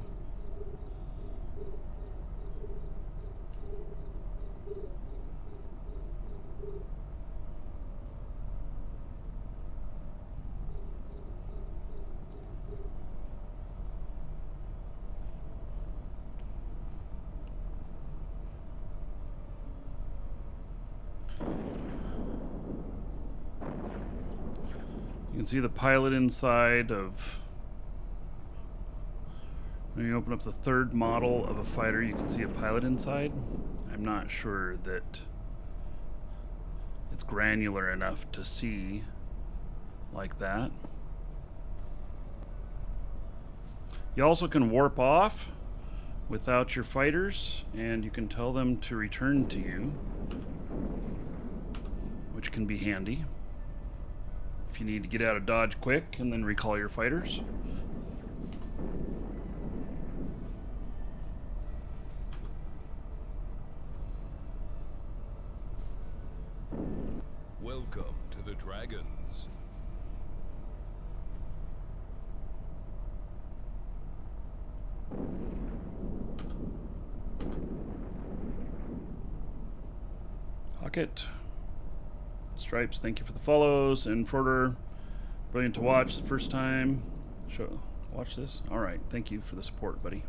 You can see the pilot inside of... When you open up the third model of a fighter, you can see a pilot inside. I'm not sure that it's granular enough to see like that. You also can warp off without your fighters, and you can tell them to return to you, which can be handy if you need to get out of dodge quick and then recall your fighters. Welcome to the Dragons. Pocket. Stripes, thank you for the follows. And Forder, brilliant to watch. The first time. Watch this. All right, thank you for the support, buddy.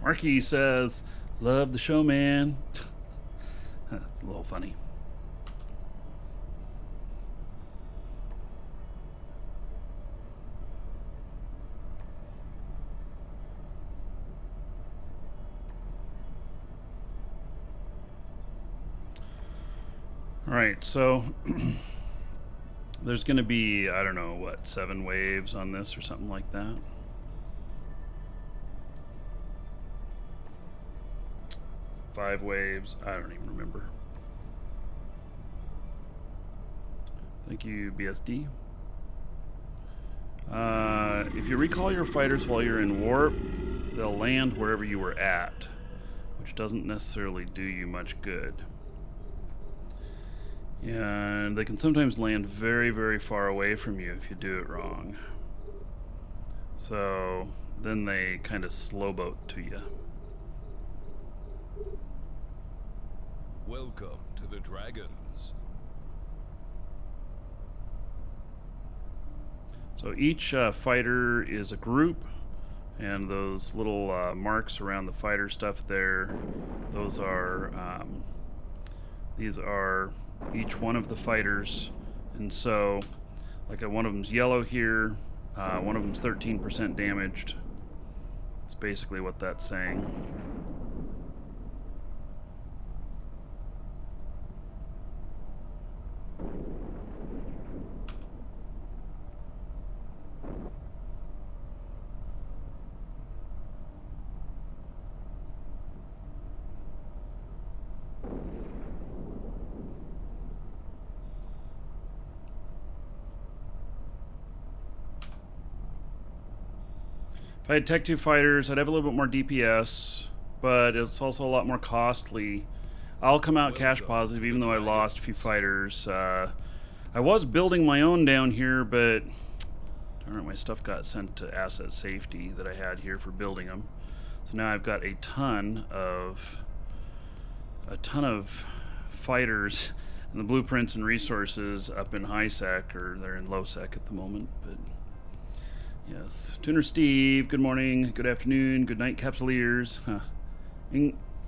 Markee says, love the show, man. That's a little funny. All right, so there's going to be, I don't know, what, 7 waves on this or something like that. Five waves. I don't even remember. Thank you, BSD. If you recall your fighters while you're in warp, they'll land wherever you were at, which doesn't necessarily do you much good. And they can sometimes land very, very far away from you if you do it wrong. So then they kind of slow boat to you. Welcome to the Dragons. So each fighter is a group, and those little marks around the fighter stuff there, those are, these are each one of the fighters. And so, like one of them's yellow here, one of them's 13% damaged. That's basically what that's saying. If I had Tech 2 fighters, I'd have a little bit more DPS, but it's also a lot more costly. I'll come out cash positive even though I lost a few fighters. I was building my own down here, but darn it, my stuff got sent to asset safety that I had here for building them. So now I've got a ton of fighters and the blueprints and resources up in high sec, or they're in low sec at the moment, but yes. Tuner Steve, good morning, good afternoon, good night, Capsuleers.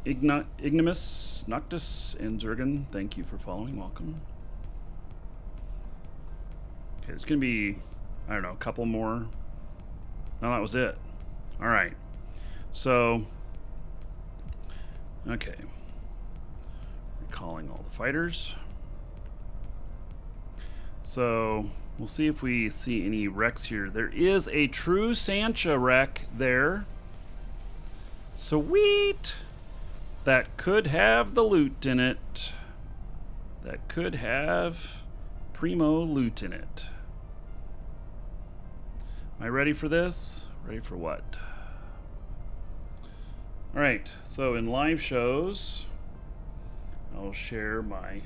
Ignimus, Noctis, and Zergan, thank you for following. Welcome. Okay, it's going to be, I don't know, a couple more. No, that was it. All right. So, okay. Recalling all the fighters. So, we'll see if we see any wrecks here. There is a true Sancha wreck there. Sweet! That could have the loot in it. That could have primo loot in it. Am I ready for this? Ready for what? Alright, so in live shows, I'll share my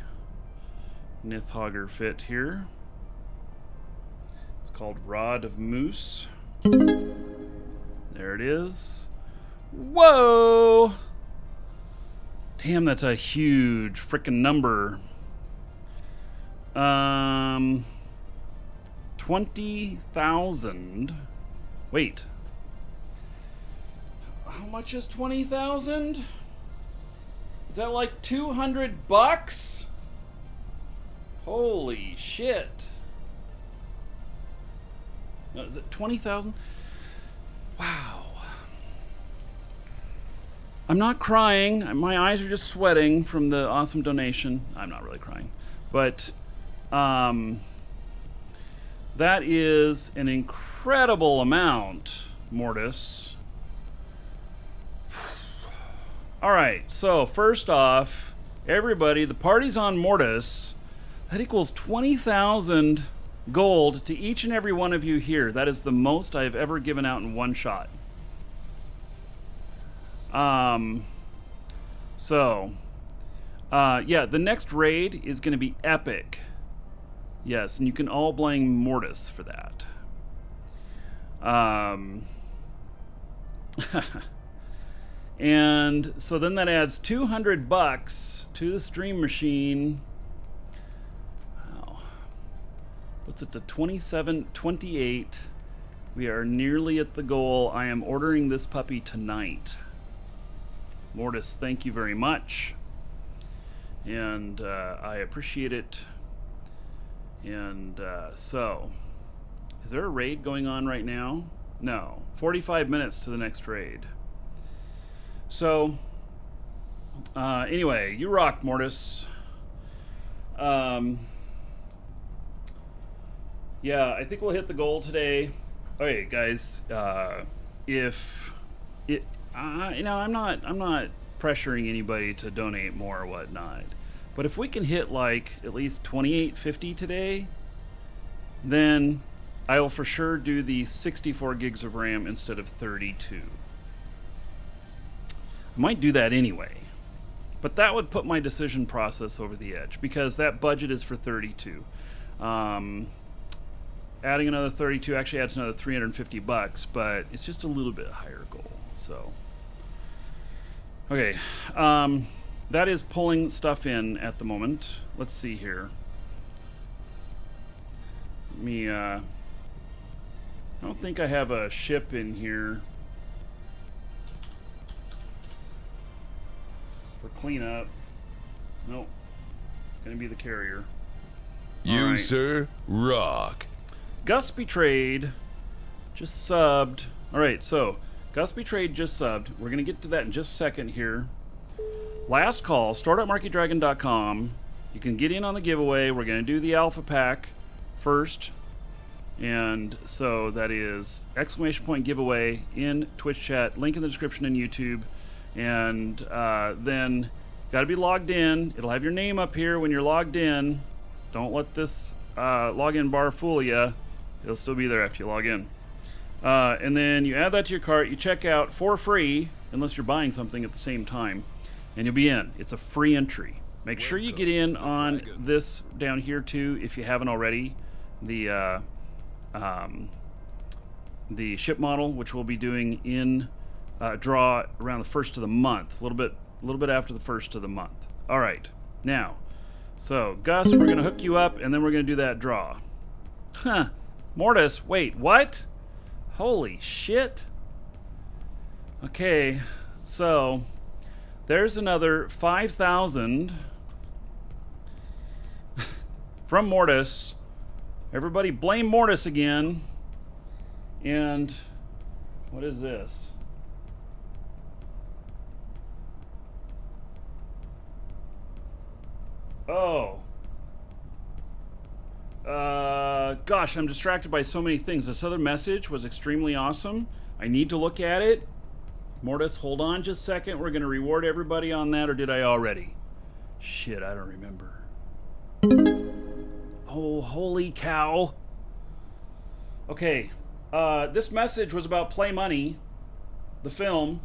Nithhogger fit here. It's called Rod of Moose. There it is. Whoa! Damn, that's a huge frickin' number. 20,000. Wait. How much is 20,000? Is that like $200? Holy shit. No, is it 20,000? Wow. I'm not crying. My eyes are just sweating from the awesome donation. I'm not really crying. But that is an incredible amount, Mortis. All right, so first off, everybody, the party's on Mortis. That equals 20,000 gold to each and every one of you here. That is the most I've ever given out in one shot. Yeah, the next raid is going to be epic. Yes, and you can all blame Mortis for that. And so then that adds $200 to the stream machine. Wow. Puts it to 27.28. We are nearly at the goal. I am ordering this puppy tonight. Mortis, thank you very much. And I appreciate it. And so, is there a raid going on right now? No. 45 minutes to the next raid. So, anyway, you rock, Mortis. Yeah, I think we'll hit the goal today. Okay, guys, if it, I'm not pressuring anybody to donate more or whatnot, but if we can hit like at least 28.50 today, then I will for sure do the 64 gigs of RAM instead of 32. I might do that anyway, but that would put my decision process over the edge because that budget is for 32. Adding another 32 actually adds another $350, but it's just a little bit higher goal. So, okay, that is pulling stuff in at the moment. Let's see here. Let me. I don't think I have a ship in here for cleanup. Nope, it's gonna be the carrier. You, right. sir, rock. Gus Betrayed just subbed. All right, so Gus Betrayed just subbed. We're going to get to that in just a second here. Last call, store.markeedragon.com. You can get in on the giveaway. We're going to do the alpha pack first. And so that is exclamation point giveaway in Twitch chat, link in the description in YouTube. And then got to be logged in. It'll have your name up here when you're logged in. Don't let this login bar fool you. It'll still be there after you log in. And then you add that to your cart. You check out for free, unless you're buying something at the same time, and you'll be in. It's a free entry. Make sure you get in on this down here too, if you haven't already. The ship model, which we'll be doing in draw around the first of the month, a little bit after the first of the month. All right, now, so Gus, we're gonna hook you up, and then we're gonna do that draw. Huh. Mortis, wait, what? Holy shit. Okay, so there's another 5,000 from Mortis. Everybody blame Mortis again. And what is this? Oh. Gosh, I'm distracted by so many things. This other message was extremely awesome. I need to look at it. Mortis, hold on just a second. We're going to reward everybody on that, or did I already? Shit, I don't remember. Oh, holy cow. Okay, this message was about Play Money, the film.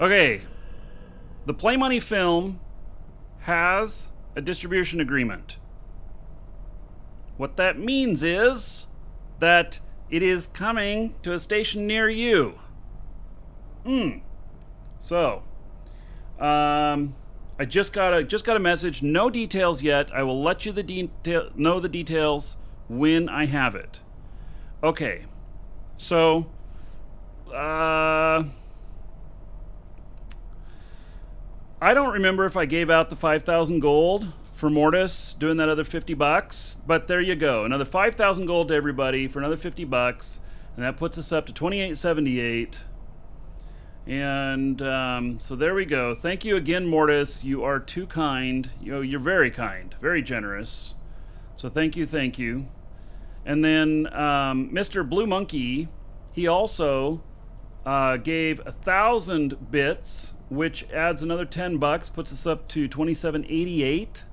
Okay, the Play Money film has a distribution agreement. What that means is that it is coming to a station near you. So, I just got a message. No details yet. I will let you know the details when I have it. Okay. So, I don't remember if I gave out the 5,000 gold for Mortis doing that other $50, but there you go. Another 5,000 gold to everybody for another $50, and that puts us up to 2878. And so there we go. Thank you again, Mortis. You are too kind. You're very kind, very generous. So thank you. And then Mr. Blue Monkey, he also gave 1,000 bits, which adds another $10, puts us up to 2788.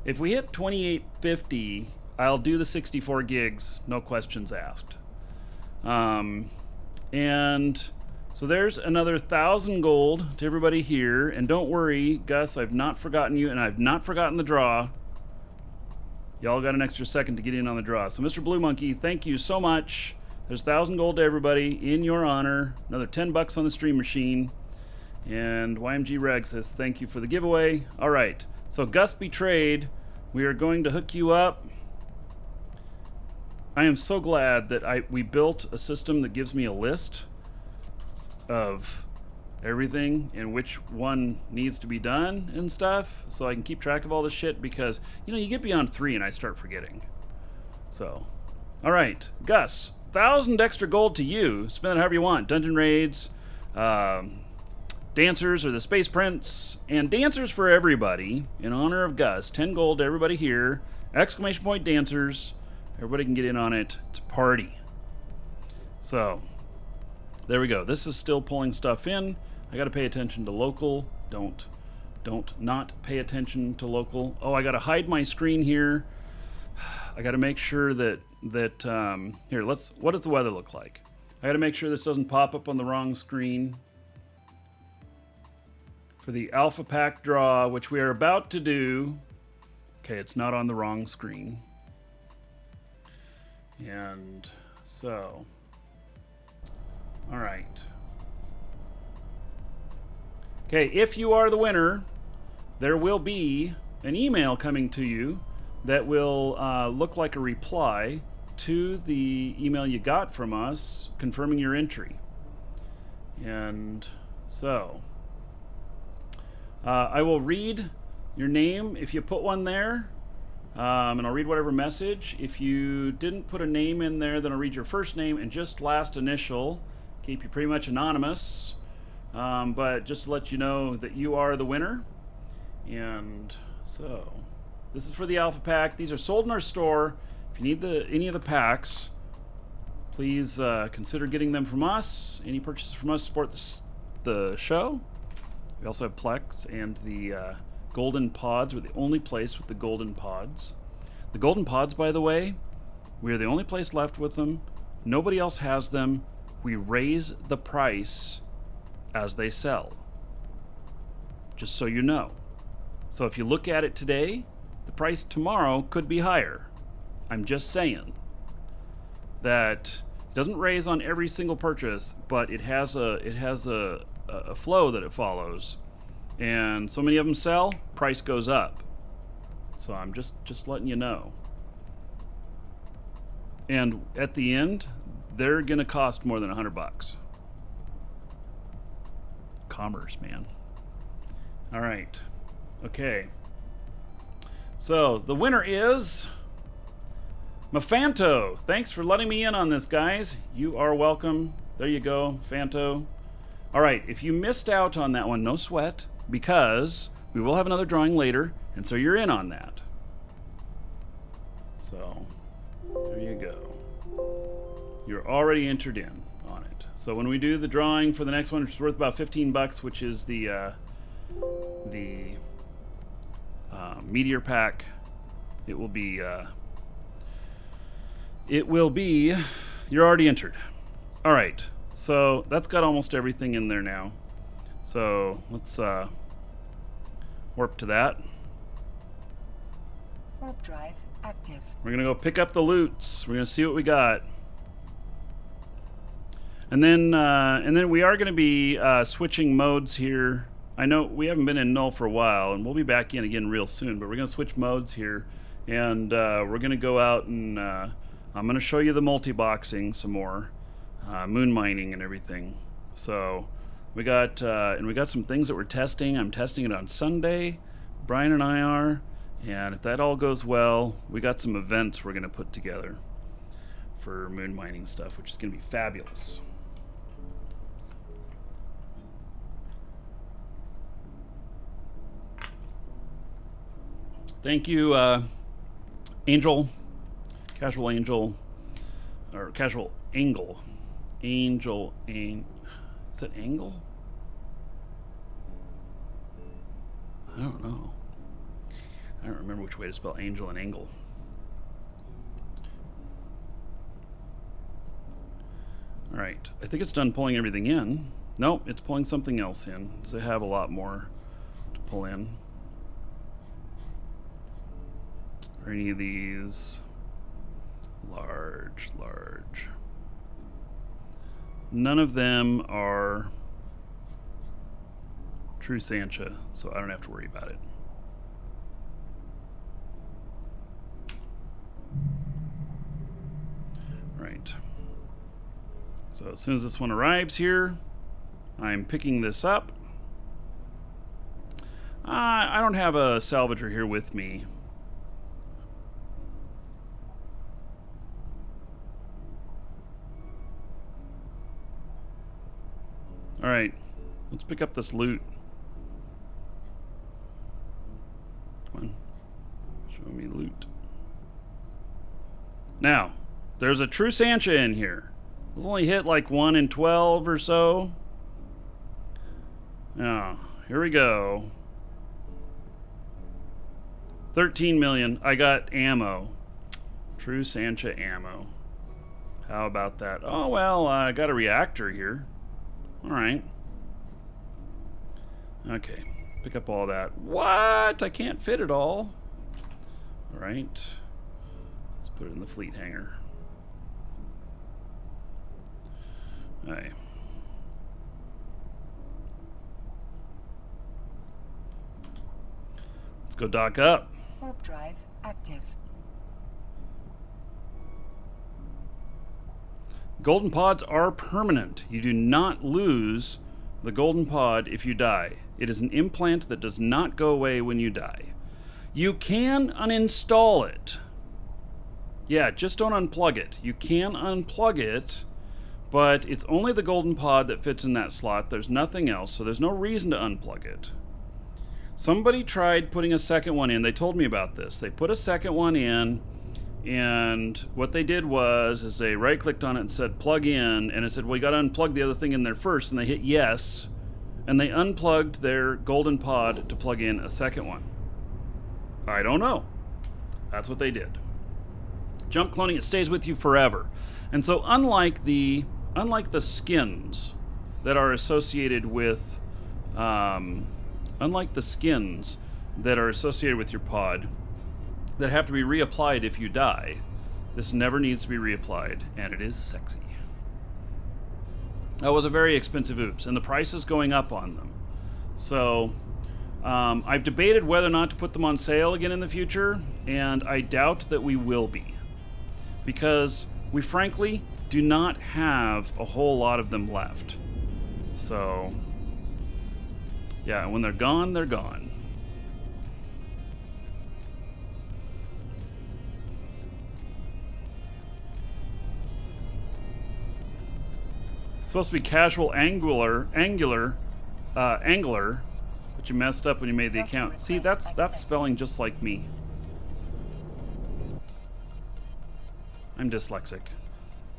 If we hit 2850, I'll do the 64 gigs, no questions asked. And so there's another 1,000 gold to everybody here. And don't worry, Gus, I've not forgotten you, and I've not forgotten the draw. Y'all got an extra second to get in on the draw. So Mr. Blue Monkey, thank you so much. There's 1,000 gold to everybody in your honor. Another $10 on the stream machine. And YMG Reg says thank you for the giveaway. All right. So Gus Betrayed, we are going to hook you up. I am so glad that we built a system that gives me a list of everything and which one needs to be done and stuff, so I can keep track of all this shit, because you get beyond 3 and I start forgetting. So, all right, Gus, 1,000 extra gold to you. Spend it however you want. Dungeon raids, dancers or the Space Prince, and dancers for everybody in honor of Gus. 10 gold to everybody here. Exclamation point dancers. Everybody can get in on it. It's a party. So, there we go. This is still pulling stuff in. I got to pay attention to local. Don't not pay attention to local. Oh, I got to hide my screen here. I got to make sure that here. What does the weather look like? I got to make sure this doesn't pop up on the wrong screen. For the Alpha Pack draw, which we are about to do. Okay, it's not on the wrong screen. And so, all right. Okay, if you are the winner, there will be an email coming to you that will look like a reply to the email you got from us confirming your entry. And so, I will read your name if you put one there. And I'll read whatever message. If you didn't put a name in there, then I'll read your first name and just last initial. Keep you pretty much anonymous. But just to let you know that you are the winner. And so, this is for the Alpha Pack. These are sold in our store. If you need any of the packs, please consider getting them from us. Any purchases from us support the show. We also have Plex and the Golden Pods. We're the only place with the Golden Pods. The Golden Pods, by the way, we are the only place left with them. Nobody else has them. We raise the price as they sell. Just so you know. So if you look at it today, the price tomorrow could be higher. I'm just saying that it doesn't raise on every single purchase, but it has a flow that it follows. And so many of them sell, price goes up. So I'm just letting you know. And at the end, they're going to cost more than $100. Commerce, man. All right. Okay. So the winner is Mafanto. Thanks for letting me in on this, guys. You are welcome. There you go, Fanto. All right. If you missed out on that one, no sweat, because we will have another drawing later, and so you're in on that. So there you go. You're already entered in on it. So when we do the drawing for the next one, which is worth about $15, which is the Meteor Pack, it will be you're already entered. All right. So that's got almost everything in there now. So let's warp to that. Warp drive active. We're gonna go pick up the loots. We're gonna see what we got. And then we are going to be switching modes here. I know we haven't been in Null for a while, and we'll be back in again real soon, but we're going to switch modes here. And we're going to go out and I'm going to show you the multi-boxing some more, moon mining and everything. So we got some things that we're testing. I'm testing it on Sunday. Brian and I are. And if that all goes well, we got some events we're going to put together for moon mining stuff, which is going to be fabulous. Thank you, Angel, Casual Angel, or Casual Angle. Angel, is it Angle? I don't know. I don't remember which way to spell Angel and Angle. All right, I think it's done pulling everything in. Nope, it's pulling something else in. So they have a lot more to pull in. Are any of these large? None of them are true Sancha, so I don't have to worry about it. Right. So as soon as this one arrives here, I'm picking this up. I don't have a salvager here with me. All right, let's pick up this loot. Come on, show me loot. Now, there's a true Sancha in here. This only hit like 1 in 12 or so. Now, here we go. 13 million. I got ammo. True Sancha ammo. How about that? Oh, well, I got a reactor here. All right. Okay. Pick up all that. What? I can't fit it all. All right. Let's put it in the fleet hangar. All right. Let's go dock up. Warp drive active. Golden pods are permanent. You do not lose the golden pod if you die. It is an implant that does not go away when you die. You can uninstall it. Yeah, just don't unplug it. You can unplug it, but it's only the golden pod that fits in that slot. There's nothing else, so there's no reason to unplug it. Somebody tried putting a second one in. They told me about this. They put a second one in, and what they did is they right-clicked on it and said plug in, and it said, well, you got to unplug the other thing in there first, and they hit yes, and they unplugged their golden pod to plug in a second one. I don't know. That's what they did. Jump cloning, it stays with you forever. And so unlike the skins that are associated with your pod that have to be reapplied if you die, this never needs to be reapplied, and it is sexy. That was a very expensive oops, and the price is going up on them. So I've debated whether or not to put them on sale again in the future, and I doubt that we will be, because we frankly do not have a whole lot of them left. So yeah, when they're gone, they're gone. Supposed to be casual angular, but you messed up when you made the account. See, that's spelling just like me. I'm dyslexic.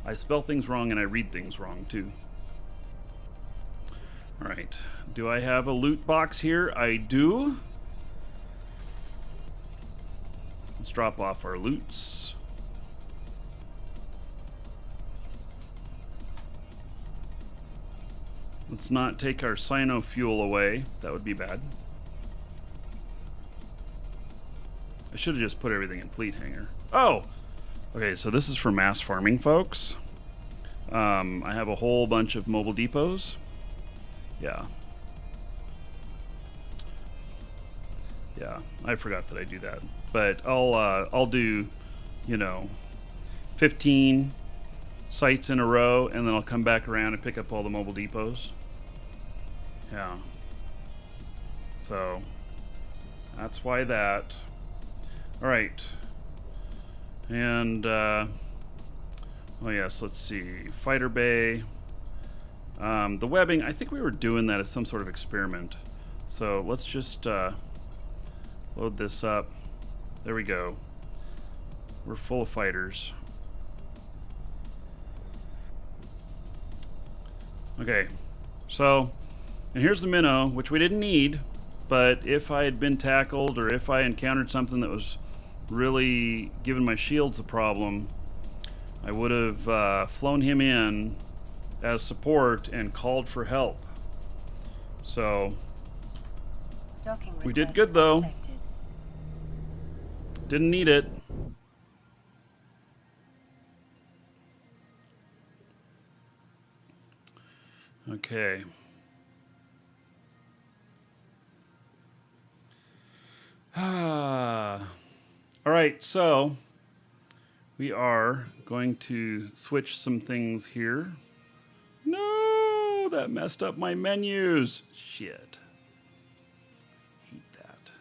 I spell things wrong and I read things wrong too. All right, do I have a loot box here? I do. Let's drop off our loots. Let's not take our cyno fuel away. That would be bad. I should have just put everything in fleet hangar. Oh! Okay, so this is for mass farming, folks. I have a whole bunch of mobile depots. Yeah. Yeah, I forgot that I do that. But I'll do, 15 sites in a row, and then I'll come back around and pick up all the mobile depots. Yeah. So that's why that. All right. And oh yes, let's see. Fighter Bay. The webbing, I think we were doing that as some sort of experiment. So let's just load this up. There we go. We're full of fighters. Okay, so, and here's the minnow, which we didn't need, but if I had been tackled or if I encountered something that was really giving my shields a problem, I would have flown him in as support and called for help. So, we did good though. Accepted. Didn't need it. Okay. All right, so we are going to switch some things here. No, that messed up my menus. Shit. Hate that.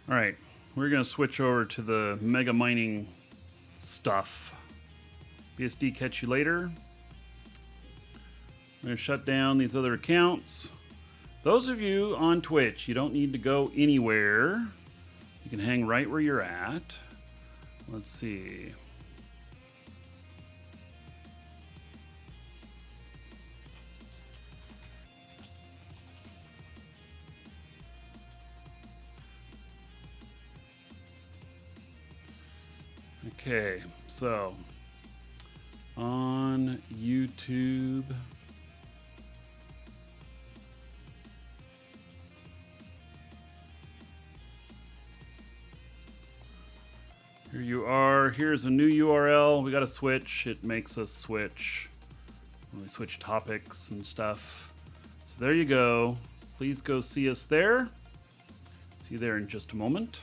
All right, we're going to switch over to the mega mining stuff. BSD, catch you later. I'm going to shut down these other accounts. Those of you on Twitch, you don't need to go anywhere. You can hang right where you're at. Let's see. Okay, so on YouTube, here you are. Here's a new URL. We got to switch. It makes us switch when we switch topics and stuff. So there you go. Please go see us there. See you there in just a moment.